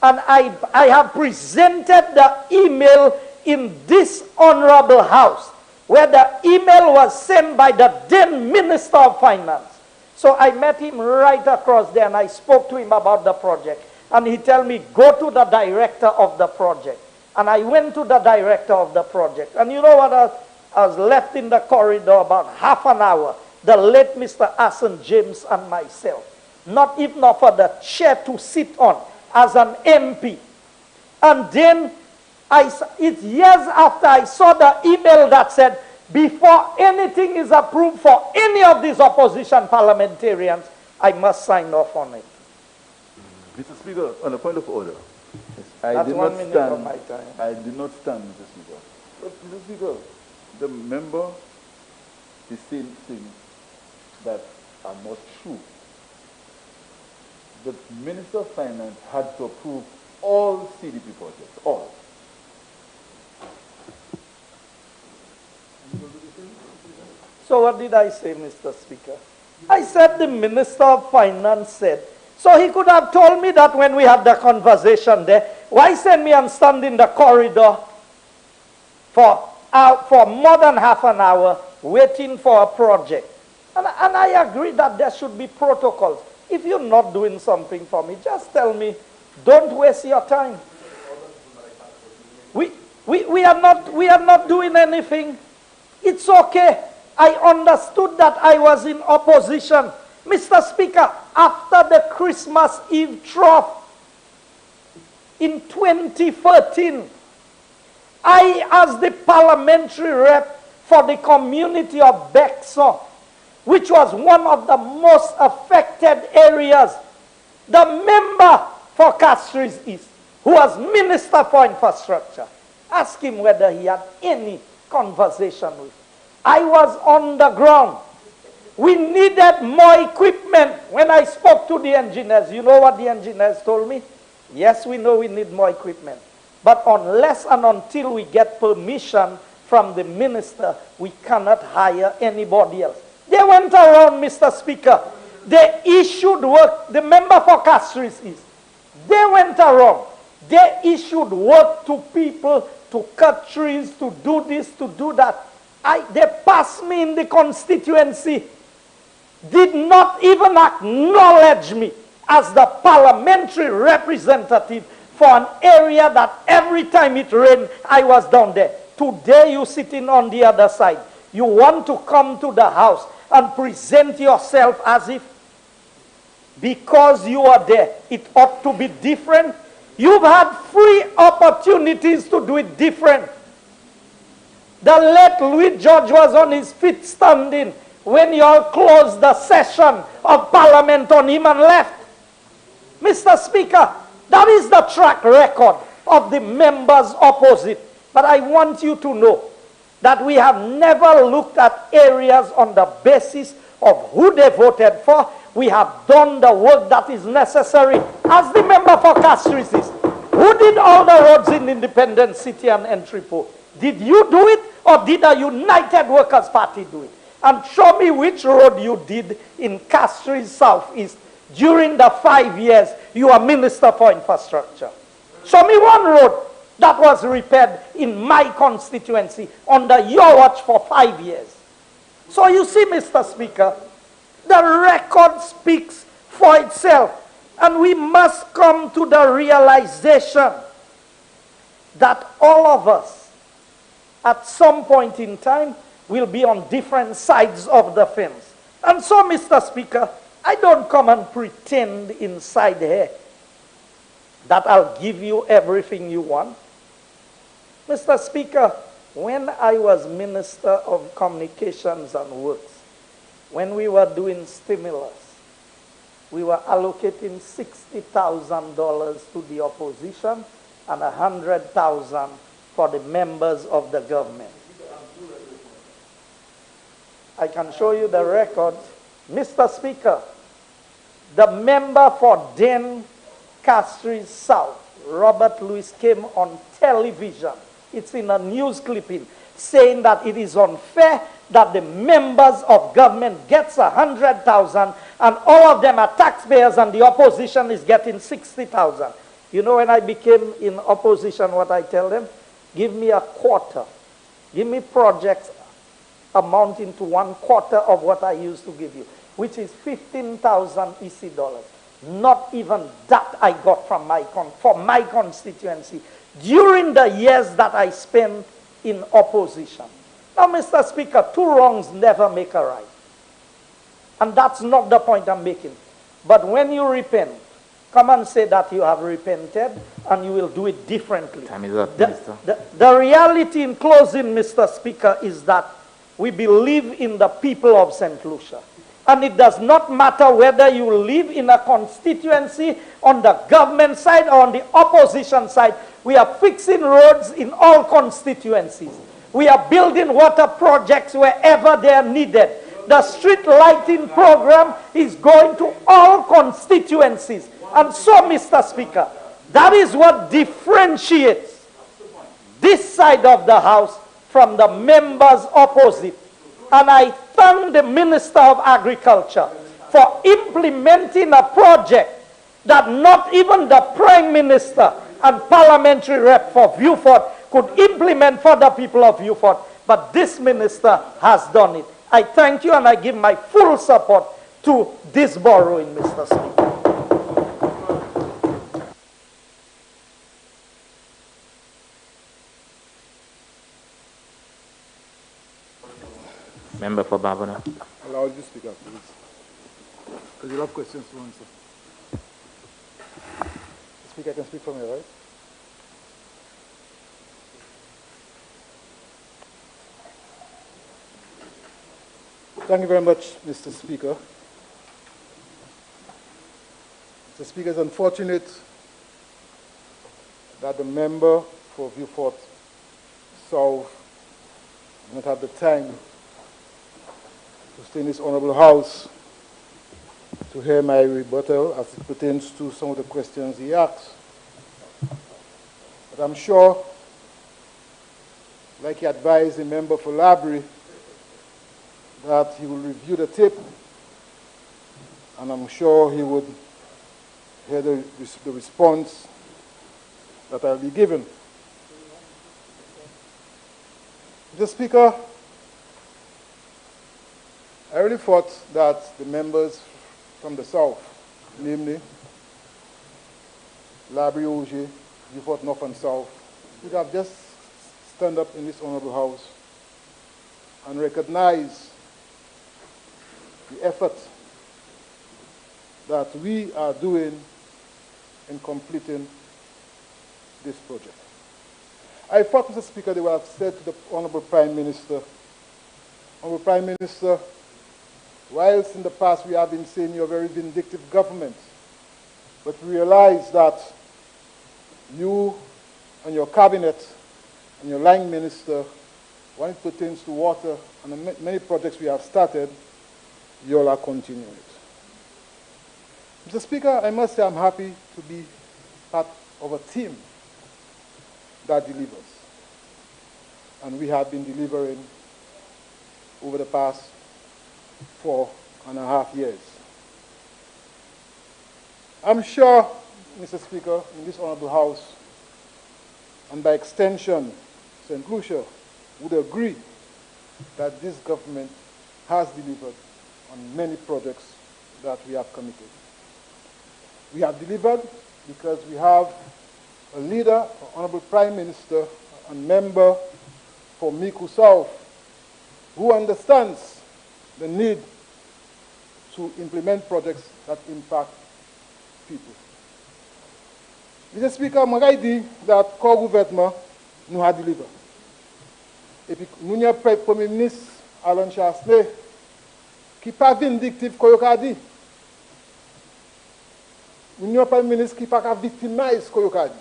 Speaker 7: And I have presented the email in this honorable house, where the email was sent by the then Minister of Finance. So I met him right across there and I spoke to him about the project. And he told me, go to the director of the project. And I went to the director of the project. And you know what? I was left in the corridor about half an hour. The late Mr. Asen James and myself. Not even offered a chair to sit on as an MP. And then, it's years after I saw the email that said, before anything is approved for any of these opposition parliamentarians, I must sign off on it.
Speaker 8: Mr. Speaker, on a point of order.
Speaker 7: That's 1 minute of my time.
Speaker 8: I did not stand, Mr. Speaker. But, Mr. Speaker, the member is saying things that are not true. The Minister of Finance had to approve all CDP projects, all.
Speaker 7: So what did I say, Mr. Speaker? I said the Minister of Finance said. So he could have told me that when we had the conversation there. Why send me and stand in the corridor for more than half an hour waiting for a project? And I agree that there should be protocols. If you're not doing something for me, just tell me, don't waste your time. We are not doing anything. It's okay. I understood that I was in opposition. Mr. Speaker, after the Christmas Eve trough in 2013, I, as the parliamentary rep for the community of Bexar, which was one of the most affected areas, the member for Castries East, who was Minister for Infrastructure, asked him whether he had any conversation with him. I was on the ground. We needed more equipment. When I spoke to the engineers, you know what the engineers told me? Yes, we know we need more equipment. But unless and until we get permission from the minister, we cannot hire anybody else. They went around, Mr. Speaker. They issued work, the member for Castries East. They went around. They issued work to people to cut trees, to do this, to do that. They passed me in the constituency, did not even acknowledge me as the parliamentary representative for an area that every time it rained, I was down there. Today you sitting on the other side. You want to come to the house and present yourself as if because you are there, it ought to be different. You've had free opportunities to do it different. The late Louis George was on his feet standing when you all closed the session of Parliament on him and left. Mr. Speaker, that is the track record of the members opposite. But I want you to know that we have never looked at areas on the basis of who they voted for. We have done the work that is necessary. As the member for Castries East, who did all the roads in Independence City and Entrepot? Did you do it, or did the United Workers' Party do it? And show me which road you did in Castries Southeast during the 5 years you are Minister for Infrastructure. Show me one road that was repaired in my constituency under your watch for 5 years. So you see, Mr. Speaker, the record speaks for itself. And we must come to the realization that all of us, at some point in time, will be on different sides of the fence. And so, Mr. Speaker, I don't come and pretend inside here that I'll give you everything you want. Mr. Speaker, when I was Minister of Communications and Works, when we were doing stimulus, we were allocating $60,000 to the opposition and $100,000 for the members of the government. I can show you the record. Mr. Speaker, the member for Den Castries South, Robert Lewis, came on television. It's in a news clipping saying that it is unfair that the members of government gets $100,000 and all of them are taxpayers and the opposition is getting $60,000. You know, when I became in opposition, what I tell them? Give me a quarter. Give me projects amounting to 1/4 of what I used to give you. which is 15,000 EC dollars. Not even that I got from from my constituency during the years that I spent in opposition. Now, Mr. Speaker, two wrongs never make a right. And that's not the point I'm making. But when you repent, come and say that you have repented and you will do it differently.
Speaker 2: Time is up, Minister.
Speaker 7: The reality in closing, Mr. Speaker, is that we believe in the people of St. Lucia. And it does not matter whether you live in a constituency on the government side or on the opposition side. We are fixing roads in all constituencies. We are building water projects wherever they are needed. The street lighting program is going to all constituencies. And so, Mr. Speaker, that is what differentiates this side of the House from the members opposite. And I thank the Minister of Agriculture for implementing a project that not even the Prime Minister and Parliamentary rep for Viewfort could implement for the people of Viewfort. But this minister has done it. I thank you and I give my full support to this borrowing, Mr. Speaker.
Speaker 2: Member for Barbara.
Speaker 9: Allow you to speak up, please. Because you'll have questions to answer. Speaker, I can speak from here, right? Thank you very much, Mr. Speaker. Mr. Speaker, it's unfortunate that the member for Viewfort South did not have the time to stay in this honorable House to hear my rebuttal as it pertains to some of the questions he asked. But I'm sure, like he advised the member for Library, that he will review the tape, and I'm sure he would hear the response that I'll be given. Mr. Speaker, I really thought that the members from the South, namely Library, Auger, Viewfort North and South, would have just stand up in this honorable House and recognize the effort that we are doing in completing this project. I thought, Mr. Speaker, they would have said to the Honorable Prime Minister, Honorable Prime Minister, whilst in the past we have been saying you're a very vindictive government, but we realize that you and your cabinet and your line minister, when it pertains to water and the many projects we have started, you all are continuing it. Mr. Speaker, I must say I'm happy to be part of a team that delivers. And we have been delivering over the past 4.5 years. I'm sure, Mr. Speaker, in this honorable House, and by extension, St. Lucia would agree that this government has delivered on many projects that we have committed. We have delivered because we have a leader, an Honorable Prime Minister, and member for Miku South, who understands the need to implement projects that impact people. Mr. Speaker, je dis that le gouvernement nous a délivré. Et puis, nous avons le Premier ministre, Alan Chancellor, qui n'est pas vindictif, comme il a dit. Nous avons le Premier ministre qui n'est pas victimize, comme il a dit.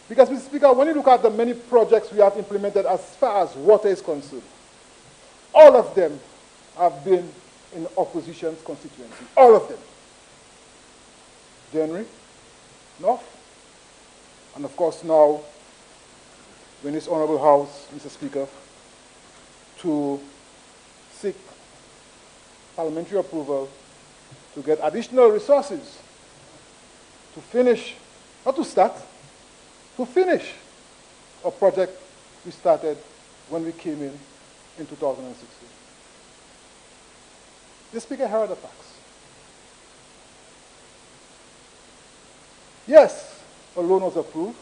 Speaker 9: Because, Mr. Speaker, when you look at the many projects we have implemented as far as water is concerned, all of them have been in opposition's constituency. All of them. January, North, and of course now, in this honorable House, Mr. Speaker, to seek parliamentary approval to get additional resources to finish, not to start, to finish a project we started when we came in 2016. The Speaker, here are the facts. Yes, a loan was approved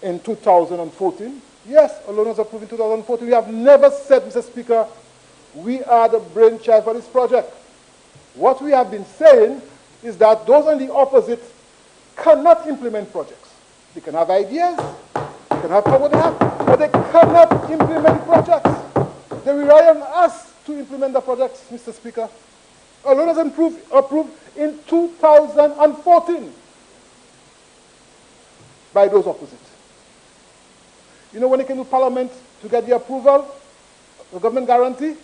Speaker 9: in 2014. Yes, a loan was approved in 2014. We have never said, Mr. Speaker, we are the brainchild for this project. What we have been saying is that those on the opposite cannot implement projects. They can have ideas, they can have what they have, but they cannot implement projects. They rely on us to implement the projects, Mr. Speaker. A loan was approved in 2014 by those opposite. You know when they came to Parliament to get the approval, the government guarantee?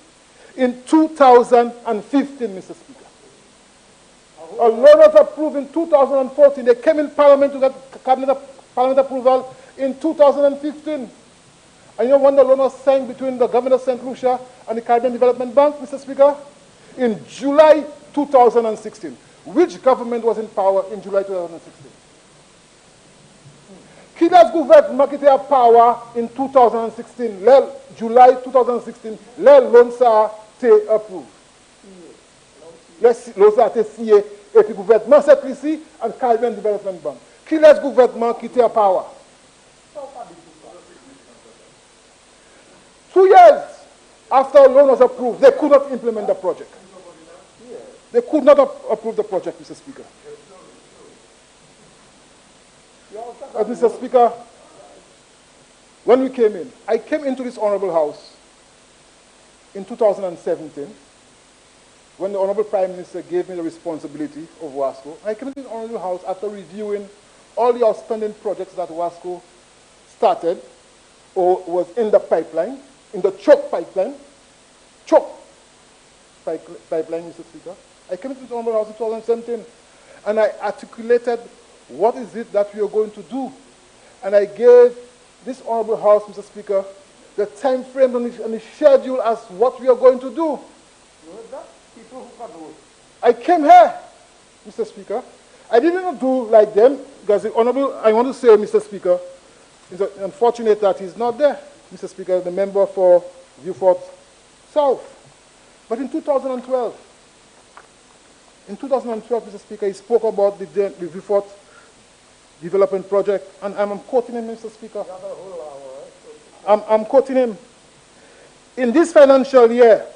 Speaker 9: In 2015, Mr. Speaker. A loan was approved in 2014. They came in Parliament to get Parliament approval in 2015. And you know when the loan was signed between the government of St. Lucia and the Caribbean Development Bank, Mr. Speaker? In July 2016. Which government was in power in July 2016? Kida's government qui était power in 2016, July 2016, les loans a été approved. Les loans a été signé et puis le gouvernement c'est ici et le Caribbean Development Bank. Qui laisse le gouvernement qui était power? 2 years after a loan was approved, they could not implement the project. They could not approve the project, Mr. Speaker. Mr. Speaker, when we came in, I came into this Honorable House in 2017 when the Honorable Prime Minister gave me the responsibility of WASCO. I came into the Honorable House after reviewing all the outstanding projects that WASCO started or was in the pipeline, in the choke pipeline, Mr. Speaker. I came into the Honorable House in 2017 and I articulated what is it that we are going to do? And I gave this Honorable House, Mr. Speaker, the time frame and the schedule as what we are going to do. I came here, Mr. Speaker. I didn't do like them, because the Honorable, I want to say, Mr. Speaker, it's unfortunate that he's not there, Mr. Speaker, the member for Beaufort South. But in 2012, Mr. Speaker, he spoke about the Beaufort development project, and I'm quoting him, Mr. Speaker. I'm quoting him. In this financial year,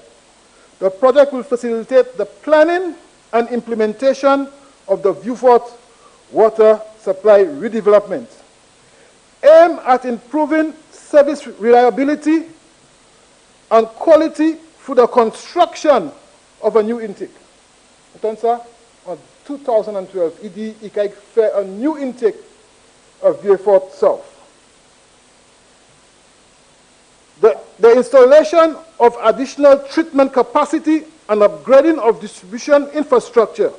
Speaker 9: the project will facilitate the planning and implementation of the Beaufort water supply redevelopment, aim at improving service reliability and quality through the construction of a new intake. Sir, in 2012, he can fair a new intake of Beaufort South. The installation of additional treatment capacity and upgrading of distribution infrastructure.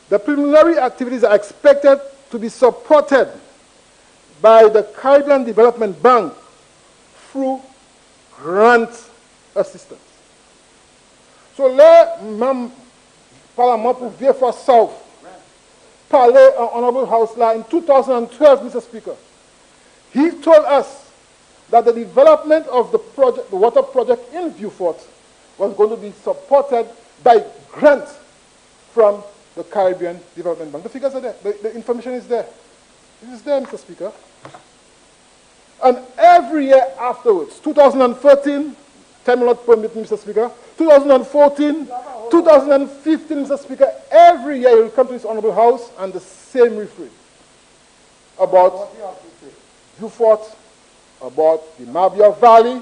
Speaker 9: The preliminary activities are expected to be supported by the Caribbean Development Bank through grant assistance. So let Parliament pour Beaufort South parler en Honorable House là in 2012, Mr. Speaker. He told us that the development of the project, the water project in Beaufort, was going to be supported by grants from the Caribbean Development Bank. The figures are there. The information is there. It is there, Mr. Speaker. And every year afterwards, 2013, time will not permit, Mr. Speaker, 2014, 2015, Mr. Speaker, every year you will come to this Honorable House and the same refrain about Beaufort, about the Mabia Valley,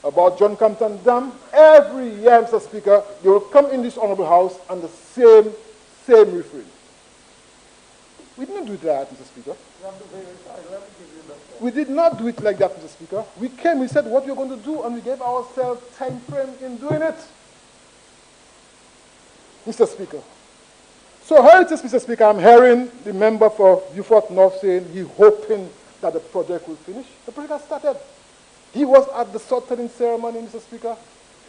Speaker 9: about John Compton Dam. Every year, Mr. Speaker, you will come in this Honorable House and the same refrain. We didn't do it like that, Mr. Speaker. We did not do it like that, Mr. Speaker. We came, we said what we're going to do, and we gave ourselves time frame in doing it. Mr. Speaker. So here it is, Mr. Speaker, I'm hearing the member for Beaufort North saying he's hoping that the project will finish. The project has started. He was at the sword-turning ceremony, Mr. Speaker.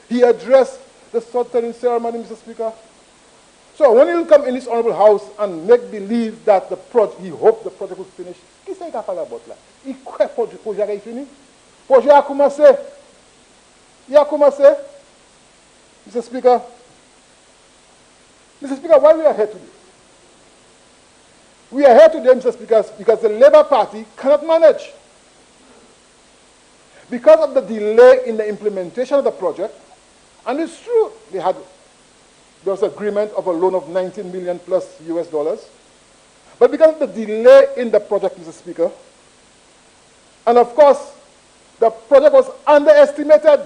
Speaker 9: He addressed the sword-turning ceremony, Mr. Speaker. So when he'll come in this Honorable House and make believe that he hoped the project will finish, qu'est-ce qu'il a parlé about là? Il croit que le projet a fini. Le projet a commencé. Yakuma say, Mr. Speaker, why we are here today? We are here today, Mr. Speaker, because the Labour Party cannot manage. Because of the delay in the implementation of the project, and it's true, there was agreement of a loan of 19 million plus US dollars, but because of the delay in the project, Mr. Speaker, and of course, the project was underestimated.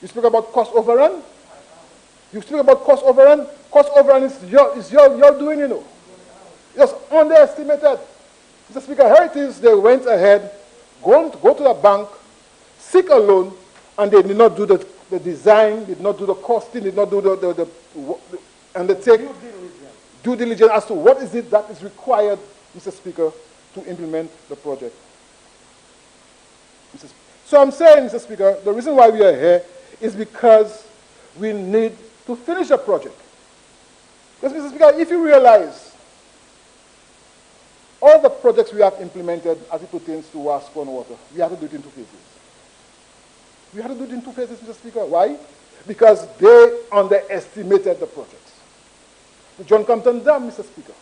Speaker 9: You speak about cost overrun. You speak about cost overrun. Cost overrun is your doing, you know. It's underestimated. Mr. Speaker, here it is, they went ahead, go to the bank, seek a loan, and they did not do the design, did not do the costing, did not do and they take due diligence as to what is it that is required, Mr. Speaker, to implement the project. So I'm saying, Mr. Speaker, the reason why we are here is because we need to finish the project. Because, Mr. Speaker, if you realize all the projects we have implemented as it pertains to WASCO and water, we have to do it in 2 phases. We have to do it in 2 phases, Mr. Speaker. Why? Because they underestimated the projects. The John Compton Dam, Mr. Speaker,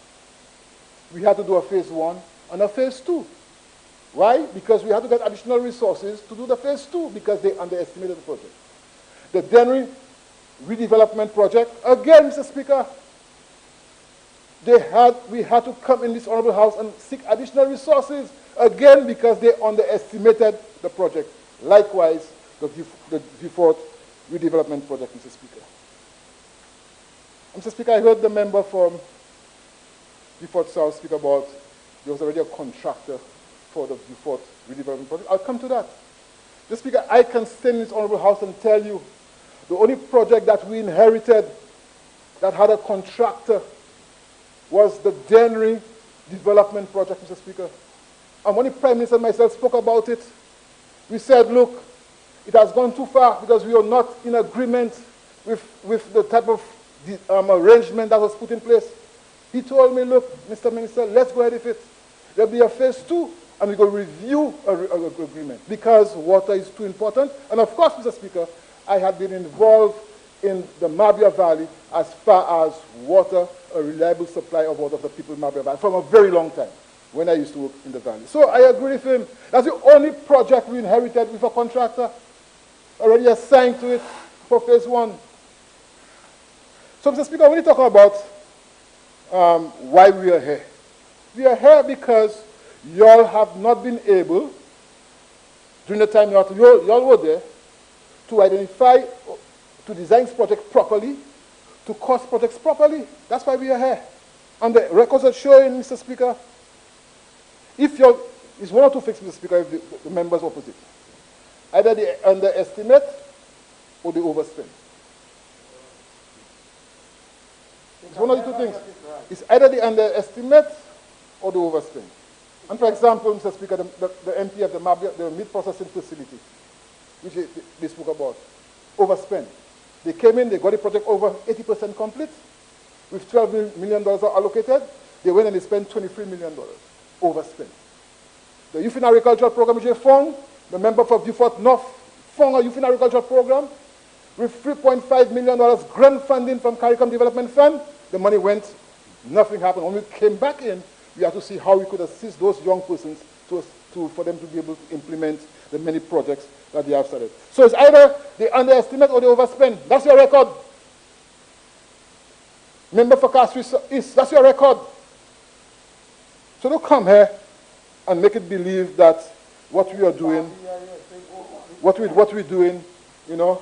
Speaker 9: we had to do a phase 1 and a phase 2. Why? Because we had to get additional resources to do the phase 2 because they underestimated the project. The Dennery redevelopment project, again, Mr. Speaker, we had to come in this Honorable House and seek additional resources, again, because they underestimated the project. Likewise, the Vieux redevelopment project, Mr. Speaker. Mr. Speaker, I heard the member from Vieux South speak about there was already a contractor for the Vieux redevelopment project. I'll come to that. Mr. Speaker, I can stand in this Honorable House and tell you the only project that we inherited that had a contractor was the Dennery development project, Mr. Speaker. And when the Prime Minister and myself spoke about it, we said, look, it has gone too far because we are not in agreement with the type of arrangement that was put in place. He told me, look, Mr. Minister, let's go ahead with it. There'll be a phase 2, and we go review an agreement because water is too important. And of course, Mr. Speaker, I have been involved in the Mabia Valley as far as water, a reliable supply of water for the people in Mabia Valley from a very long time when I used to work in the valley. So I agree with him. That's the only project we inherited with a contractor already assigned to it for phase 1. So, Mr. Speaker, when you talk about why we are here because y'all have not been able, during the time y'all were there, to identify, to design projects properly, to cost projects properly. That's why we are here. And the records are showing, Mr. Speaker, if you're, it's 1 or 2 things, Mr. Speaker, if the members opposite. Either they underestimate or they overspend. It's 1 or 2 things. It's either they underestimate or they overspend. And for example, Mr. Speaker, the MP of the Mabia, the meat processing facility, which they spoke about, overspend. They came in, they got the project over 80% complete, with $12 million allocated. They went and they spent $23 million, overspent. The Youth in Agricultural Program, which they formed, the member for Beaufort North formed a Youth in Agricultural Program with $3.5 million grant funding from CARICOM Development Fund. The money went, nothing happened. When we came back in, we had to see how we could assist those young persons for them to be able to implement the many projects that they have started. So it's either they underestimate or they overspend. That's your record. Member for Castries East, that's your record. So don't come here and make it believe that what we are doing, what we're doing, you know,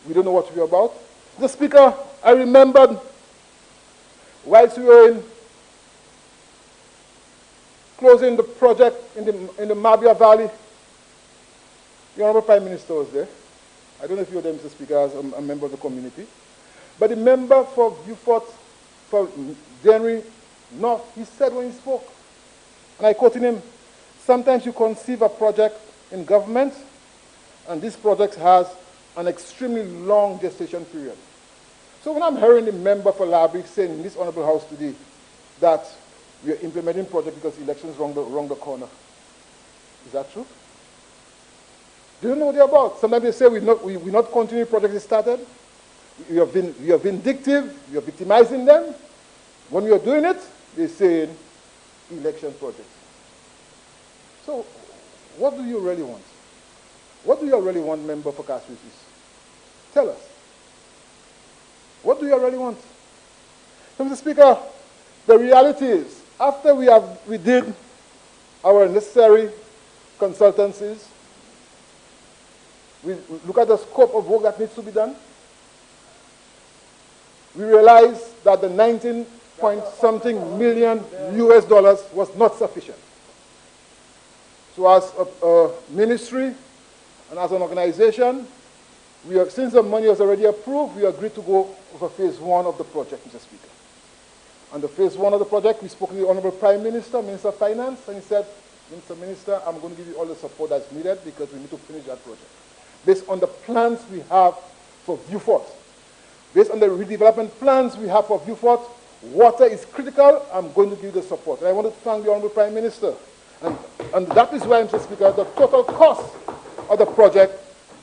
Speaker 9: we don't know what we're about. The Speaker, I remembered whilst we were in closing the project in the Mabia Valley, the Honorable Prime Minister was there. I don't know if you were there, Mr. Speaker, as a member of the community. But the member for Beaufort, for Dennery North, he said when he spoke, and I quoted him, sometimes you conceive a project in government, and this project has an extremely long gestation period. So when I'm hearing the member for Library saying in this Honorable House today that we are implementing project because elections round the corner, is that true? They don't know what they're about. Sometimes they say we're not continuing projects they started. We are vindictive, we are victimizing them. When we are doing it, they say election projects. So, what do you really want? What do you really want, member for constituencies? Tell us. What do you really want? So, Mr. Speaker, the reality is, after we did our necessary consultancies, we look at the scope of work that needs to be done, we realized that the 19 point something million US dollars was not sufficient. So as a ministry and as an organization, since the money was already approved, we agreed to go for phase 1 of the project, Mr. Speaker. And the phase 1 of the project, we spoke to the Honorable Prime Minister, Minister of Finance, and he said, Mr. Minister, I'm going to give you all the support that's needed because we need to finish that project. Based on the plans we have for Vieux-Fort, based on the redevelopment plans we have for Vieux-Fort, water is critical, I'm going to give you the support. And I want to thank the Honorable Prime Minister. And that is why, Mr. Speaker, the total cost of the project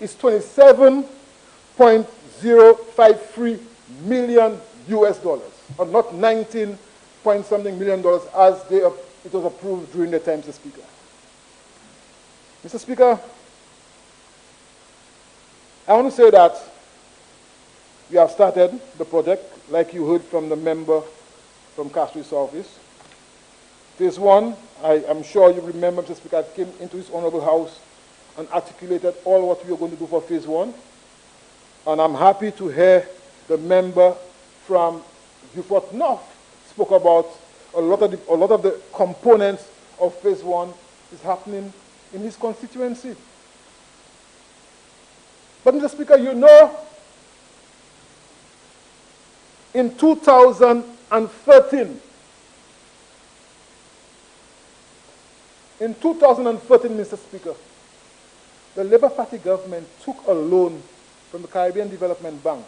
Speaker 9: is 27.053 million US dollars, or not 19 point something million dollars as it was approved during the time, Mr. Speaker. Mr. Speaker, I want to say that we have started the project, like you heard from the member from Castro's office. Phase 1, I am sure you remember, Mr. Speaker, I came into this honorable house and articulated all what we are going to do for phase 1. And I'm happy to hear the member from Vieux-Fort North spoke about a lot of the components of phase 1 is happening in his constituency. But Mr. Speaker, you know, in 2013, Mr. Speaker, the Labour Party government took a loan from the Caribbean Development Bank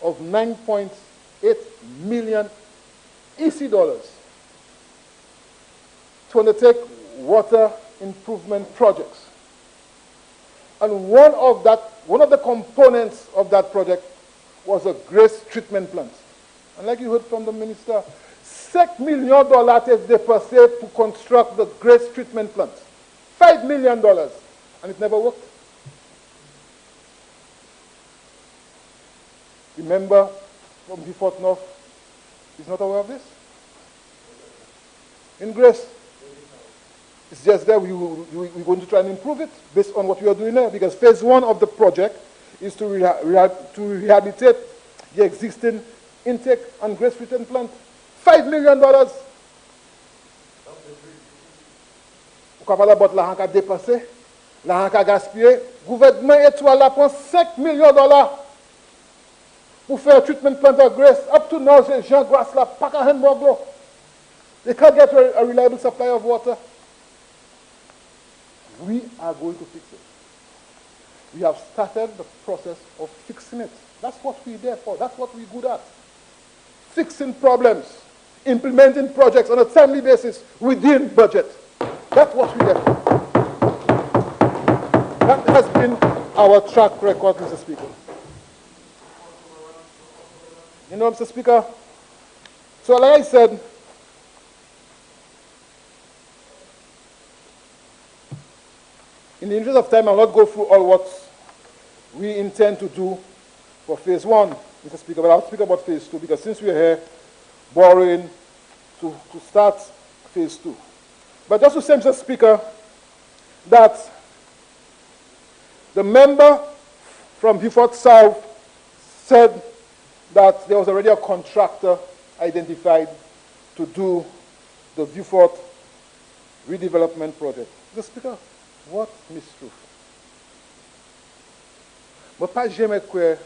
Speaker 9: of 9.8 million EC dollars to undertake water improvement projects. And one of the components of that project was a grace treatment plant. And like you heard from the minister, $6 million is dépassé to construct the grace treatment plant. $5 million, and it never worked. The member from Vieux-Fort North is not aware of this? In grace. It's just that we're going to try and improve it based on what we are doing there, because phase 1 of the project is to rehabilitate the existing intake and grace treatment plant. $5 million. Vous parlez about l'argent qui a dépassé, l'argent qui a gaspillé. Le gouvernement étoile prend $5 millions pour faire un treatment plant of grace. Up to now, c'est Jean Grasse là, pas qu'à Hamburg. They can't get a reliable supply of water. We are going to fix it. We have started the process of fixing it. That's what we're there for. That's what we're good at. Fixing problems, implementing projects on a timely basis within budget. That's what we're there for. That has been our track record, Mr. Speaker. You know, Mr. Speaker, so like I said, in the interest of time, I'll not go through all what we intend to do for phase 1, Mr. Speaker, but I'll speak about phase 2, because since we're here borrowing to start phase 2. But just to say, Mr. Speaker, that the member from Vieux-Fort South said that there was already a contractor identified to do the Vieux-Fort redevelopment project. Mr. Speaker, what mistruth? Je ne peux pas jamais croire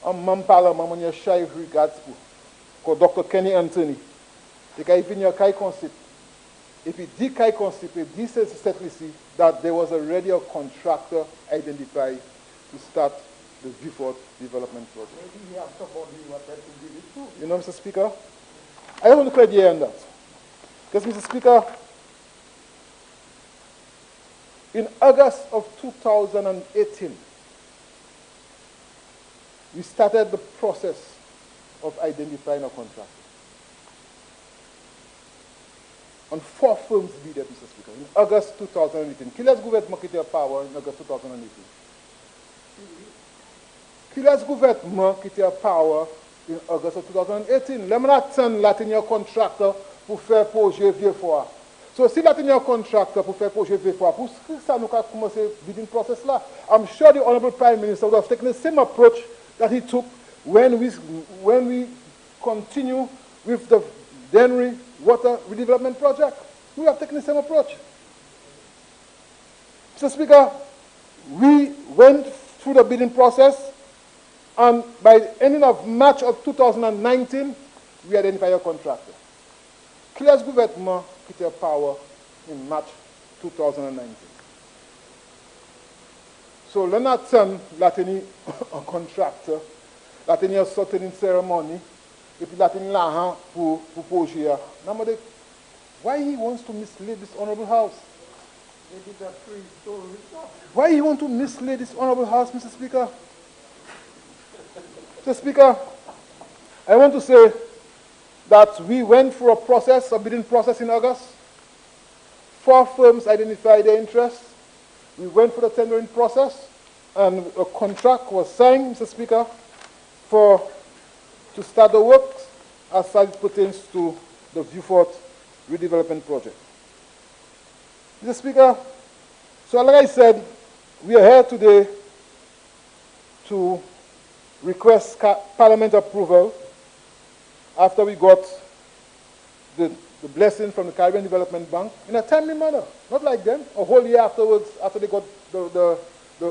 Speaker 9: en mon parlement, mon chef regarde pour Dr. Kenny Anthony. Et quand il vient à Kai Consip, if he did Kai Consip, he says ici that there was already a contractor identified to start the Vieux-Fort development project.
Speaker 7: Maybe he has somebody who wanted to give it too.
Speaker 9: You know, Mr. Speaker, I don't want to clear the air on that. Because, Mr. Speaker, In August of 2018, we started the process of identifying a contractor. On 4 firms bidded, Mr. Speaker, in August 2018. Killer's government quitted power in August 2018. Killer's government quitted power in August of 2018. Let me not turn Latin contractor pour faire projet vieux fois. So si Latin contractor pour faire projet vieux fois, pour ça nous avons commencé le bidding process là. I'm sure the Honorable Prime Minister would have taken the same approach that he took when we continue with the Dennery water redevelopment project. We have taken the same approach. Mr. Speaker, we went through the bidding process, and by the ending of March of 2019, we identified a contractor. Claire's government quitted power in March 2019. So Leonard Son, Latini, a contractor, Latini a certain ceremony, et puis Latini là pour projet. Why he wants to mislead this honorable house? Why he want to mislead this honorable house, Mr. Speaker? Mr. Speaker, I want to say that we went through a process, a bidding process in August. 4 firms identified their interests. We went through the tendering process, and a contract was signed, Mr. Speaker, to start the works as far as it pertains to the Vieux-Fort redevelopment project. Mr. Speaker, so like I said, we are here today to request Parliament approval after we got the blessing from the Caribbean Development Bank in a timely manner, not like them, a whole year afterwards, after they got the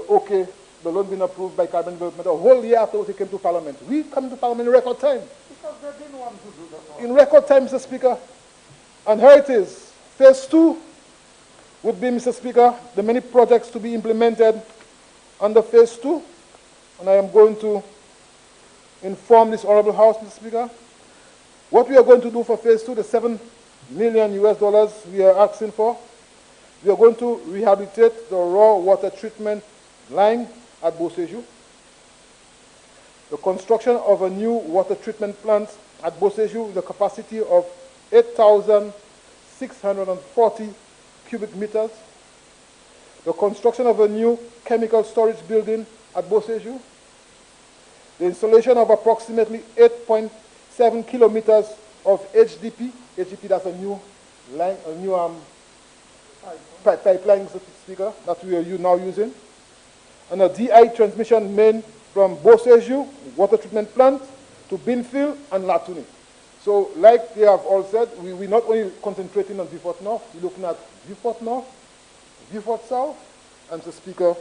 Speaker 9: okay, the loan being approved by Caribbean Development, a whole year afterwards they came to Parliament. We come to Parliament in record time.
Speaker 7: Because they didn't want to do that.
Speaker 9: In record time, Mr. Speaker. And here it is. Phase 2 would be, Mr. Speaker, the many projects to be implemented under Phase 2. And I am going to inform this Honorable House, Mr. Speaker. What we are going to do for Phase 2, the $7 million we are asking for, we are going to rehabilitate the raw water treatment line at Beauséjour, the construction of a new water treatment plant at Beauséjour with a capacity of 8,640 cubic meters, the construction of a new chemical storage building at Beauséjour, the installation of approximately 8.7 kilometers of HDP. HDP, that's a new line, a new pipeline, Mr. Speaker, that we are now using, and a DI transmission main from Beauséjour water treatment plant to Binfield and Latuni. So, like they have all said, we're not only concentrating on Vieux-Fort North, we're looking at Vieux-Fort North, Vieux-Fort South, and, Mr. Speaker,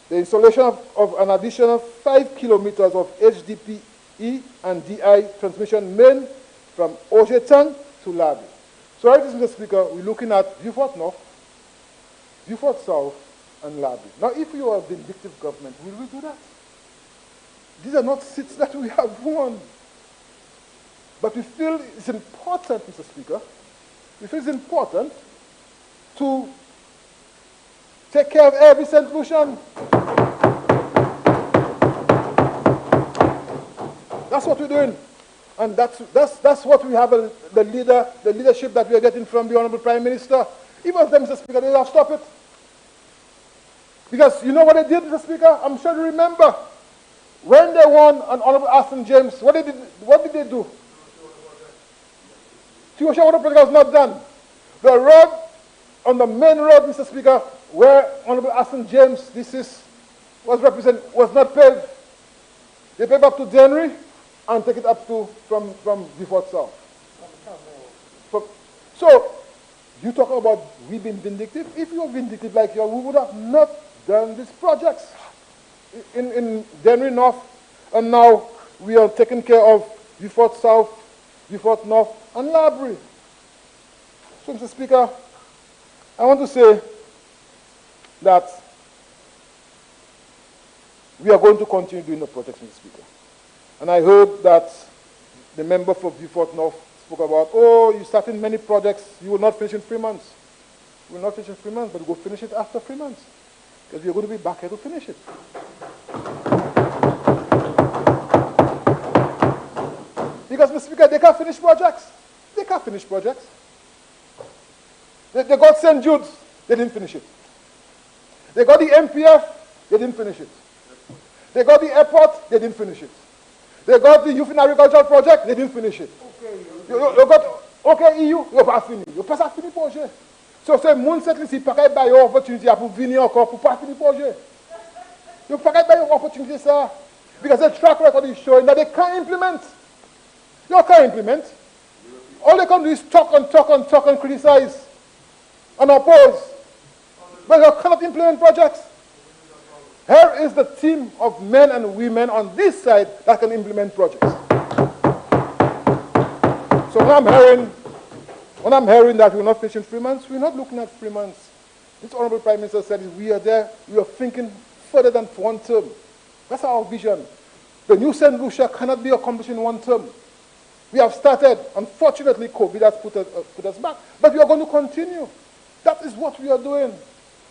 Speaker 9: the installation of an additional 5 kilometers of HDPE and DI transmission main from Ojetang to Labi. So, right, Mr. Speaker, we're looking at Vieux-Fort North, Vieux-Fort South, and Labi. Now, if you are a vindictive government, will we do that? These are not seats that we have won. But we feel it's important, Mr. Speaker, we feel it's important to take care of every St. Lucian. That's what we're doing. And that's what we have, the leadership that we are getting from the Honorable Prime Minister. If it was them, Mr. Speaker, they would have stopped it. Because you know what they did, Mr. Speaker? I'm sure you remember. When they won on Honorable Aston James, what did they do? Tiosha Water Project was not done. The road, on the main road, Mr. Speaker, where Honorable Aston James, was not paved. They paved up to January and take it up to from Vieux-Fort South. So, you talk about we being vindictive. If you were vindictive like you are, we would have not done these projects in January North, and now we are taking care of Vieux-Fort South, Vieux-Fort North, and Labrie. So, Mr. Speaker, I want to say that we are going to continue doing the projects, Mr. Speaker. And I heard that the member for Vieux-Fort North spoke about, oh, you're starting many projects, you will not finish in 3 months. we'll not finish in 3 months, but we'll finish it after 3 months. Because we're going to be back here to finish it. Because, Mr. Speaker, they can't finish projects. They can't finish projects. They got St. Jude's, they didn't finish it. They got the MPF, they didn't finish it. They got the airport, they didn't finish it. They got the youth in agricultural project, they didn't finish it. You got, OK, EU, you pas fini. You pas fini projet. So, c'est moun set li si pa kay bay opportunity pour venir encore pour pas fini projet. You pa kay bay opportunity ça. Because the track record is showing that they can't implement. You can't implement. All they can do is talk and talk and talk and criticize and oppose. But you cannot implement projects. Here is the team of men and women on this side that can implement projects. So when I'm hearing that we're not finishing 3 months, we're not looking at 3 months. This Honorable Prime Minister said we are there, we are thinking further than 1 term. That's our vision. The new St. Lucia cannot be accomplished in 1 term. We have started. Unfortunately, COVID has put us back. But we are going to continue. That is what we are doing.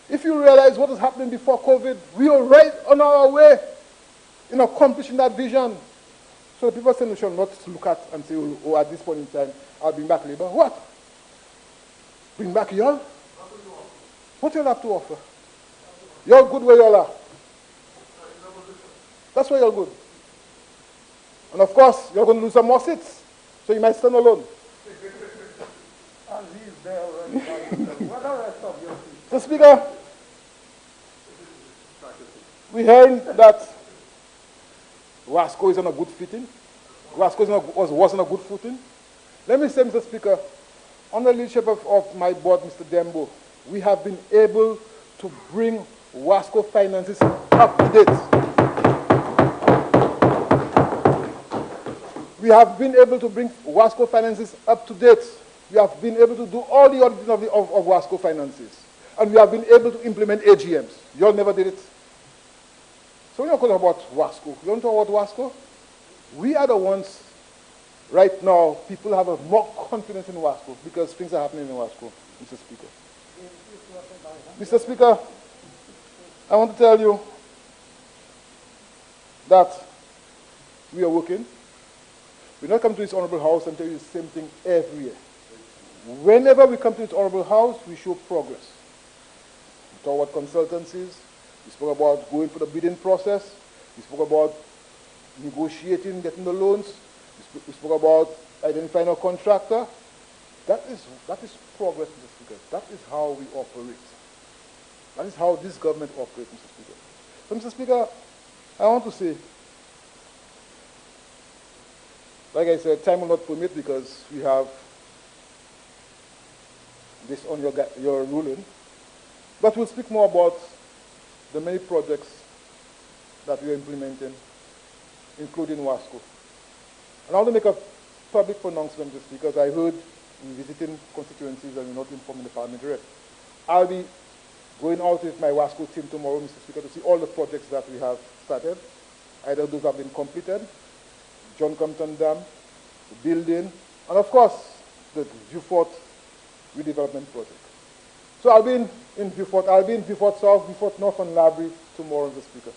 Speaker 9: If you realize what was happening before COVID, we are right on our way in accomplishing that vision. So the people of St. Lucia will not look at and say, oh, at this point in time, I'll bring back labor. What? Bring back y'all? What y'all have to offer? Y'all good where y'all are. That's where y'all good. And of course, you're going to lose some more seats. So you might stand alone. So, Speaker, we heard that Wasco is on a good footing. Wasco was on a good footing. Let me say, Mr. Speaker, on the leadership of my board, Mr. Dembo, we have been able to bring Wasco finances up to date. We have been able to bring Wasco finances up to date. We have been able to do all the auditing of Wasco finances. And we have been able to implement AGMs. You all never did it. So we're not talking about Wasco. You don't talk about Wasco? We are the ones, right now, people have a more confidence in Wasco because things are happening in Wasco, Mr. Speaker. Mr. Speaker, I want to tell you that we are working. We not come to this Honorable House and tell you the same thing every year. Whenever we come to this Honorable House, we show progress. We talk about consultancies. We spoke about going for the bidding process. We spoke about negotiating, getting the loans. We spoke about identifying a contractor. That is progress, Mr. Speaker. That is how we operate. That is how this government operates, Mr. Speaker. So, Mr. Speaker, I want to say, like I said, time will not permit because we have this on your ruling. But we'll speak more about the many projects that we are implementing, including Wasco. And I want to make a public pronouncement just because I heard in visiting constituencies and not informing the Parliamentary. I'll be going out with my Wasco team tomorrow, Mr. Speaker, to see all the projects that we have started. Either those have been completed, John Compton Dam, the building, and of course, the Vieux-Fort redevelopment project. So I'll be in Vieux-Fort. I'll be in Vieux-Fort South, Vieux-Fort North, and Labrie tomorrow, Mr. Speaker.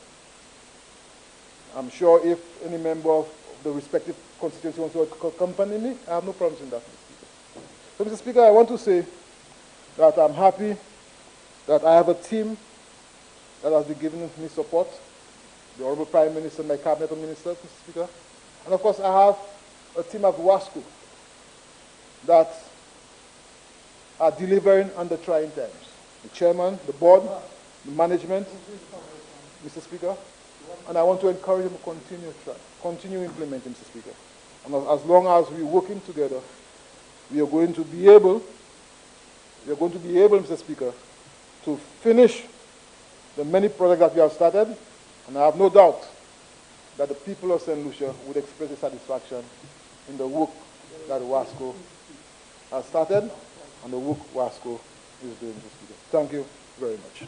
Speaker 9: I'm sure if any member of the respective constituency wants to accompany me, I have no problems in that, Mr. Speaker. So, Mr. Speaker, I want to say that I'm happy that I have a team that has been giving me support, the Honorable Prime Minister and my Cabinet Minister, Mr. Speaker. And of course, I have a team of Wasco that are delivering under trying times. The chairman, the board, the management, Mr. Speaker. And I want to encourage them to continue implementing, Mr. Speaker. And as long as we're working together, we are going to be able, Mr. Speaker, to finish the many projects that we have started. And I have no doubt that the people of St. Lucia would express their satisfaction in the work that Wasco has started and the work Wasco is doing, Mr. Speaker. Thank you very much.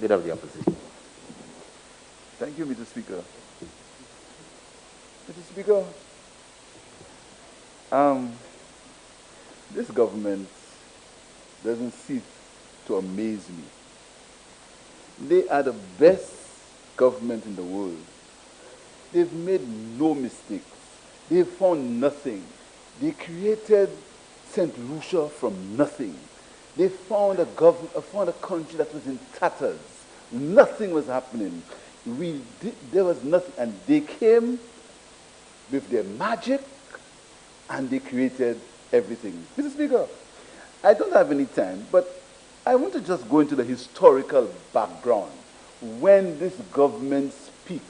Speaker 2: Leader of the Opposition.
Speaker 8: Thank you, Mr. Speaker.
Speaker 9: Mr. Speaker,
Speaker 8: This government doesn't cease to amaze me. They are the best government in the world. They've made no mistakes. They've found nothing. They created St. Lucia from nothing. They found a country that was in tatters. Nothing was happening. There was nothing, and they came with their magic, and they created everything. Mr. Speaker, I don't have any time, but I want to just go into the historical background when this government speaks.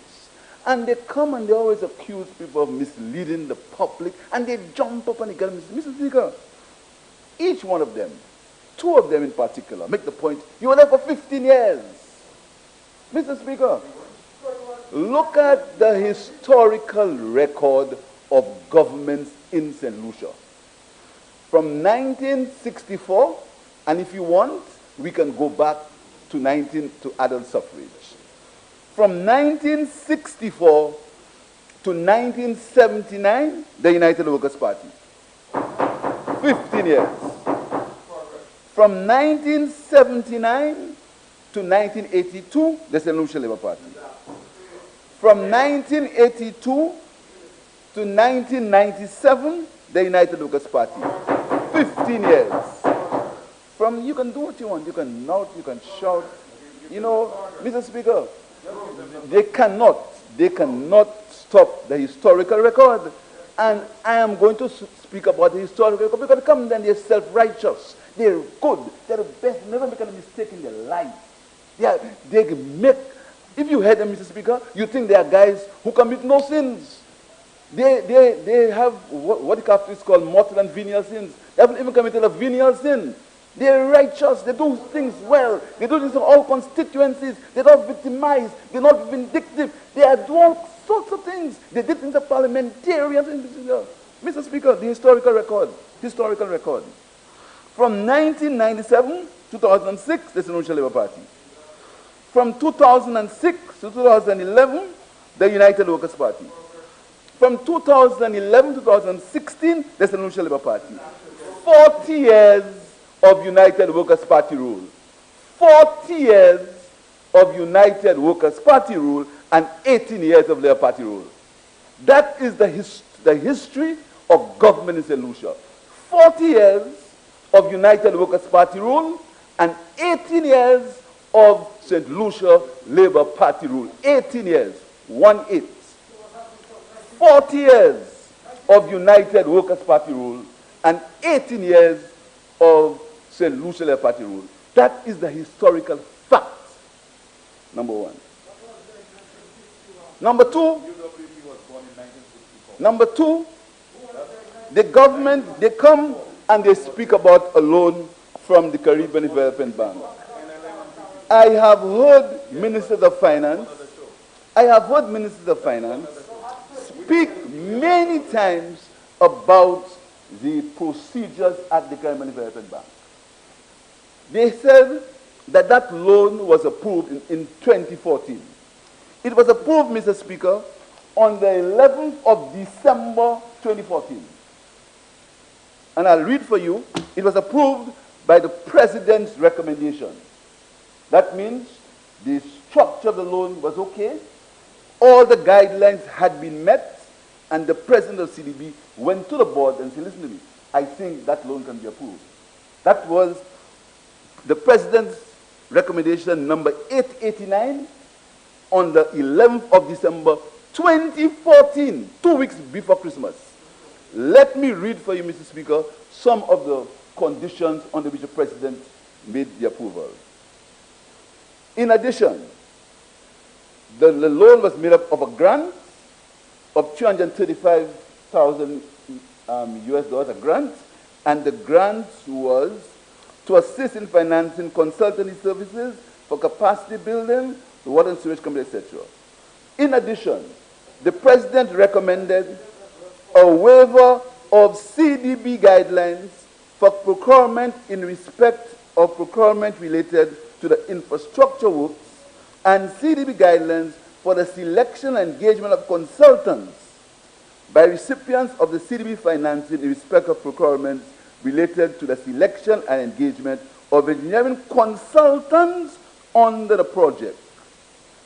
Speaker 8: And they come and they always accuse people of misleading the public, and they jump up and they get Mr. Speaker, each one of them, two of them in particular, make the point, you were there for 15 years. Mr. Speaker, look at the historical record of governments in St. Lucia. From 1964, and if you want, we can go back to adult suffrage. From 1964 to 1979, the United Workers' Party. 15 years. From 1979 to 1982, the St. Lucia Labour Party. From 1982 to 1997, the United Workers' Party. 15 years. You can do what you want. You can nod, you can shout. You know, Mr. Speaker, they cannot stop the historical record. And I am going to speak about the historical record because come then they're self-righteous. They're good. They're the best. Never make a mistake in their life. They make, if you heard them, Mr. Speaker, you think they are guys who commit no sins. They have what the Catholics call mortal and venial sins. They haven't even committed a venial sin. They're righteous. They do things well. They do things in all constituencies. They're not victimized. They're not vindictive. They are doing all sorts of things. They did things of parliamentary. Mr. Speaker, the historical record. Historical record. From 1997 to 2006, the St. Lucia Labour Party. From 2006 to 2011, the United Workers' Party. From 2011 to 2016, the St. Lucia Labour Party. 40 years of United Workers' Party rule. 40 years of United Workers' Party rule and 18 years of Labour Party rule. That is the history of government in St. Lucia. 40 years of United Workers' Party rule and 18 years of St. Lucia Labour Party rule. 18 years, 1/8. 40 years of United Workers' Party rule and 18 years of St. Lucia Labour Party rule. That is the historical fact. Number one. Number two, the government, they come and they speak about a loan from the Caribbean Development Bank. I have heard ministers of finance speak many times about the procedures at the Caribbean Development Bank. They said that that loan was approved in 2014. It was approved, Mr. Speaker, on the 11th of December 2014. And I'll read for you. It was approved by the President's recommendation. That means the structure of the loan was okay. All the guidelines had been met, and the President of CDB went to the board and said, listen to me, I think that loan can be approved. That was the President's recommendation number 889 on the 11th of December 2014, 2 weeks before Christmas. Let me read for you, Mr. Speaker, some of the conditions under which the President made the approval. In addition, the loan was made up of a grant of $235,000 US, a grant, and the grant was to assist in financing consultancy services for capacity building, the water and sewage company, etc. In addition, the President recommended a waiver of CDB guidelines for procurement in respect of procurement related to the infrastructure works and CDB guidelines for the selection and engagement of consultants by recipients of the CDB financing in respect of procurements related to the selection and engagement of engineering consultants under the project,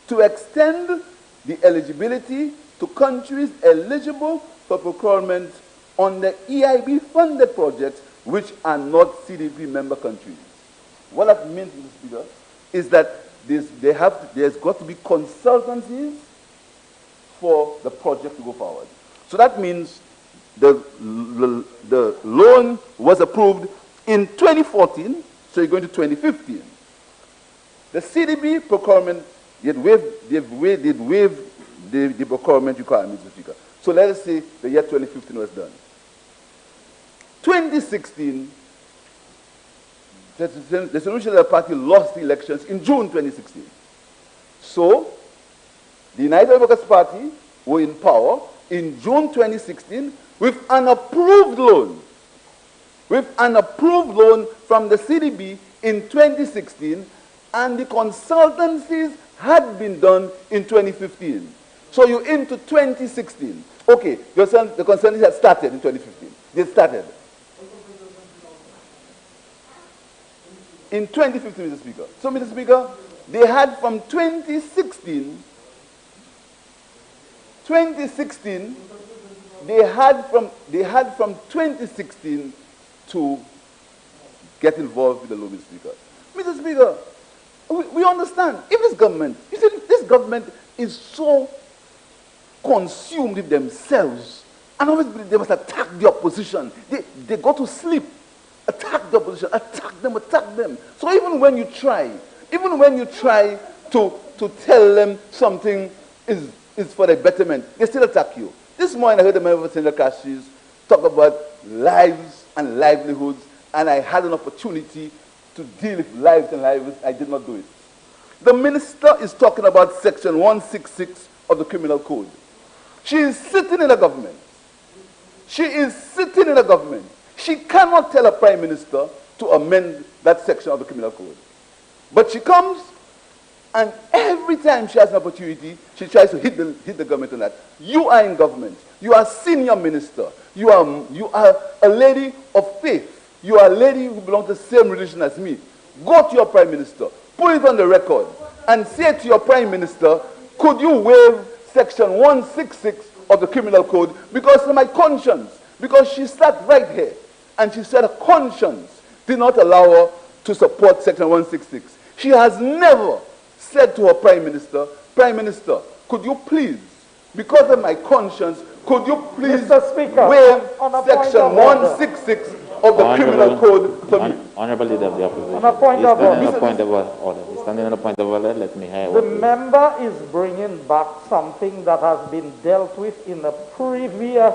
Speaker 8: to extend the eligibility to countries eligible for procurement on the EIB-funded projects which are not CDP member countries. What that means, Mr. Speaker, is that there's got to be consultancies for the project to go forward. So that means the loan was approved in 2014, so you're going to 2015. The CDB procurement, they've waived the procurement requirements, Mr. Speaker. So let us say the year 2015 was done. 2016, the Solution Party lost the elections in June 2016. So, the United Workers' Party were in power in June 2016 with an approved loan. With an approved loan from the CDB in 2016, and the consultancies had been done in 2015. So you're into 2016. Okay, the consultancies had started in 2015. They started. In 2015, Mr. Speaker. So, Mr. Speaker, they had from 2016, they had from 2016 to get involved with the law, Mr. Speaker. Mr. Speaker, we understand. If this government, you see, this government is so consumed with themselves, and always they must attack the opposition. They go to sleep, attack the opposition, attack them. So even when you try to tell them something is for their betterment, they still attack you. This morning I heard a member of Central Cashews talk about lives and livelihoods, and I had an opportunity to deal with lives and livelihoods. I did not do it. The minister is talking about section 166 of the criminal code. She is sitting in the government. She cannot tell a prime minister to amend that section of the criminal code. But she comes, and every time she has an opportunity, she tries to hit the government on that. You are in government. You are senior minister. You are a lady of faith. You are a lady who belongs to the same religion as me. Go to your prime minister, put it on the record, and say to your prime minister, could you waive section 166 of the criminal code because of my conscience? Because she sat right here, and she said her conscience did not allow her to support section 166. She has never said to her prime minister, could you please, because of my conscience, could you please waive section 166 of the criminal code for me?
Speaker 2: Honorable Leader of the Opposition.
Speaker 7: On a point of order.
Speaker 2: He's standing on a point of order. Let me hear
Speaker 7: The
Speaker 2: what
Speaker 7: member is bringing back something that has been dealt with in the previous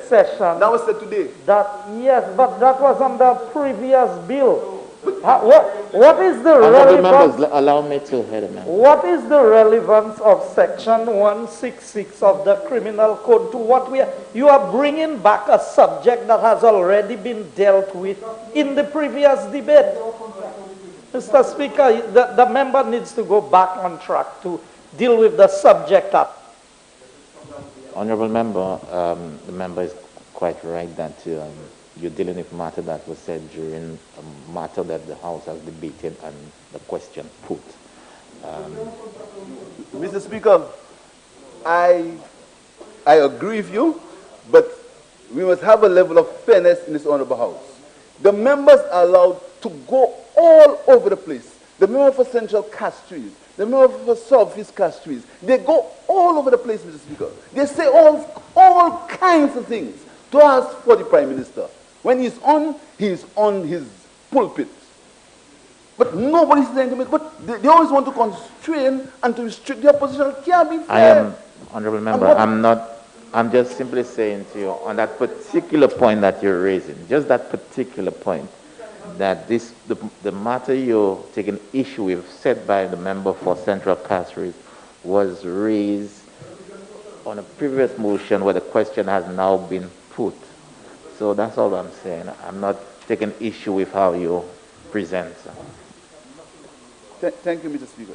Speaker 7: session.
Speaker 8: That was said today.
Speaker 7: Yes, but that was on the previous bill. What is the
Speaker 2: Honorable
Speaker 7: relevance?
Speaker 2: members, allow me to hear the member.
Speaker 7: What is the relevance of section 166 of the criminal code to what we are? You are bringing back a subject that has already been dealt with in the previous debate. Mr. Speaker, the member needs to go back on track to deal with the subject.
Speaker 2: Honorable member, the member is quite right that you're dealing with matter that was said during a matter that the House has debated and the question put.
Speaker 8: Mr. Speaker, I agree with you, but we must have a level of fairness in this honorable House. The members are allowed to go all over the place. The member for Central Castries, the member for Southeast Castries, they go all over the place, Mr. Speaker. They say all kinds of things to ask for the Prime Minister. When he's on his pulpit. But nobody's saying to me, but they always want to constrain and to restrict the opposition. It can't be fair.
Speaker 2: Honorable member, I'm just simply saying to you on that particular point that you're raising, just that particular point, that the matter you're taking issue with, said by the member for Central Castries, was raised on a previous motion where the question has now been put. So that's all I'm saying. I'm not taking issue with how you present.
Speaker 8: Thank you, Mr. Speaker.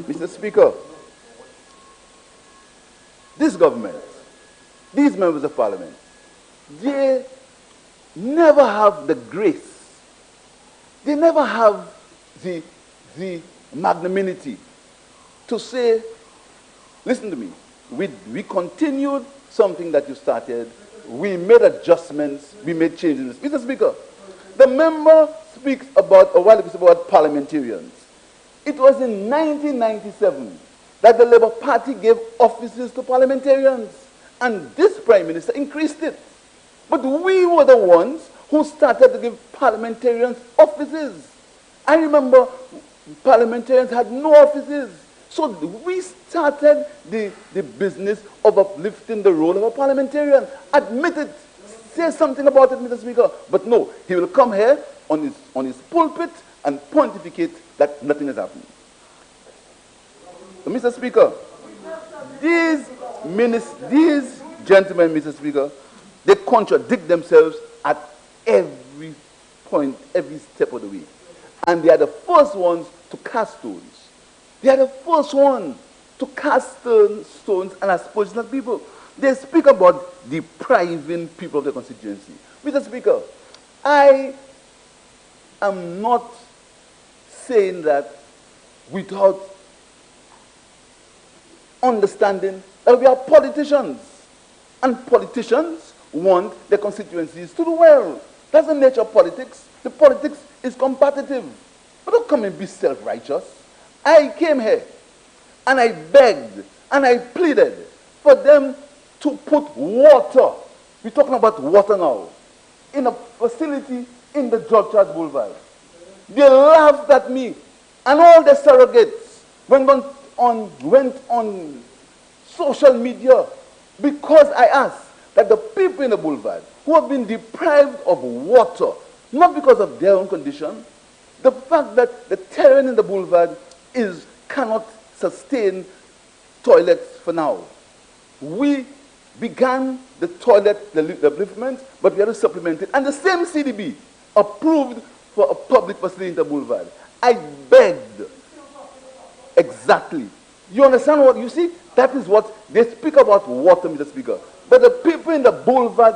Speaker 8: Mr. Speaker, this government, these members of parliament, they never have the grace, they never have the magnanimity to say, listen to me, we continued something that you started, we made adjustments, we made changes. Mr. Speaker, the member speaks about, a while ago, about parliamentarians. It was in 1997 that the Labour Party gave offices to parliamentarians, and this Prime Minister increased it. But we were the ones who started to give parliamentarians offices. I remember parliamentarians had no offices. So we started the business of uplifting the role of a parliamentarian. Admit it. Say something about it, Mr. Speaker. But no, he will come here on his pulpit and pontificate that nothing has happened. So, Mr. Speaker, these gentlemen, Mr. Speaker, they contradict themselves at every point, every step of the way. And they are the first ones to cast stones. They are the first ones to cast stones and aspersions at people. They speak about depriving people of their constituency. Mr. Speaker, I am not saying that without understanding that we are politicians. And politicians want their constituencies to do well. That's the nature of politics. The politics is competitive. But don't come and be self-righteous. I came here and I begged and I pleaded for them to put water, we're talking about water now, in a facility in the George Charles Boulevard. They laughed at me, and all the surrogates went on social media because I asked that the people in the boulevard who have been deprived of water, not because of their own condition, the fact that the terrain in the boulevard cannot sustain toilets for now. We began the toilet, the upliftment, but we had to supplement it. And the same CDB approved for a public facility in the boulevard. I begged. Exactly. You understand what you see? That is what they speak about water, Mr. Speaker. But the people in the boulevard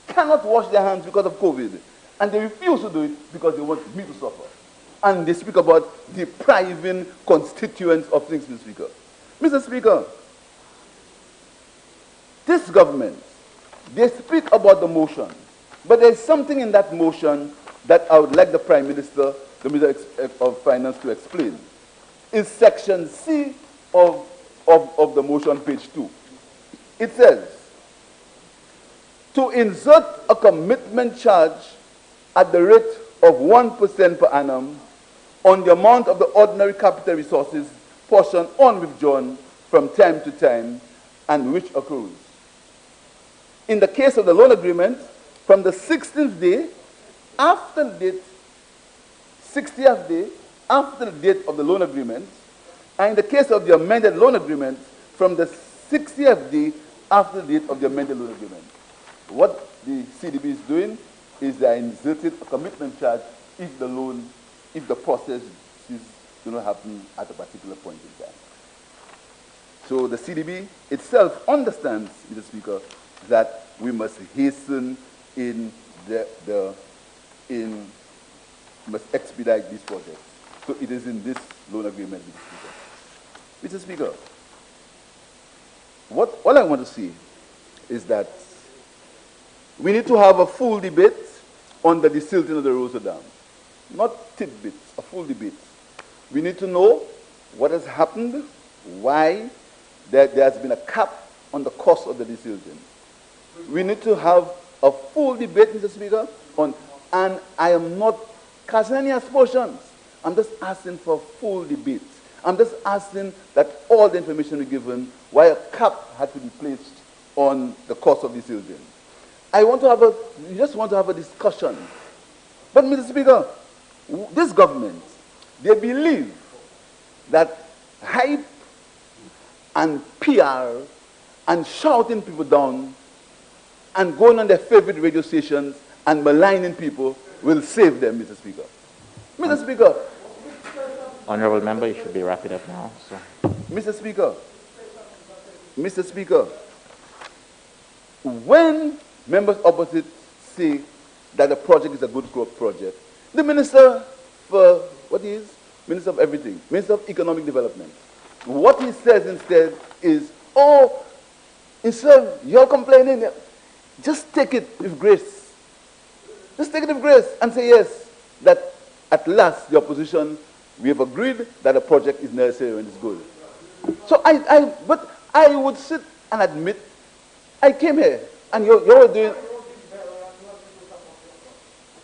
Speaker 8: cannot wash their hands because of COVID. And they refuse to do it because they want me to suffer. And they speak about depriving constituents of things, Mr. Speaker. Mr. Speaker, this government, they speak about the motion, but there's something in that motion that I would like the Prime Minister, the Minister of Finance to explain. Is section C of the motion, page 2. It says, to insert a commitment charge at the rate of 1% per annum on the amount of the ordinary capital resources portion on withdrawn from time to time and which accrues. In the case of the loan agreement, from the 16th day after the date, 60th day after the date of the loan agreement, and in the case of the amended loan agreement, from the 60th day after the date of the amended loan agreement. What the CDB is doing is they are inserting a commitment charge if the process do not happen at a particular point in time. So the CDB itself understands, Mr. Speaker, that we must hasten must expedite these projects. So it is in this loan agreement, Mr. Speaker. Mr. Speaker, all I want to see is that we need to have a full debate on the desilting of the Rosa Dam. Not tidbits, a full debate. We need to know what has happened, why there has been a cap on the cost of the desilting. We need to have a full debate, Mr. Speaker, and I am not casting any aspersions. I'm just asking for full debate. I'm just asking that all the information be given, why a cap had to be placed on the cost of desilting. We just want to have a discussion. But, Mr. Speaker, this government, they believe that hype and PR and shouting people down and going on their favorite radio stations and maligning people will save them, Mr. Speaker. Mr. Speaker.
Speaker 2: Honorable member, you should be wrapping up now. So.
Speaker 8: Mr. Speaker, Mr. Speaker, when members opposite say that the project is a good growth project, the minister for, what he is? Minister of everything, Minister of Economic Development. What he says instead is, oh, instead you're complaining, just take it with grace. Just take it with grace and say yes, that at last the opposition, we have agreed that a project is necessary and is good. So but I would sit and admit, I came here and you're doing,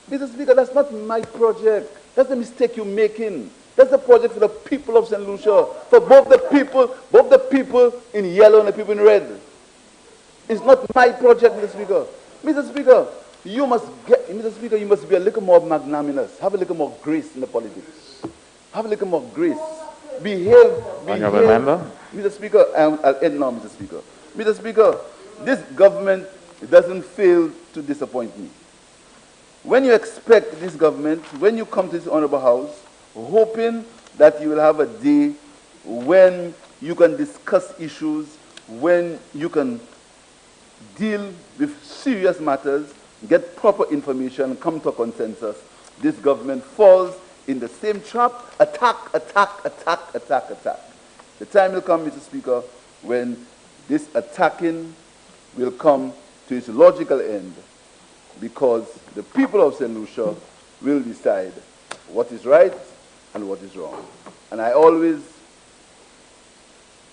Speaker 8: Mr. Speaker, that's not my project. That's the mistake you're making. That's the project for the people of St. Lucia, for both the people in yellow and the people in red. It's not my project, Mr. Speaker. Mr. Speaker, you must be a little more magnanimous. Have a little more grace in the politics. Have a little more grace. Behave.
Speaker 2: Honourable member.
Speaker 8: Mr. Speaker, I'll end now, Mr. Speaker. Mr. Speaker, this government doesn't fail to disappoint me. When you expect this government, when you come to this honourable house, hoping that you will have a day when you can discuss issues, when you can deal with serious matters, get proper information, come to a consensus, this government falls in the same trap, attack. The time will come, Mr. Speaker, when this attacking will come to its logical end, because the people of St. Lucia will decide what is right and what is wrong. And I always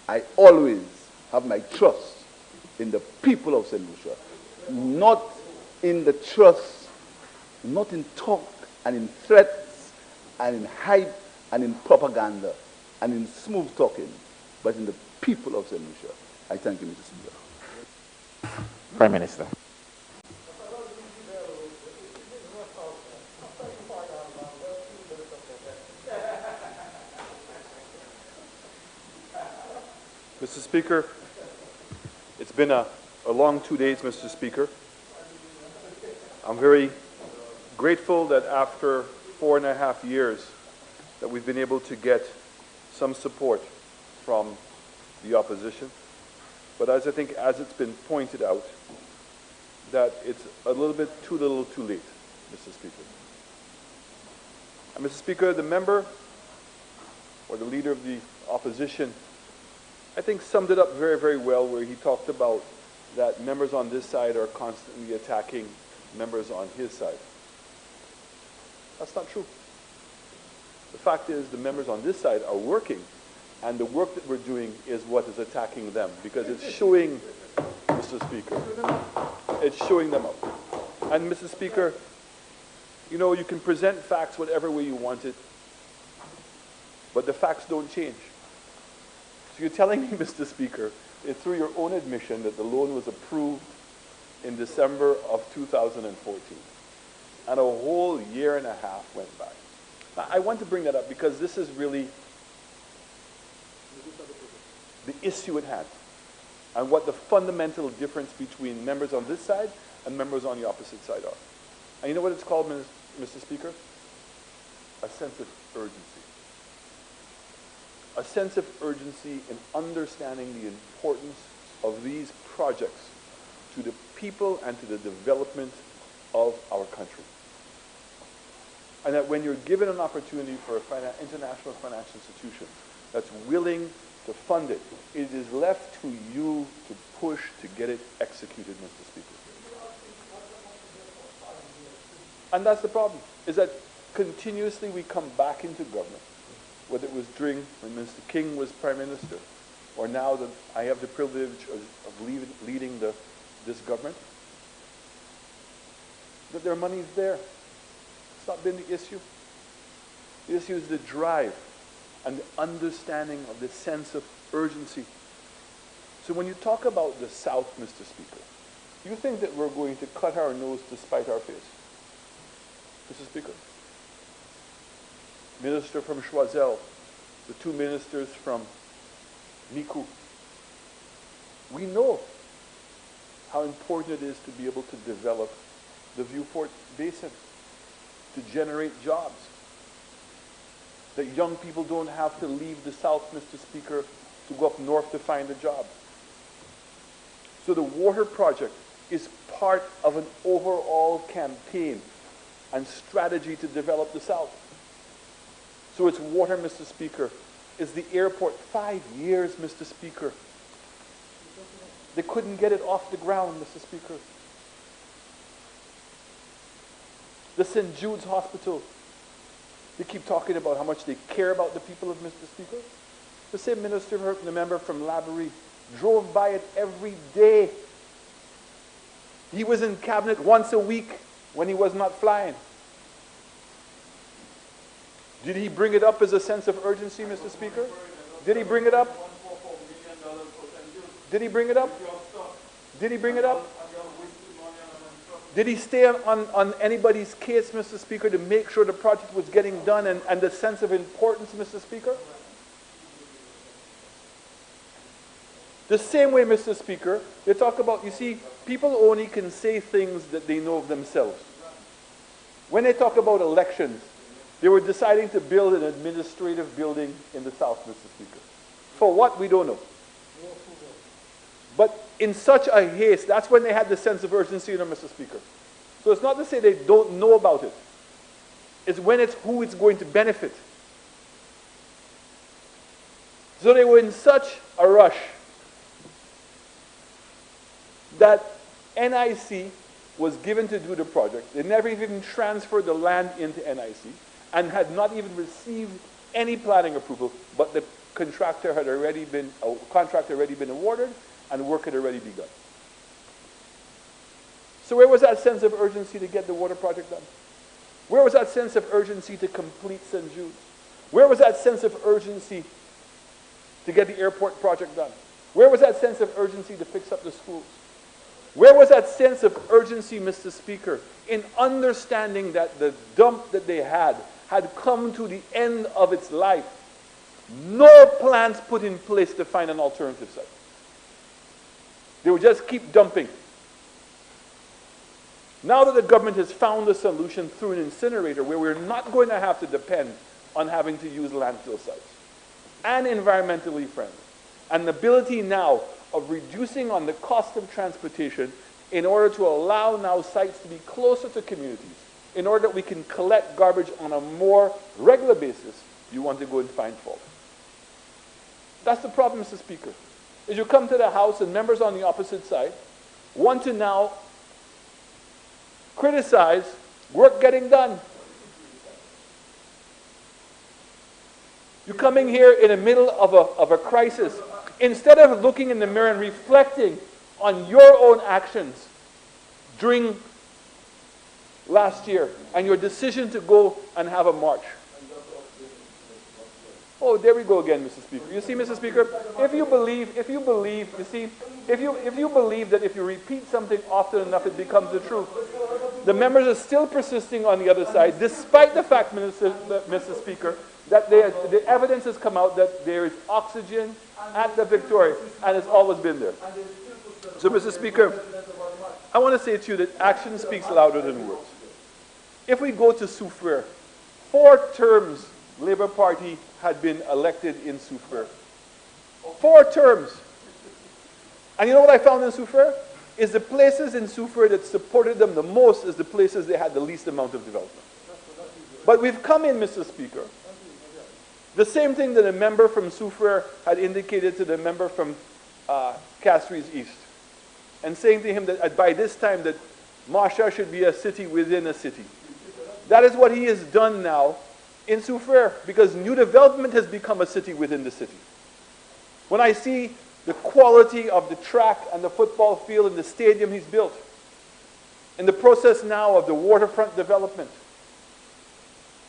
Speaker 8: have my trust in the people of St. Lucia, not in the trust, not in talk and in threats and in hype and in propaganda and in smooth talking, but in the people of St. Lucia. I thank you, Mr. Speaker.
Speaker 2: Prime Minister.
Speaker 3: Mr. Speaker, it's been a long 2 days, Mr. Speaker. I'm very grateful that after 4.5 years that we've been able to get some support from the opposition. But as it's been pointed out, that it's a little bit too little too late, Mr. Speaker. And Mr. Speaker, the member or the leader of the opposition, I think summed it up very, very well, where he talked about that members on this side are constantly attacking members on his side. That's not true. The fact is the members on this side are working, and the work that we're doing is what is attacking them, because it's showing, Mr. Speaker, it's showing them up. And Mr. Speaker, you know, you can present facts whatever way you want it, but the facts don't change. So you're telling me, Mr. Speaker, it's through your own admission that the loan was approved in December of 2014. And a whole 1.5 years went by. Now, I want to bring that up because this is really the issue at hand and what the fundamental difference between members on this side and members on the opposite side are. And you know what it's called, Mr. Speaker? A sense of urgency. A sense of urgency in understanding the importance of these projects to the people and to the development of our country. And that when you're given an opportunity for an international financial institution that's willing to fund it, it is left to you to push to get it executed, Mr. Speaker. And that's the problem, is that continuously we come back into government, whether it was during when Mr. King was Prime Minister, or now that I have the privilege of leading this government, that their money is there. It's not been the issue. The issue is the drive and the understanding of the sense of urgency. So when you talk about the South, Mr. Speaker, you think that we're going to cut our nose to spite our face? Mr. Speaker, Minister from Choiseul, the 2 ministers from Micoud, we know how important it is to be able to develop the Vieux-Fort Basin, to generate jobs. That young people don't have to leave the South, Mr. Speaker, to go up north to find a job. So the water project is part of an overall campaign and strategy to develop the South. So it's water, Mr. Speaker. It's the airport. 5 years, Mr. Speaker. They couldn't get it off the ground, Mr. Speaker. The St. Jude's Hospital. They keep talking about how much they care about the people of Mr. Speaker. The same minister, the member from Laborie, drove by it every day. He was in cabinet once a week when he was not flying. Did he bring it up as a sense of urgency, Mr. Speaker? Did he bring it up? Did he bring it up? Did he bring it up? Did he stay on anybody's case, Mr. Speaker, to make sure the project was getting done and the sense of importance, Mr. Speaker? The same way, Mr. Speaker, they talk about, you see, people only can say things that they know of themselves. When they talk about elections, they were deciding to build an administrative building in the South, Mr. Speaker. For what, we don't know. But in such a haste, that's when they had the sense of urgency, Mr. Speaker. So it's not to say they don't know about it. It's when it's who it's going to benefit. So they were in such a rush that NIC was given to do the project. They never even transferred the land into NIC and had not even received any planning approval, but the contractor had already been awarded and work had already begun. So where was that sense of urgency to get the water project done? Where was that sense of urgency to complete St. Jude's? Where was that sense of urgency to get the airport project done? Where was that sense of urgency to fix up the schools? Where was that sense of urgency, Mr. Speaker, in understanding that the dump that they had come to the end of its life? No plans put in place to find an alternative site. They would just keep dumping. Now that the government has found a solution through an incinerator where we're not going to have to depend on having to use landfill sites, and environmentally friendly, and the ability now of reducing on the cost of transportation in order to allow now sites to be closer to communities, in order that we can collect garbage on a more regular basis, you want to go and find fault. That's the problem, Mr. Speaker. Is you come to the House and members on the opposite side want to now criticize work getting done. You're coming here in the middle of a crisis. Instead of looking in the mirror and reflecting on your own actions during last year and your decision to go and have a march. Oh, there we go again, Mr. Speaker. You see, Mr. Speaker, if you believe that if you repeat something often enough, it becomes the truth. The members are still persisting on the other side, despite the fact, Mr. Speaker, that the evidence has come out that there is oxygen at the Victoria, and it's always been there. So, Mr. Speaker, I want to say to you that action speaks louder than words. If we go to Soufriere, 4 terms Labour Party had been elected in Soufriere. 4 terms. And you know what I found in Soufriere? Is the places in Soufriere that supported them the most is the places they had the least amount of development. But we've come in, Mr. Speaker. The same thing that a member from Soufriere had indicated to the member from Castries East, and saying to him that by this time that Marsha should be a city within a city. That is what he has done now in Soufriere, because new development has become a city within the city. When I see the quality of the track and the football field and the stadium he's built, in the process now of the waterfront development,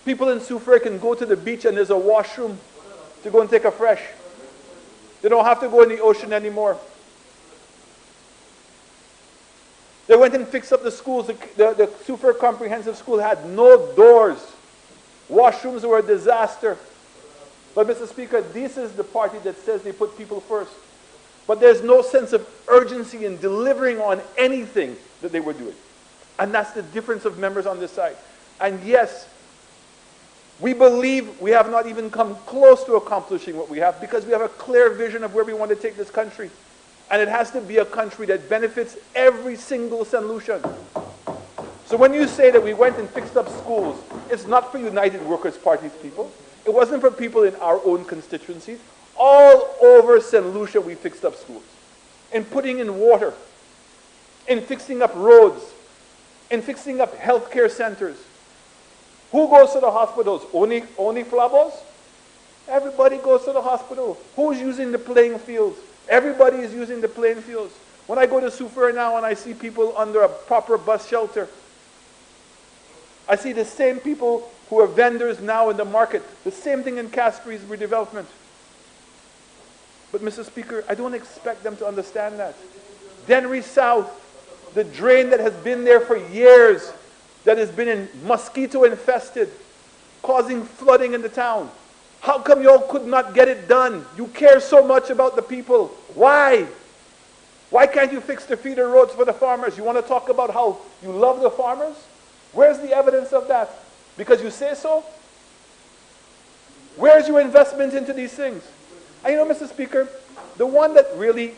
Speaker 3: people in Soufriere can go to the beach and there's a washroom to go and take a fresh. They don't have to go in the ocean anymore. They went and fixed up the schools. The Soufriere Comprehensive School had no doors. Washrooms were a disaster. But, Mr. Speaker, this is the party that says they put people first. But there's no sense of urgency in delivering on anything that they were doing. And that's the difference of members on this side. And yes, we believe we have not even come close to accomplishing what we have because we have a clear vision of where we want to take this country. And it has to be a country that benefits every single St. Lucian. So when you say that we went and fixed up schools, it's not for United Workers' Party's people. It wasn't for people in our own constituencies. All over St. Lucia, we fixed up schools. In putting in water, in fixing up roads, in fixing up healthcare centers. Who goes to the hospitals? Only Flavos? Everybody goes to the hospital. Who's using the playing fields? Everybody is using the playing fields. When I go to Soufrière now and I see people under a proper bus shelter, I see the same people who are vendors now in the market. The same thing in Castries redevelopment. But Mr. Speaker, I don't expect them to understand that. Dennery South, the drain that has been there for years, that has been mosquito infested, causing flooding in the town. How come you all could not get it done? You care so much about the people. Why? Why can't you fix the feeder roads for the farmers? You want to talk about how you love the farmers? Where's the evidence of that? Because you say so? Where's your investment into these things? And you know, Mr. Speaker, the one that really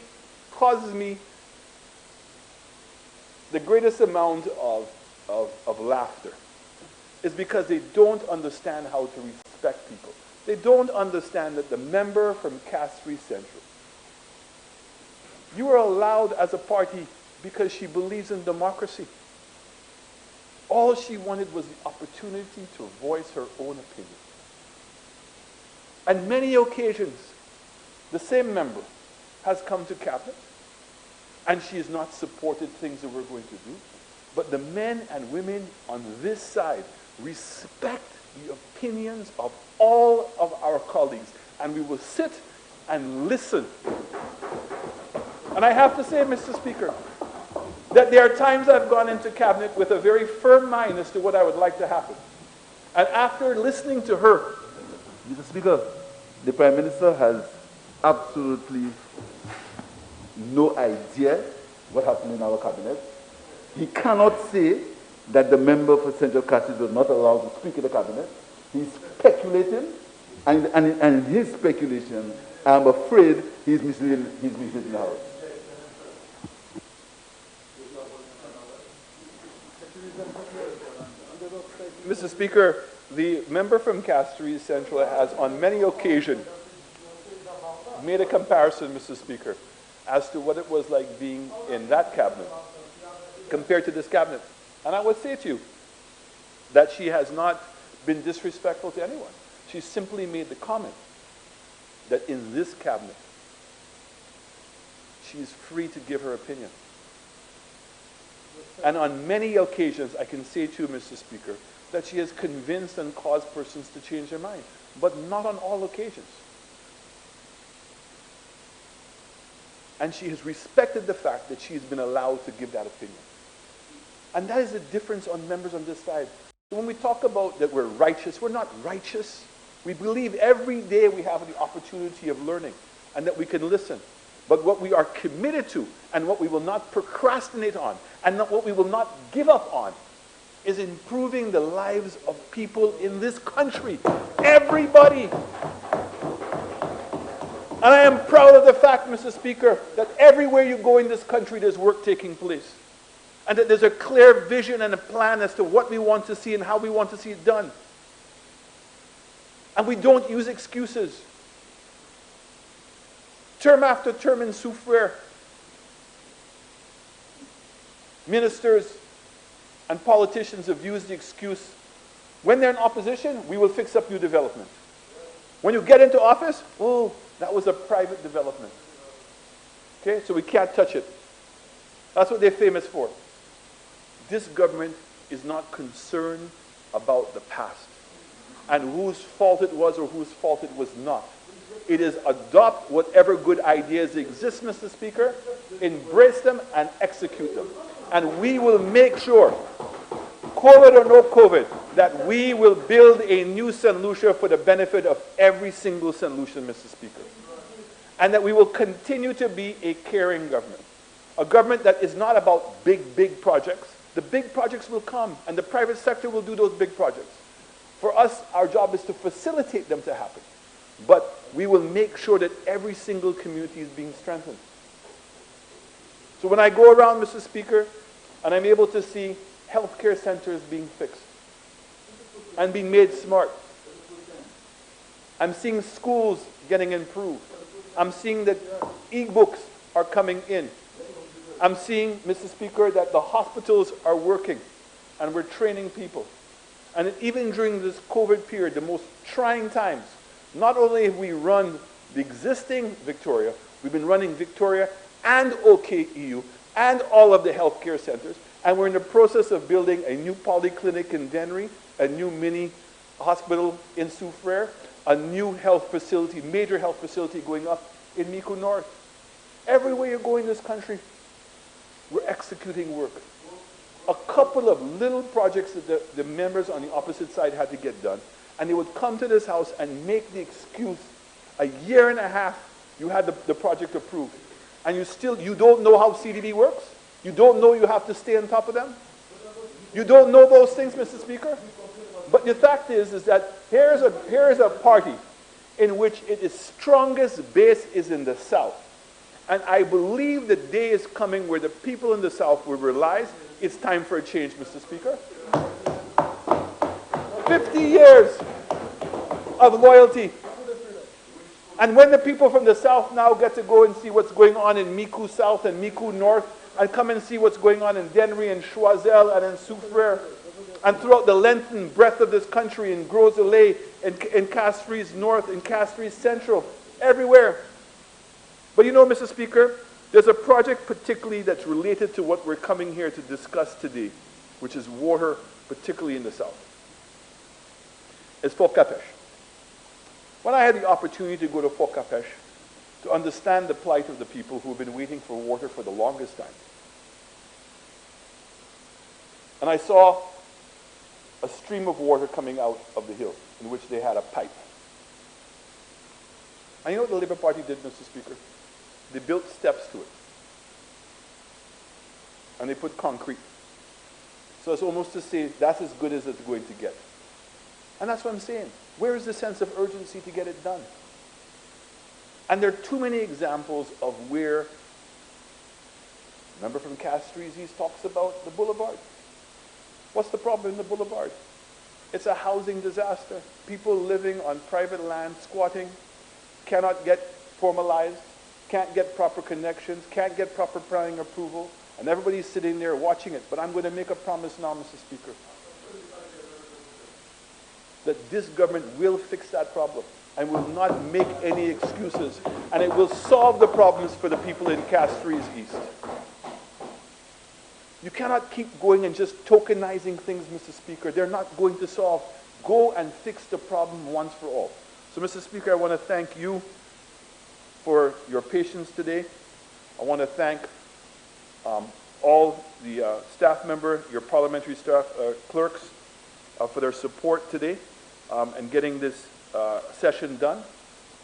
Speaker 3: causes me the greatest amount of laughter is because they don't understand how to respect people. They don't understand that the member from Castries Central, you are allowed as a party because she believes in democracy. All she wanted was the opportunity to voice her own opinion. On many occasions, the same member has come to cabinet and she has not supported things that we're going to do. But the men and women on this side respect the opinions of all of our colleagues, and we will sit and listen. And I have to say, Mr. Speaker, that there are times I've gone into cabinet with a very firm mind as to what I would like to happen. And after listening to her,
Speaker 8: Mr. Speaker, the Prime Minister has absolutely no idea what happened in our cabinet. He cannot say that the member for Central Castries was not allowed to speak in the cabinet. He's speculating, and his speculation, I'm afraid he's misleading the House.
Speaker 3: Mr. Speaker, the member from Castries Central has on many occasions made a comparison, Mr. Speaker, as to what it was like being in that cabinet compared to this cabinet. And I would say to you that she has not been disrespectful to anyone. She simply made the comment that in this cabinet, she's free to give her opinion. And on many occasions, I can say to you, Mr. Speaker, that she has convinced and caused persons to change their mind, but not on all occasions. And she has respected the fact that she's been allowed to give that opinion. And that is the difference on members on this side. So when we talk about that we're righteous, we're not righteous. We believe every day we have the opportunity of learning and that we can listen. But what we are committed to and what we will not procrastinate on and what we will not give up on is improving the lives of people in this country. Everybody. And I am proud of the fact, Mr. Speaker, that everywhere you go in this country, there's work taking place. And that there's a clear vision and a plan as to what we want to see and how we want to see it done. And we don't use excuses. Term after term in Soufrière, ministers and politicians have used the excuse, when they're in opposition, we will fix up new development. When you get into office, oh, that was a private development. Okay, so we can't touch it. That's what they're famous for. This government is not concerned about the past and whose fault it was or whose fault it was not. It is adopt whatever good ideas exist, Mr. Speaker, embrace them and execute them. And we will make sure, COVID or no COVID, that we will build a new St. Lucia for the benefit of every single St. Lucian, Mr. Speaker. And that we will continue to be a caring government. A government that is not about big projects. The big projects will come, and the private sector will do those big projects. For us, our job is to facilitate them to happen. But we will make sure that every single community is being strengthened. So when I go around, Mr. Speaker, and I'm able to see healthcare centers being fixed and being made smart, I'm seeing schools getting improved. I'm seeing that e-books are coming in. I'm seeing, Mr. Speaker, that the hospitals are working and we're training people. And even during this COVID period, the most trying times, not only have we run the existing Victoria, we've been running Victoria and OKEU and all of the healthcare centers, and we're in the process of building a new polyclinic in Dennery, a new mini hospital in Soufriere, a new health facility, major health facility going up in Micoud North. Everywhere you go in this country, we're executing work. A couple of little projects that the members on the opposite side had to get done, and they would come to this house and make the excuse, a year and a half you had the project approved, and you don't know how CDB works? You don't know you have to stay on top of them? You don't know those things, Mr. Speaker? But the fact is that here's a party in which its strongest base is in the South. And I believe the day is coming where the people in the South will realize it's time for a change, Mr. Speaker. 50 years of loyalty. And when the people from the South now get to go and see what's going on in Micoud South and Micoud North, and come and see what's going on in Dennery and Choiseul and in Soufriere, and throughout the length and breadth of this country, in Gros-Islet, in Castries North, in Castries Central, everywhere. But you know, Mr. Speaker, there's a project particularly that's related to what we're coming here to discuss today, which is water, particularly in the South. It's Fort Capeche. When I had the opportunity to go to Fort Capeche to understand the plight of the people who have been waiting for water for the longest time, and I saw a stream of water coming out of the hill in which they had a pipe. And you know what the Labour Party did, Mr. Speaker? They built steps to it. And they put concrete. So it's almost to say that's as good as it's going to get. And that's what I'm saying. Where is the sense of urgency to get it done? And there are too many examples of where, remember from Castries, he talks about the boulevard. What's the problem in the boulevard? It's a housing disaster. People living on private land, squatting, cannot get formalized, can't get proper connections, can't get proper planning approval, and everybody's sitting there watching it. But I'm going to make a promise now, Mr. Speaker, that this government will fix that problem and will not make any excuses, and it will solve the problems for the people in Castries East. You cannot keep going and just tokenizing things, Mr. Speaker. They're not going to solve. Go and fix the problem once for all. So, Mr. Speaker, I want to thank you for your patience today. I want to thank all the staff members, your parliamentary staff, clerks, for their support today and getting this session done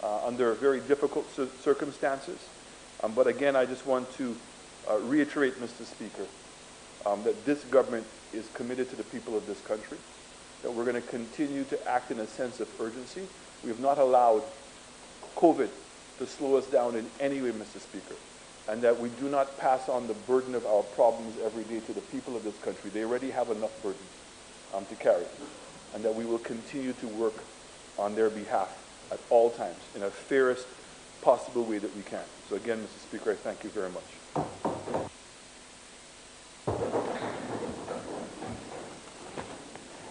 Speaker 3: under very difficult circumstances. But again, I just want to reiterate, Mr. Speaker, that this government is committed to the people of this country, that we're going to continue to act in a sense of urgency. We have not allowed COVID to slow us down in any way, Mr. Speaker, and that we do not pass on the burden of our problems every day to the people of this country. They already have enough burden to carry, and that we will continue to work on their behalf at all times in the fairest possible way that we can. So again, Mr. Speaker, I thank you very much.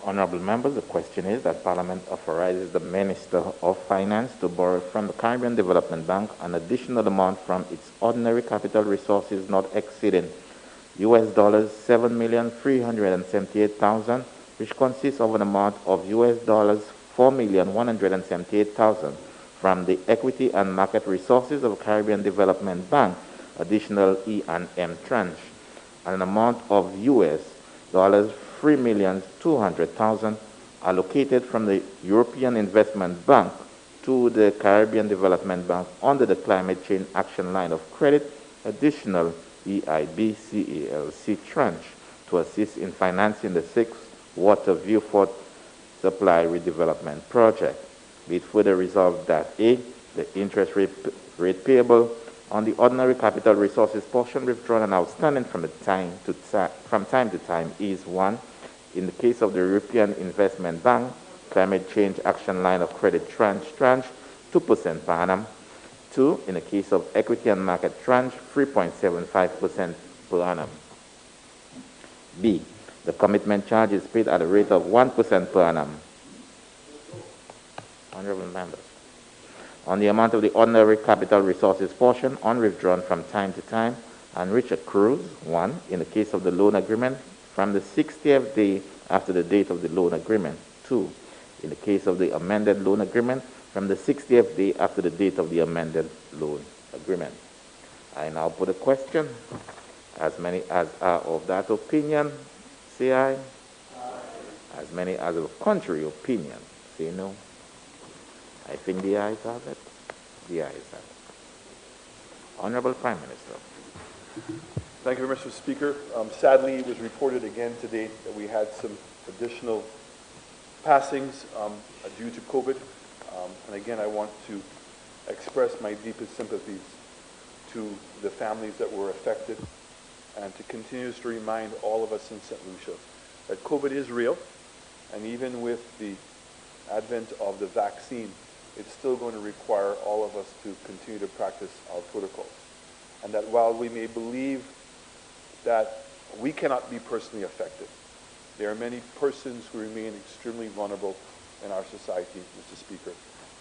Speaker 2: Honourable members, the question is that Parliament authorizes the Minister of Finance to borrow from the Caribbean Development Bank an additional amount from its ordinary capital resources not exceeding US dollars 7,378,000, which consists of an amount of US dollars 4,178,000 from the Equity and Market Resources of Caribbean Development Bank, additional E&M tranche, and an amount of US dollars 3,200,000 allocated from the European Investment Bank to the Caribbean Development Bank under the Climate Change Action Line of Credit, additional EIB-CALC tranche to assist in financing the 6th Water Viewfort Supply Redevelopment Project. Be it further resolved that A, the interest rate payable On the ordinary capital resources portion, withdrawn and outstanding from time to time is 1. In the case of the European Investment Bank, climate change action line of credit tranche 2% per annum. 2. In the case of equity and market tranche, 3.75% per annum. B. The commitment charge is paid at a rate of 1% per annum. Honorable members, on the amount of the ordinary capital resources portion, unwithdrawn from time to time, and which accrues, 1. In the case of the loan agreement, from the 60th day after the date of the loan agreement. 2. In the case of the amended loan agreement, from the 60th day after the date of the amended loan agreement. I now put a question. As many as are of that opinion, say aye. Aye. As many as of contrary opinion, say no. I think the ayes have it. The ayes have it. Honorable Prime Minister.
Speaker 3: Thank you very much, Mr. Speaker. Sadly, it was reported again today that we had some additional passings due to COVID. And again, I want to express my deepest sympathies to the families that were affected and to continue to remind all of us in St. Lucia that COVID is real, and even with the advent of the vaccine, it's still going to require all of us to continue to practice our protocols. And that while we may believe that we cannot be personally affected, there are many persons who remain extremely vulnerable in our society, Mr. Speaker.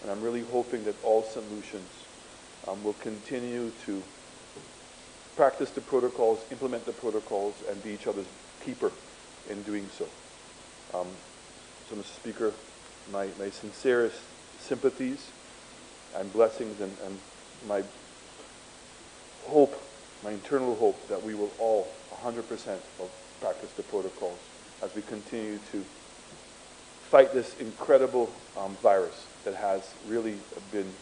Speaker 3: And I'm really hoping that all St. Lucians will continue to practice the protocols, implement the protocols, and be each other's keeper in doing so. So, Mr. Speaker, my sincerest sympathies and blessings, and my hope, my internal hope, that we will all 100% practice the protocols as we continue to fight this incredible virus that has really been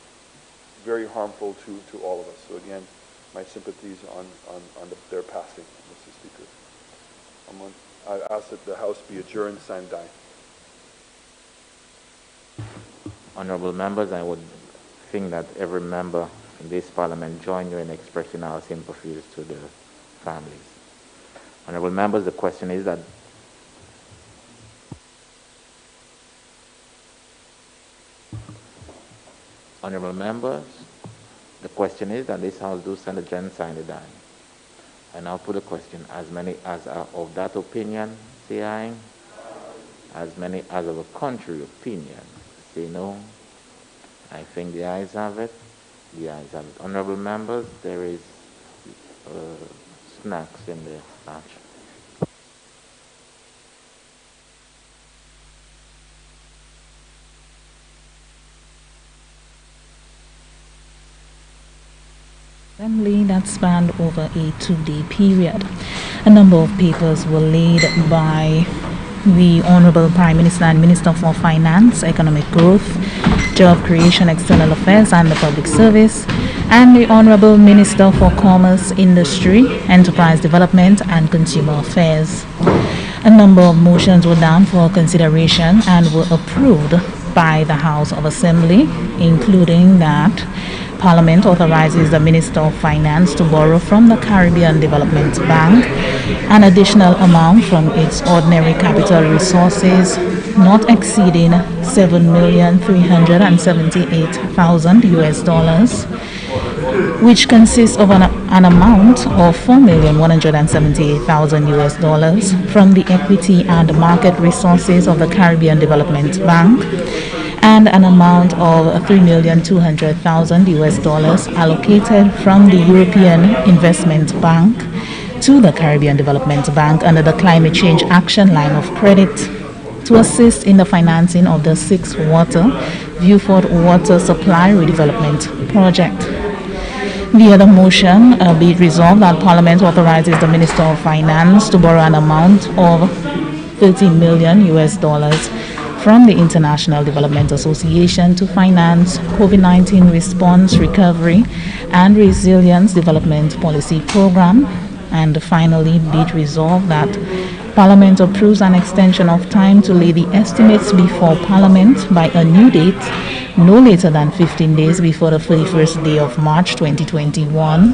Speaker 3: very harmful to all of us. So again, my sympathies on their passing, Mr. Speaker. I ask that the House be adjourned, sine die.
Speaker 2: Honorable members, I would think that every member in this Parliament join you in expressing our sympathies to the families. Honorable members, the question is that Honorable members, the question is that this House do send a gen sine die. I now put a question. As many as are of that opinion, say aye. As many as of a contrary opinion, say no. I think the ayes have it. The ayes have it. Honorable members, there is snacks in the lunch.
Speaker 10: Assembly that spanned over a 2-day period. A number of papers were laid by the Honorable Prime Minister and Minister for Finance, Economic Growth, Job Creation, External Affairs and the Public Service, and the Honorable Minister for Commerce, Industry, Enterprise Development and Consumer Affairs. A number of motions were down for consideration and were approved by the House of Assembly, including that Parliament authorizes the Minister of Finance to borrow from the Caribbean Development Bank an additional amount from its ordinary capital resources not exceeding $7,378,000 US, which consists of an amount of $4,178,000 US from the equity and market resources of the Caribbean Development Bank, and an amount of $3,200,000 US allocated from the European Investment Bank to the Caribbean Development Bank under the Climate Change Action Line of Credit to assist in the financing of the 6 Viewford Water Supply Redevelopment Project. The other motion, be it resolved that Parliament authorizes the Minister of Finance to borrow an amount of $30 million US from the International Development Association to finance COVID-19 response, recovery, and resilience development policy program. And finally, be it resolved that Parliament approves an extension of time to lay the estimates before Parliament by a new date, no later than 15 days before the 31st day of March 2021,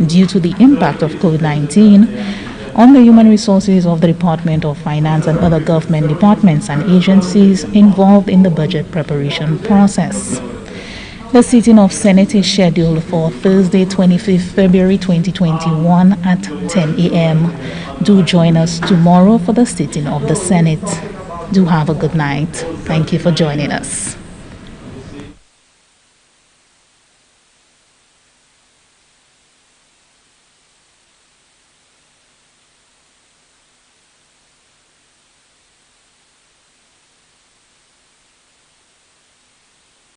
Speaker 10: due to the impact of COVID-19 on the human resources of the Department of Finance and other government departments and agencies involved in the budget preparation process. The sitting of Senate is scheduled for Thursday, 25th February 2021 at 10 a.m. Do join us tomorrow for the sitting of the Senate. Do have a good night. Thank you for joining us.